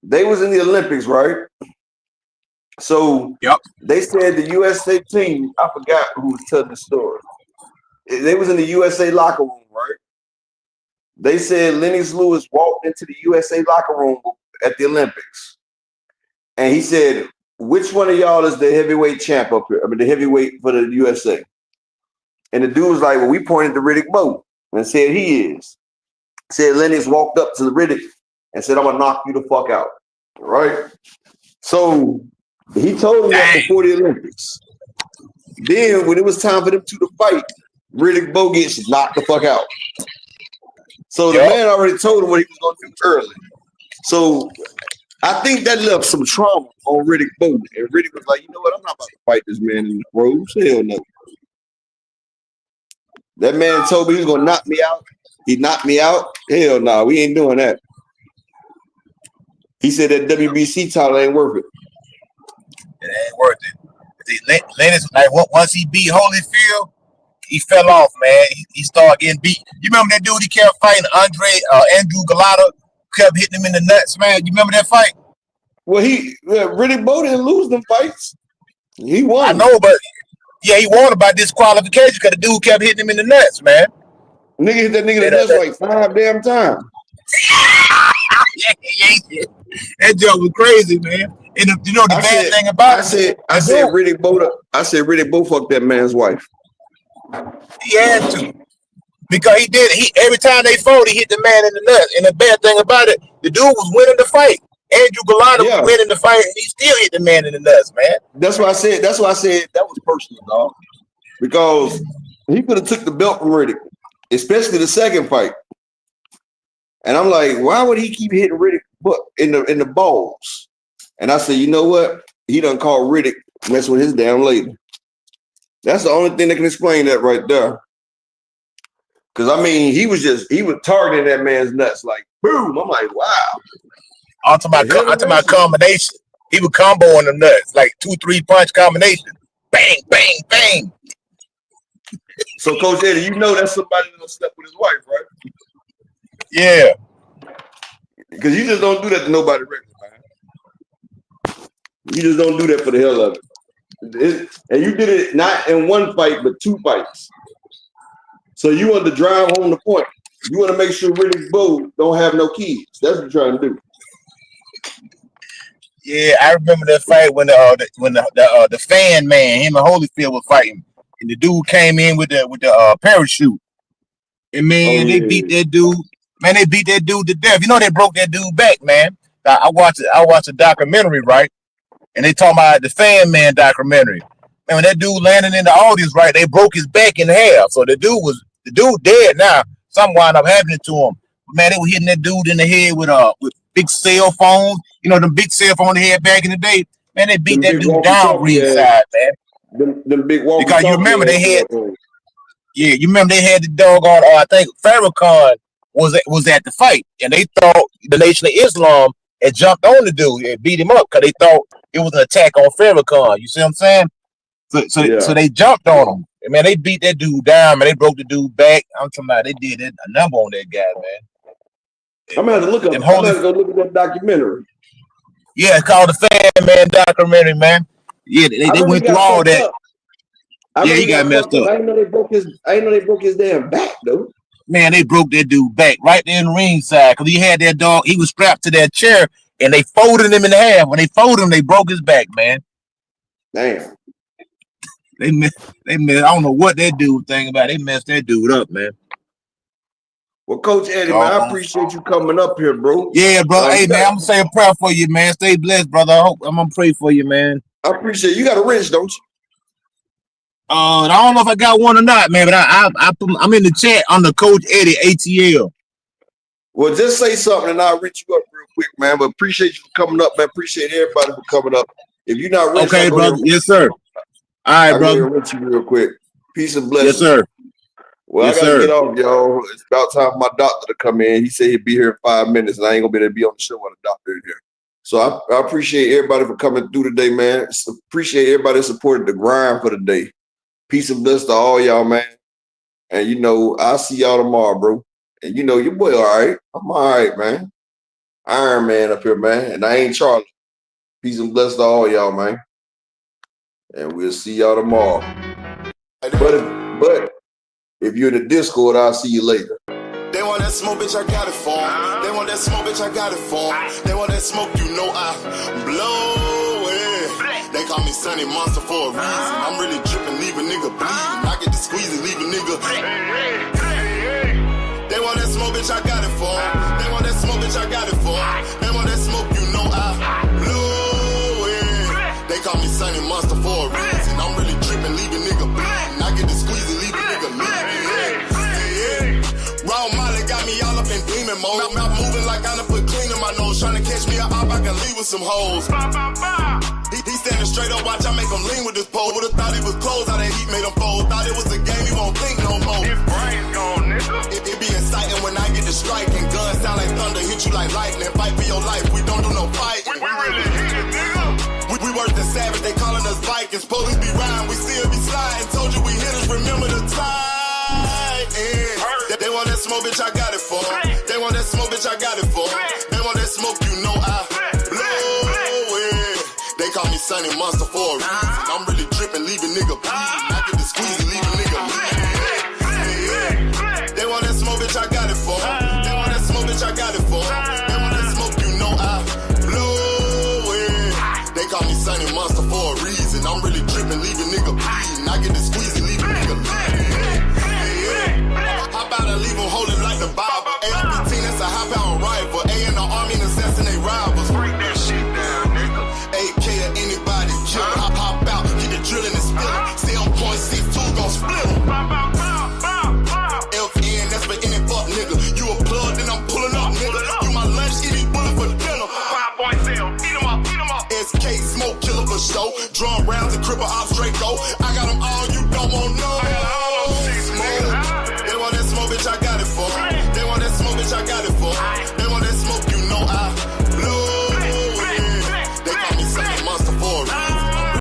They was in the Olympics, right? So they said the USA team, I forgot who was telling the story. They was in the USA locker room, right? They said Lennox Lewis walked into the USA locker room at the Olympics. And he said, "Which one of y'all is the heavyweight champ up here? I mean, the heavyweight for the USA?" And the dude was like, "Well, we pointed to Riddick Bowe and said he is." Said Lennox walked up to the Riddick and said, "I'm gonna knock you the fuck out." Right? So he told him that before the Olympics. Then when it was time for them two to fight, Riddick Bowe gets knocked the fuck out. So the man already told him what he was gonna do early. So I think that left some trauma on Riddick Bowe. And Riddick was like, "You know what? I'm not about to fight this man in the ropes. Hell no." That man told me he was gonna knock me out. He knocked me out. Hell no, we ain't doing that. He said that WBC title ain't worth it. It ain't worth it. Lennox, like once he beat Holyfield, he fell off, man. He started getting beat. You remember that dude he kept fighting, Andrew Galata, kept hitting him in the nuts, man. You remember that fight? Well, Riddick Bowe didn't lose them fights. He won. I know, but yeah, he won by disqualification because the dude kept hitting him in the nuts, man. Nigga hit that nigga in the nuts like 5 damn times. That joke was crazy, man. And you know the bad thing about it? I said Riddick Bowe fucked that man's wife. He had to. Because he did it. Every time they fought, he hit the man in the nuts. And the bad thing about it, the dude was winning the fight. Andrew Galata was winning the fight, and he still hit the man in the nuts, man. That's why I said that was personal, dog. Because he could have took the belt from Riddick, especially the second fight. And I'm like, why would he keep hitting Riddick in the balls? And I said, you know what? He done called Riddick mess with his damn lady. That's the only thing that can explain that right there. Because I mean, he was targeting that man's nuts like boom. I'm like, wow. Onto my combination. He would combo on the nuts, like 2-3 punch combination. Bang, bang, bang. So Coach Eddie, you know that's somebody that slept with his wife, right? Yeah. Because you just don't do that to nobody regular, man. You just don't do that for the hell of it. And you did it not in one fight, but 2 fights. So you want to drive home the point. You want to make sure Riddick Bowe don't have no kids. That's what you're trying to do. Yeah, I remember that fight when the fan man, him and Holyfield was fighting, and the dude came in with the parachute, and man, they beat that dude. Man, they beat that dude to death. You know they broke that dude back, man. I watched a documentary, right? And they talking about the fan man documentary. And when that dude landed in the audience, right, they broke his back in half. So the dude dead now. Something wound up happening to him. Man, they were hitting that dude in the head with big cell phones. You know, them big cell phones they had back in the day. Man, they beat that dude down ringside, man. Them big walkie because you remember they had, you remember they had the doggone. I think Farrakhan was at the fight, and they thought the Nation of Islam had jumped on the dude and beat him up because they thought it was an attack on Farrakhan. You see what I'm saying? So they jumped on him. And man, they beat that dude down, man. They broke the dude back. I'm talking about they did a number on that guy, man. I'm gonna have to look up. I'm gonna go look at that documentary. Yeah, it's called the Fan Man documentary, man. Yeah, they went through all that. Yeah, he got messed up. I didn't know they broke his damn back, though. Man, they broke that dude back right there in the ringside because he had that dog. He was strapped to that chair, and they folded him in half. When they folded him, they broke his back, man. Damn. They messed. I don't know what that dude thing about. They messed that dude up, man. Well, Coach Eddie, man, I appreciate you coming up here, bro. Yeah, bro. Hey, man, I'm gonna say a prayer for you, man. Stay blessed, brother. I'm gonna pray for you, man. I appreciate it. You got a wrench, don't you? I don't know if I got one or not, man, but I'm in the chat under Coach Eddie ATL. Well, just say something and I'll reach you up real quick, man. But appreciate you for coming up, man. Appreciate everybody for coming up. If you're not ready, okay, brother. Yes, sir. All right, brother. Reach you real quick. Peace and blessings. Yes, sir. Well, yes, I gotta get off, y'all. It's about time for my doctor to come in. He said he'd be here in 5 minutes, and I ain't gonna be able to be on the show while the doctor is here. So I appreciate everybody for coming through today, man. Appreciate everybody that supported the grind for the day. Peace and bless to all y'all, man. And you know, I'll see y'all tomorrow, bro. And you know, your boy all right. I'm all right, man. Iron Man up here, man. And I ain't Charlie. Peace and bless to all y'all, man. And we'll see y'all tomorrow. But if you're in the Discord, I'll see you later. They want that smoke, bitch, I got it for 'em. They want that smoke, bitch, I got it for 'em. They want that smoke, you know I blow it. They call me Sunny Monster for a reason. I'm really dripping, leave a nigga bleeding. I get the squeeze and leave a nigga. They want that smoke, bitch, I got it for 'em. They want that smoke, bitch, I got it for 'em. They want that smoke, you know I blow it. They call me Sunny Monster for a reason. I'm really dripping, leave a nigga bleeding. I get the squeeze and leave a nigga bleeding. Raw Molly got me all up in demon mode. Mouth moving like I done put clean in my nose. Trying to catch me up, I can leave with some hoes. He standing straight up, watch I make him lean with this pole. Would've thought he was closed, how that heat made him fold. Thought it was a game, he won't think no more. His brain's gone, nigga. It be exciting when I get the strike. And guns sound like thunder, hit you like lightning. Fight for your life, we don't do no fighting. We really hit it, nigga. We worse than savage, they calling us Vikings. Police be riding, we still be sliding. Told you we hit us, remember the time. They want that smoke, bitch, I got it for 'em. They want that smoke, bitch, I got it for 'em. They want that smoke, you know I blow it. They call me Sunny Monster for a reason. I'm really dripping, leave a nigga bleeding. I get the squeeze and leave a nigga bleeding. They want that smoke, bitch, I got it for 'em. They want that smoke, bitch, I got it for 'em. They want that smoke, you know I blow it. They call me Sunny Monster for a reason. I'm really dripping, leave a nigga bleeding. I get the squeeze and leave a nigga bleeding. How about I leave them holding like the Bible? AR-15, that's a high-power rifle. A in the army and assassinate rivals. Break that shit down, nigga. AK or anybody kill. Hop out, get the drilling and spilling. Stay on point, 6-2 gon' split em. FN, that's for any fuck nigga. You a plug, then I'm pulling up, nigga. You my lunch, eat these bullets for dinner. 5.0, eat 'em up, eat 'em up. SK, smoke killer for show. Drum rounds and cripple ops, Draco. I got them all